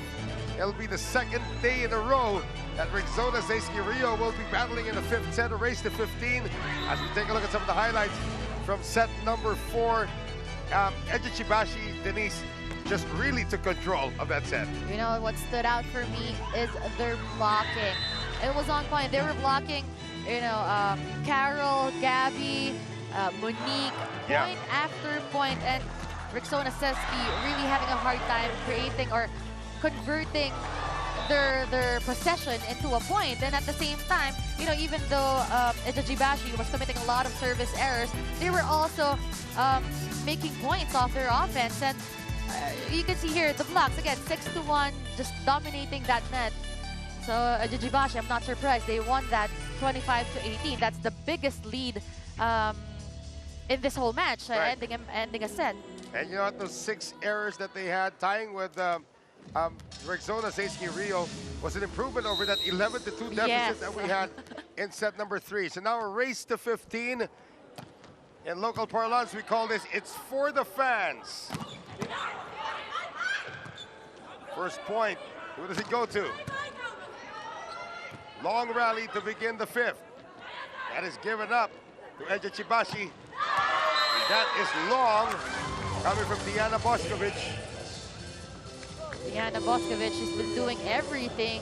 It'll be the second day in a row that Rexona-Sesc Rio will be battling in the 5th set, a race to 15. As we take a look at some of the highlights from set number 4, Eczacibasi, Denise, just really took control of that set. You know, what stood out for me is their blocking. It was on point. They were blocking, you know, Carol, Gabby, Monique, point after point, and Rexona-Sesc really having a hard time creating or converting their possession into a point. And at the same time, you know, even though Eczacibasi was committing a lot of service errors, they were also making points off their offense. And you can see here the blocks again, 6-1, just dominating that net. So Eczacibasi, I'm not surprised they won that 25-18. That's the biggest lead in this whole match, ending a set. And you know what, those 6 errors that they had, tying with Rexona-Sesc Rio, was an improvement over that 11-2 deficit that we had in set number 3. So now a race to 15. In local parlance, we call this "It's for the fans." First point, who does it go to? Long rally to begin the 5th. That is given up to Eczacibasi. That is long, coming from Diana Boskovic. Diana Boskovic has been doing everything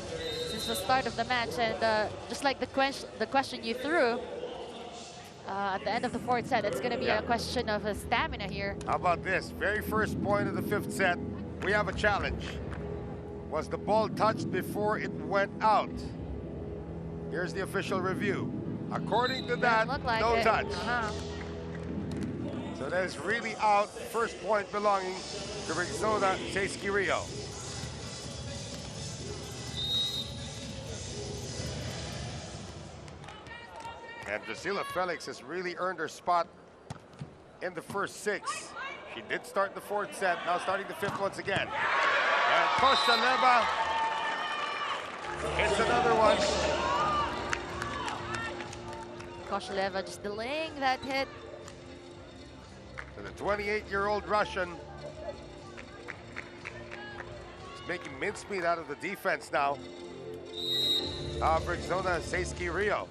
since the start of the match, and just like the question you threw at the end of the 4th set, it's going to be a question of stamina here. How about this? Very first point of the 5th set, we have a challenge. Was the ball touched before it went out? Here's the official review. According to that, like no it. touch. So that is really out. First point belonging to Rexona-Sesc Rio. And Drusilla Felix has really earned her spot in the first 6. She did start the 4th set, now starting the 5th once again. And Koshaleva hits another one. Koshaleva just delaying that hit. To the 28-year-old Russian. Just making mincemeat out of the defense now of Rexona-Sesc Rio.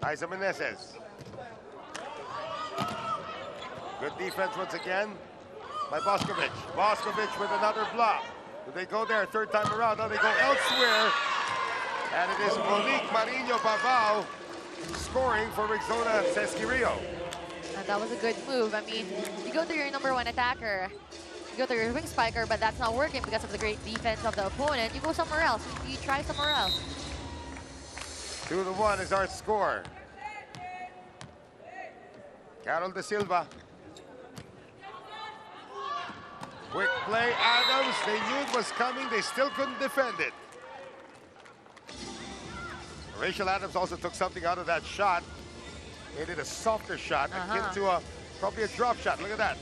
Isa Meneses. Good defense once again by Boskovic. Boskovic with another block. Do they go there 3rd time around? No, they go elsewhere. And it is Monique Marinho-Bavao scoring for Rexona-Sesc Rio. And that was a good move. I mean, you go to your #1 attacker, you go to your wing spiker, but that's not working because of the great defense of the opponent. You go somewhere else. You try somewhere else. 2-1 is our score. Carol De Silva. Quick play, Adams. They knew it was coming. They still couldn't defend it. Rachel Adams also took something out of that shot. They did a softer shot, akin to probably a drop shot. Look at that.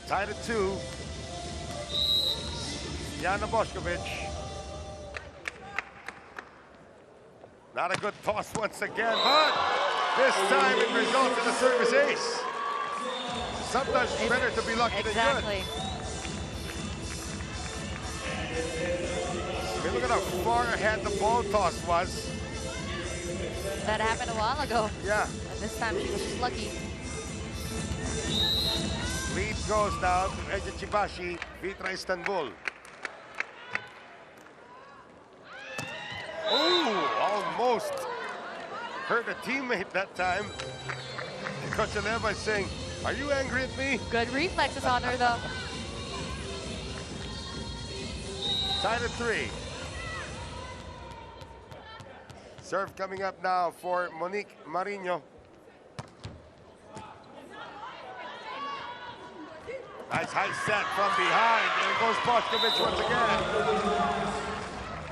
Tied at 2. Diana Boskovic. Not a good toss once again, but this time it results in a service ace. Sometimes it's better to be lucky than good. Okay, look at how far ahead the ball toss was. That happened a while ago. Yeah. And this time she was just lucky. Lead goes now to Eczacibasi, VitrA Istanbul. Oh, almost hurt a teammate that time. Koshaleva is saying, "Are you angry at me?" Good reflexes on her, though. Tied at 3. Serve coming up now for Monique Marinho. Nice high set from behind. There goes Boskovic once again.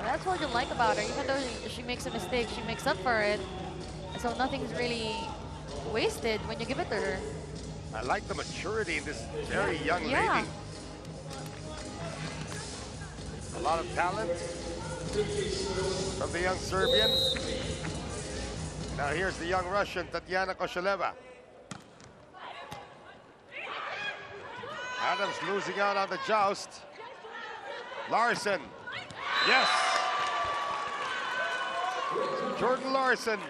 That's what you like about her. Even though she makes a mistake, she makes up for it. So nothing's really wasted when you give it to her. I like the maturity in this very young lady. A lot of talent from the young Serbian. Now here's the young Russian, Tatiana Kosheleva. Adams losing out on the joust. Larson. Yes. Jordan Larson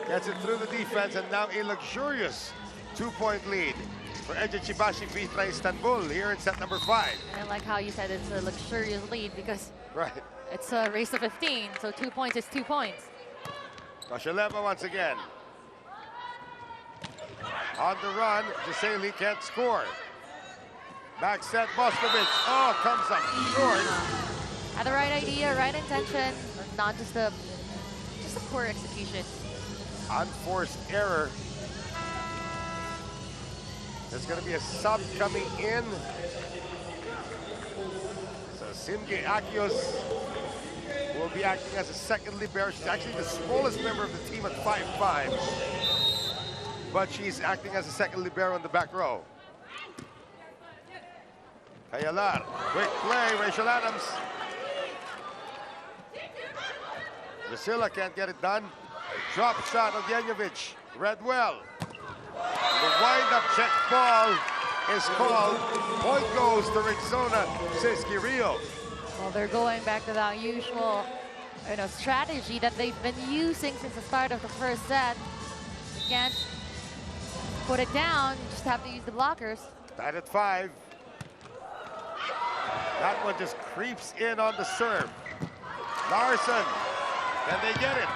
gets it through the defense, and now a luxurious 2-point lead for Eczacibasi VitrA Istanbul here in set number 5. I like how you said it's a luxurious lead because right. It's a race to 15, so 2 points is 2 points. Kosheleva once again. On the run, Giseli can't score. Back set, Bostovich. Oh, comes up short. Had the right idea, right intention, not just a poor execution. Unforced error. There's going to be a sub coming in. So Simge Akios will be acting as a second libero. She's actually the smallest member of the team at 5'5", but she's acting as a second libero in the back row. Kayalar, quick play, Rachel Adams. Drusilla can't get it done. Drop shot of Jenjovic, read well. The wind-up check ball is called. Point goes to Rexona-Sesc Rio. Well, they're going back to that usual, strategy that they've been using since the start of the first set. You can't put it down, you just have to use the blockers. Tied at 5. That one just creeps in on the serve. Larson, can they get it?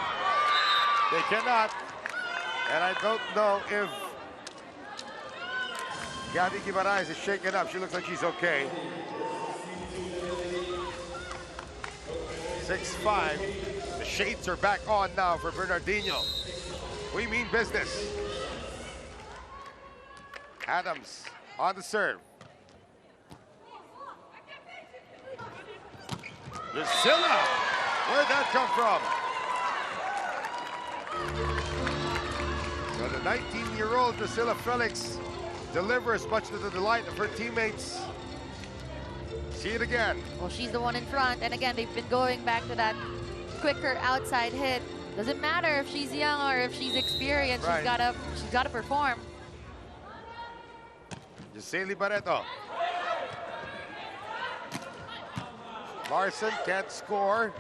They cannot. And I don't know if Gabby Guimaraes is shaken up. She looks like she's okay. 6-5. The shades are back on now for Bernardino. We mean business. Adams on the serve. Drusilla! Where'd that come from? So the 19-year-old Drusilla Felix delivers, much to the delight of her teammates. See it again. Well, she's the one in front, and again, they've been going back to that quicker outside hit. Doesn't matter if she's young or if she's experienced. Right. She's gotta perform. Giseli Barreto. Larson can't score.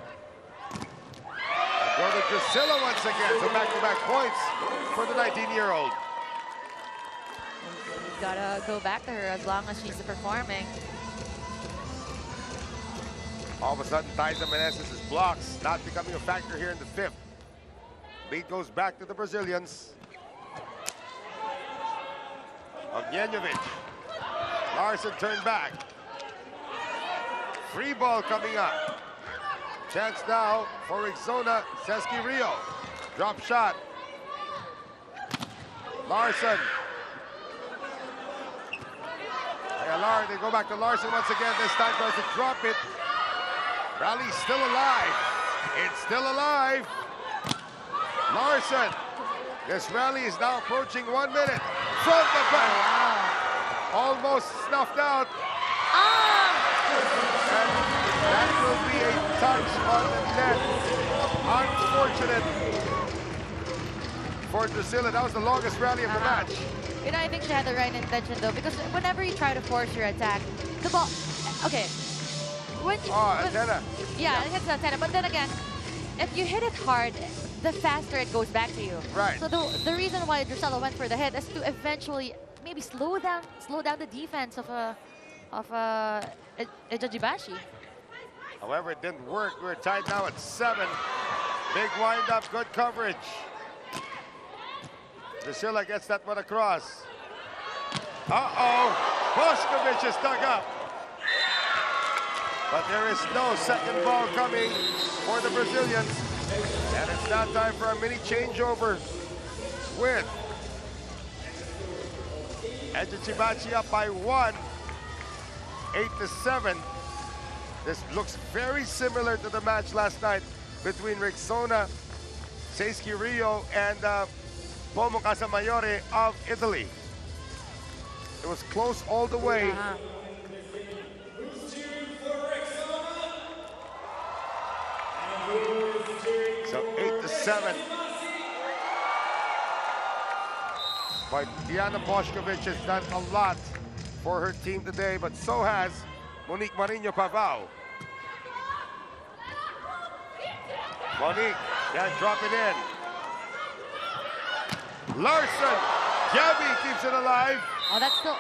Go to Drusilla once again. So back-to-back points for the 19-year-old. Gotta go back to her as long as she's performing. All of a sudden, Taiza Meneses' blocks not becoming a factor here in the 5th. Beat goes back to the Brazilians. Ognjenovic. Larson turned back. Free ball coming up. Chance now for Rexona-Sesc Rio. Drop shot. Larson. Ayala, they go back to Larson once again. This time tries to drop it. Rally's still alive. It's still alive. Larson. This rally is now approaching 1 minute. From the back. Almost snuffed out. And that will be a touch on the net. Unfortunate for Drusilla. That was the longest rally of the match. I think she had the right intention though, because whenever you try to force your attack, the ball, okay. Antenna. Yeah, it hits the antenna, but then again, if you hit it hard, the faster it goes back to you. Right. So the reason why Drusilla went for the hit is to eventually maybe slow down the defense of Eczacibasi. However, it didn't work. We're tied now at 7. Big wind-up, good coverage. Drusilla gets that one across. Uh-oh, Bostovich is dug up. But there is no second ball coming for the Brazilians. And it's now time for a mini changeover with Eczacibasi up by 1, 8-7. This looks very similar to the match last night between Rexona-Sesc Rio and Pomo Casamayore of Italy. It was close all the way. So 8-7. But Diana Boshkovic has done a lot for her team today, but so has Monique Marino Pavao. Monique can't drop it in. Larson, Gabby keeps it alive. Oh, that's still...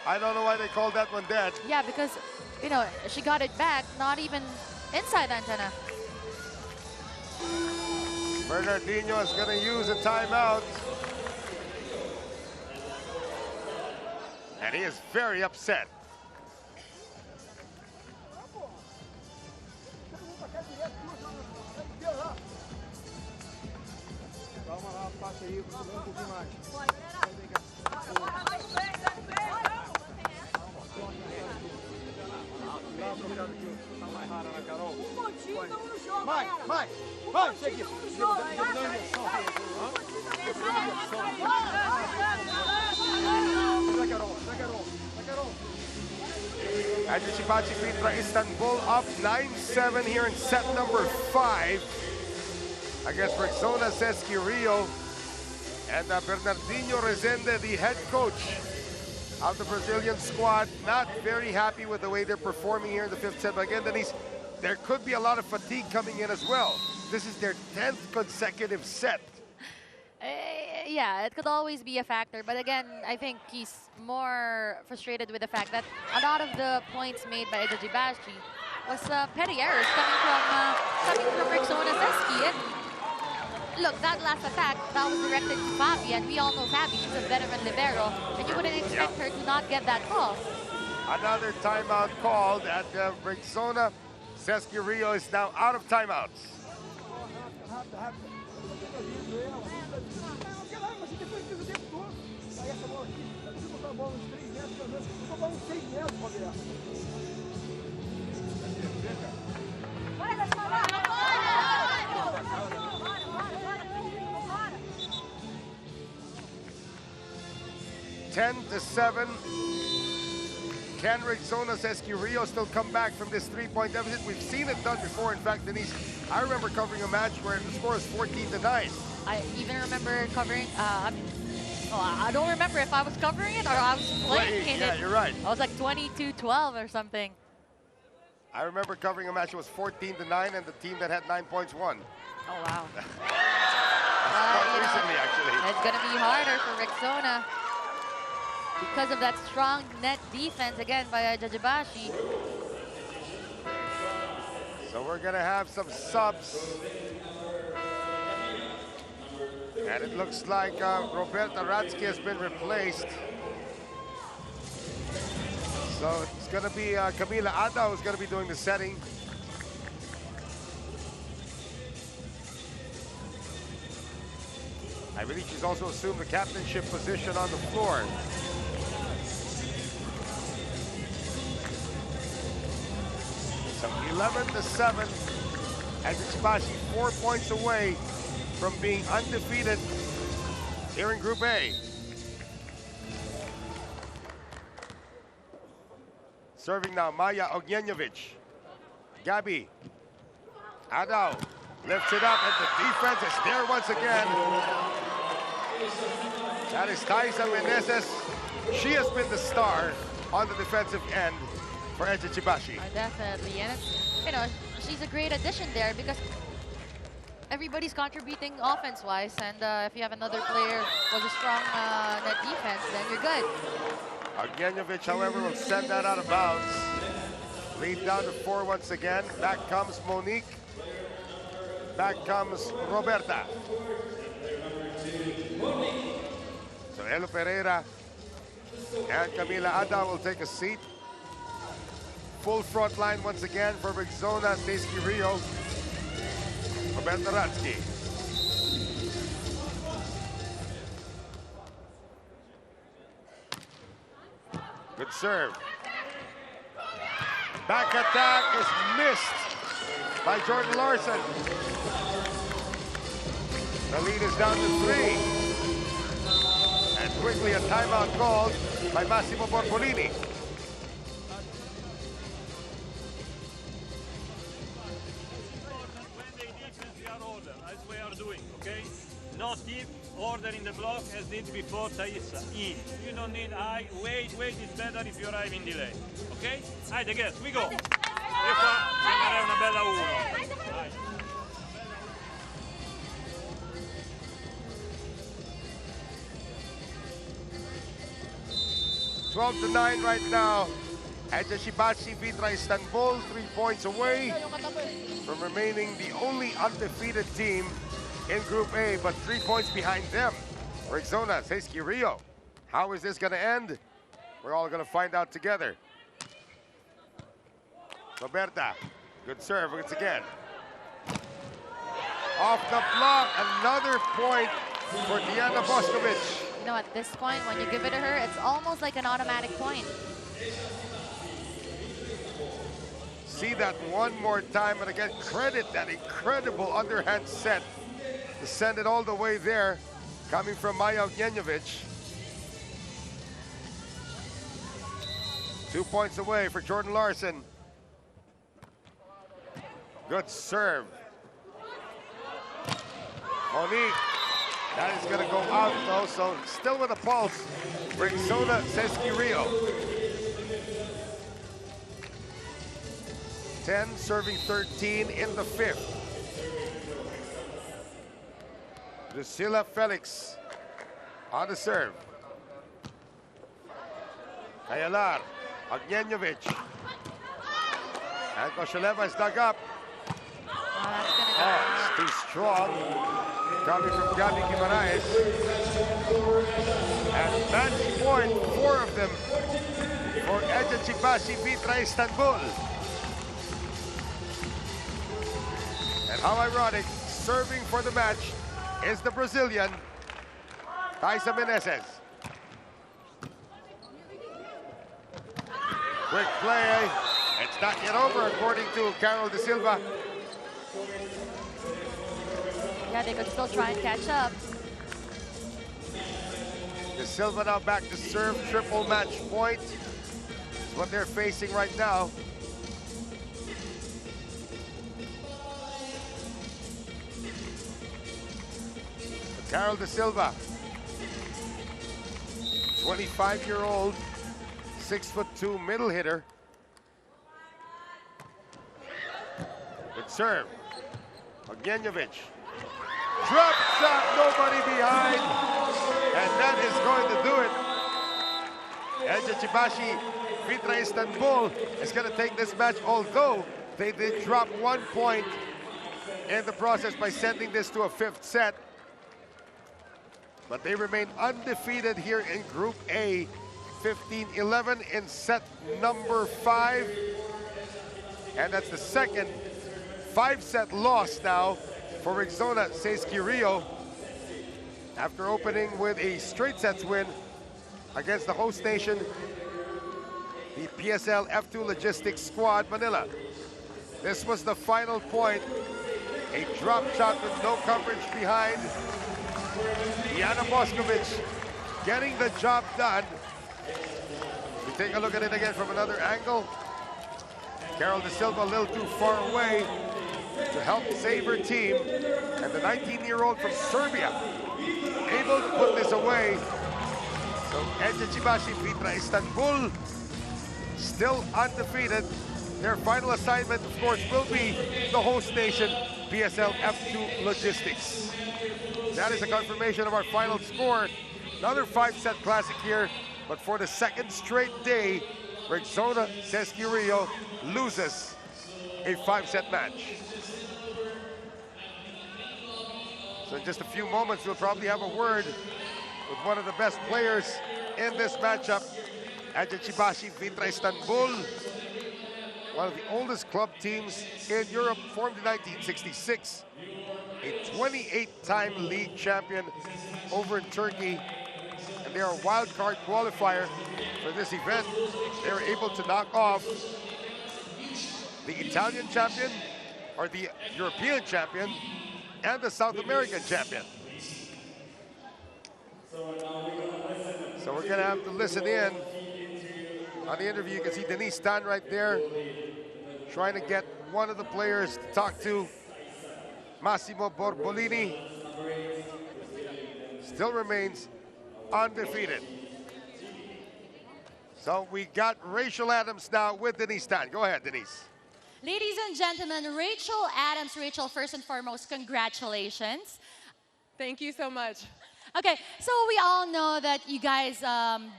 I don't know why they called that one dead. Yeah, because, you know, she got it back, not even inside the antenna. Bernardino is going to use a timeout. And he is very upset. Vai, segue. Eczacibasi VitrA Istanbul up 9-7 here in set number 5 against Rexona-Sesc Rio. And Bernardino Rezende, the head coach of the Brazilian squad, not very happy with the way they're performing here in the 5th set. But again, Denise, there could be a lot of fatigue coming in as well. This is their 10th consecutive set. Yeah, it could always be a factor. But again, I think he's more frustrated with the fact that a lot of the points made by Eczacibasi was petty errors coming from Rexona-Sesc. And look, that last attack, that was directed to Fabi, and we all know Fabi, she's a veteran libero, and you wouldn't expect her to not get that call. Another timeout called at Rexona-Sesc Rio is now out of timeouts. Ten to 7. Can Rexona-Sesc Rio still come back from this 3-point deficit? We've seen it done before. In fact, Denise, I remember covering a match where the score was 14-9. I even remember covering, I don't remember if I was covering it or I was playing in it. Yeah, you're right. I was like 22-12 or something. I remember covering a match that was 14-9 and the team that had 9 points won. Oh, wow. Quite recently, actually. It's going to be harder for Rexona because of that strong net defense, again, by Eczacibasi. So we're going to have some subs. And it looks like Roberta Ratsky has been replaced. So it's going to be Camila Ada who's going to be doing the setting. I believe she's also assumed the captainship position on the floor. So 11-7, Eczacibasi 4 points away from being undefeated here in Group A. Serving now, Maya Ognjenovic. Gabi. Adao lifts it up, and the defense is there once again. That is Taisa Meneses. She has been the star on the defensive end for Eczacibasi. Definitely, and it's, you know, she's a great addition there because everybody's contributing offense-wise, and if you have another player with a strong net defense, then you're good. Ognjenovic, however, will send that out of bounds. Lead down to 4 once again. Back comes Monique. Back comes Roberta. So Elo Pereira and Camila Ada will take a seat. Full front line once again for Rexona-Sesc Rio. Roberta Ratsky. Good serve. Back attack is missed by Jordan Larson. The lead is down to 3. And quickly a timeout called by Massimo Borbolini. not keep order in the block as did before Thaisa. In. You don't need high. Wait is better if you arrive in delay. Ok? Haydi guys, we go. E qua sembra una bella 1. Vai. 12-9 right now. Eczacibasi VitrA Istanbul, 3 points away from remaining the only undefeated team in Group A, but 3 points behind them. Rexona-Sesc Rio. How is this going to end? We're all going to find out together. Roberta, good serve once again. Off the block, another point for Diana Boskovic. You know, at this point, when you give it to her, it's almost like an automatic point. See that one more time, and again, credit that incredible underhand set to send it all the way there, coming from Maja Ognjenovic. 2 points away for Jordan Larson. Good serve. Monique, that is going to go out though, so still with a pulse. Rexona-Sesc Rio. 10, serving 13 in the 5th. Drusilla Felix on the serve. Kayalar, Ognjenovic. And Koshaleva is dug up. Oh, it's too strong. Coming from Gabi Guimaraes. And match point, 4 of them for Eczacibasi VitrA Istanbul. And how ironic, serving for the match is the Brazilian, Thaisa Meneses. Quick play. It's not yet over, according to Carol De Silva. Yeah, they could still try and catch up. De Silva now back to serve, triple match point. It's what they're facing right now. Carol De Silva, 25-year-old, 6'2" middle hitter. Good serve. Ognjenovic. Drop shot, nobody behind. And that is going to do it. Eczacibasi VitrA Istanbul is going to take this match, although they did drop 1 point in the process by sending this to a 5th set. But they remain undefeated here in Group A, 15-11 in set number 5. And that's the second 5-set loss now for Rexona-Sesc Rio, after opening with a straight sets win against the host nation, the PSL F2 Logistics squad, Manila. This was the final point. A drop shot with no coverage behind. Diana Boskovic getting the job done. We take a look at it again from another angle. Carol De Silva a little too far away to help save her team. And the 19-year-old from Serbia able to put this away. So Eczacibasi VitrA Istanbul still undefeated. Their final assignment, of course, will be the host nation, PSL F2 Logistics. That is a confirmation of our final score. Another 5-set classic here, but for the second straight day, Rexona-Sesc Rio loses a 5-set match. So in just a few moments, we'll probably have a word with one of the best players in this matchup, Eczacibasi VitrA Istanbul, one of the oldest club teams in Europe, formed in 1966. A 28-time league champion over in Turkey, and they are a wild card qualifier for this event. They were able to knock off the Italian champion, or the European champion, and the South American champion. So we're gonna have to listen in on the interview. You can see Denise Tan right there, trying to get one of the players to talk to Massimo Borbolini. still remains undefeated. So we got Rachel Adams now with Denise Tan. Go ahead, Denise. Ladies and gentlemen, Rachel Adams. Rachel, first and foremost, congratulations. Thank you so much. Okay, so we all know that you guys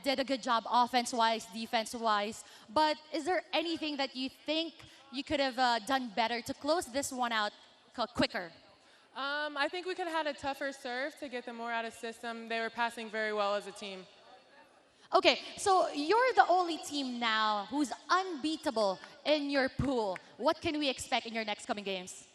did a good job offense-wise, defense-wise, but is there anything that you think you could have done better to close this one out quicker? I think we could have had a tougher serve to get them more out of system. They were passing very well as a team. Okay, so you're the only team now who's unbeatable in your pool. What can we expect in your next coming games?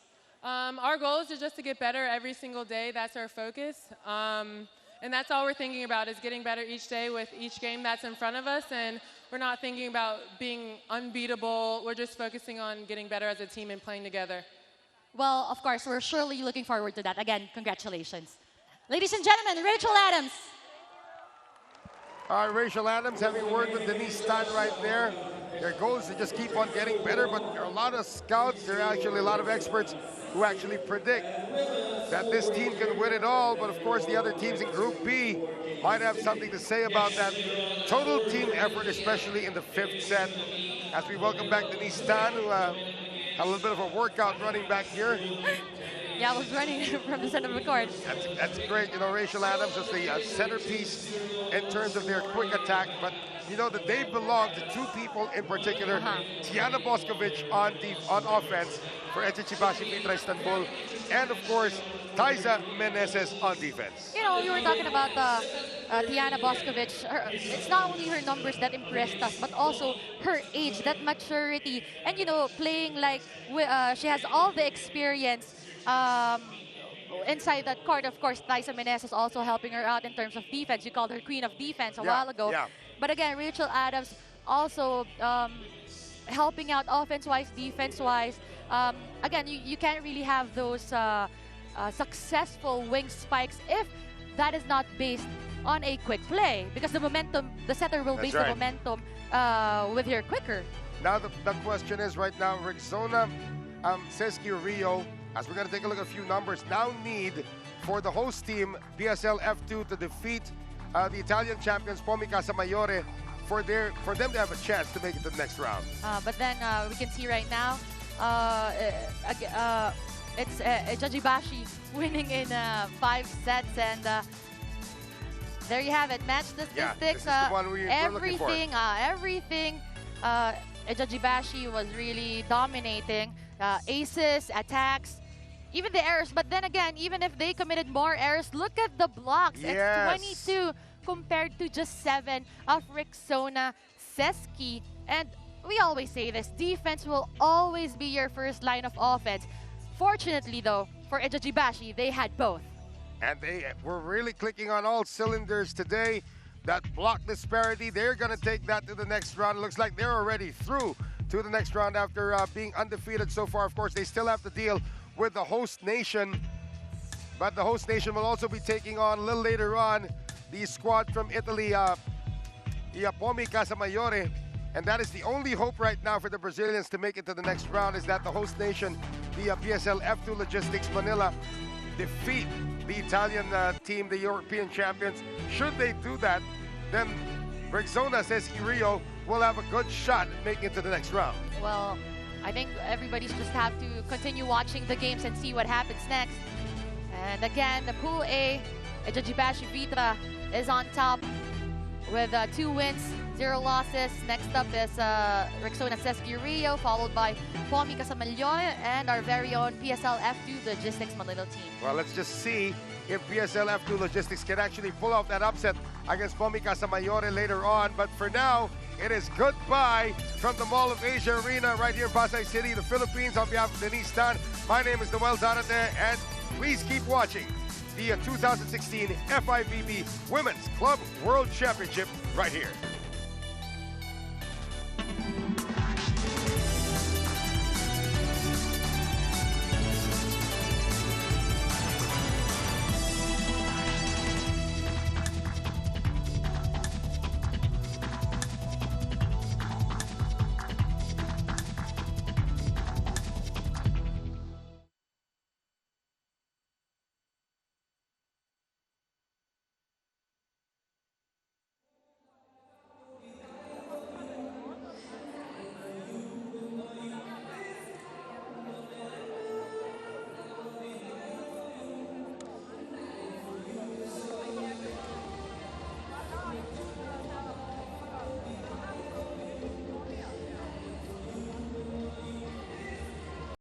Our goal is just to get better every single day. That's our focus. And that's all we're thinking about is getting better each day with each game that's in front of us. And we're not thinking about being unbeatable. We're just focusing on getting better as a team and playing together. Well, of course, we're surely looking forward to that. Again, congratulations. Ladies and gentlemen, Rachel Adams. All right, Rachel Adams having a word with Denise Tan right there. Their goal is to just keep on getting better, but there are a lot of scouts, there are actually a lot of experts who actually predict that this team can win it all, but of course the other teams in Group B might have something to say about that total team effort, especially in the 5th set. As we welcome back Denise Tan, who had a little bit of a workout running back here. Yeah, I was running from the center of the court. That's great. You know, Rachel Adams is the centerpiece in terms of their quick attack, but you know that they belong to two people in particular. Tiana Boskovic on offense for Eczacibasi VitrA Istanbul, and of course, Taisa Meneses on defense. You know, you were talking about Tiana Boskovic. It's not only her numbers that impressed us, but also her age, that maturity, and you know, playing like she has all the experience inside that court. Of course, Taisa Meneses is also helping her out in terms of defense. You called her queen of defense a while ago. Yeah. But again, Rachel Adams also helping out offense-wise, defense-wise. Again, you can't really have those successful wing spikes if that is not based on a quick play, because the momentum, the setter will base the momentum with her quicker. Now the question is right now, Rexona-Sesc Rio, as we're going to take a look at a few numbers, now need for the host team, PSL F2, to defeat the Italian champions, Pomi Casamayore, for them to have a chance to make it to the next round. But then we can see right now, it's Eczacibasi winning in 5 sets, and there you have it. Match the statistics. This is the one we're looking for. Everything. Eczacibasi was really dominating. Aces, attacks, even the errors. But then again, even if they committed more errors, look at the blocks. Yes. It's 22 compared to just 7 of Rexona-Sesc. And we always say this, defense will always be your first line of offense. Fortunately, though, for Eczacibasi, they had both. And they were really clicking on all cylinders today. That block disparity, they're going to take that to the next round. It looks like they're already through to the next round after being undefeated so far. Of course, they still have to deal with the host nation, but the host nation will also be taking on a little later on the squad from Italy, Pomi Casamayore, and that is the only hope right now for the Brazilians to make it to the next round, is that the host nation, the PSL F2 Logistics Manila, defeat the Italian team, the European champions. Should they do that, then Rexona-Sesc Rio will have a good shot at making it to the next round. Well, I think everybody's just have to continue watching the games and see what happens next. And again, the Pool A, Eczacibasi VitrA is on top with 2 wins, 0 losses. Next up is Rexona-Sesc Rio, followed by Pomi Casamayore and our very own PSL F2 Logistics Manila team. Well, let's just see if PSL F2 Logistics can actually pull off that upset against Pomi Casamayore later on. But for now, it is goodbye from the Mall of Asia Arena right here in Pasay City, the Philippines. On behalf of Denise Tan, my name is Noel Zarate, and please keep watching the 2016 FIVB Women's Club World Championship right here.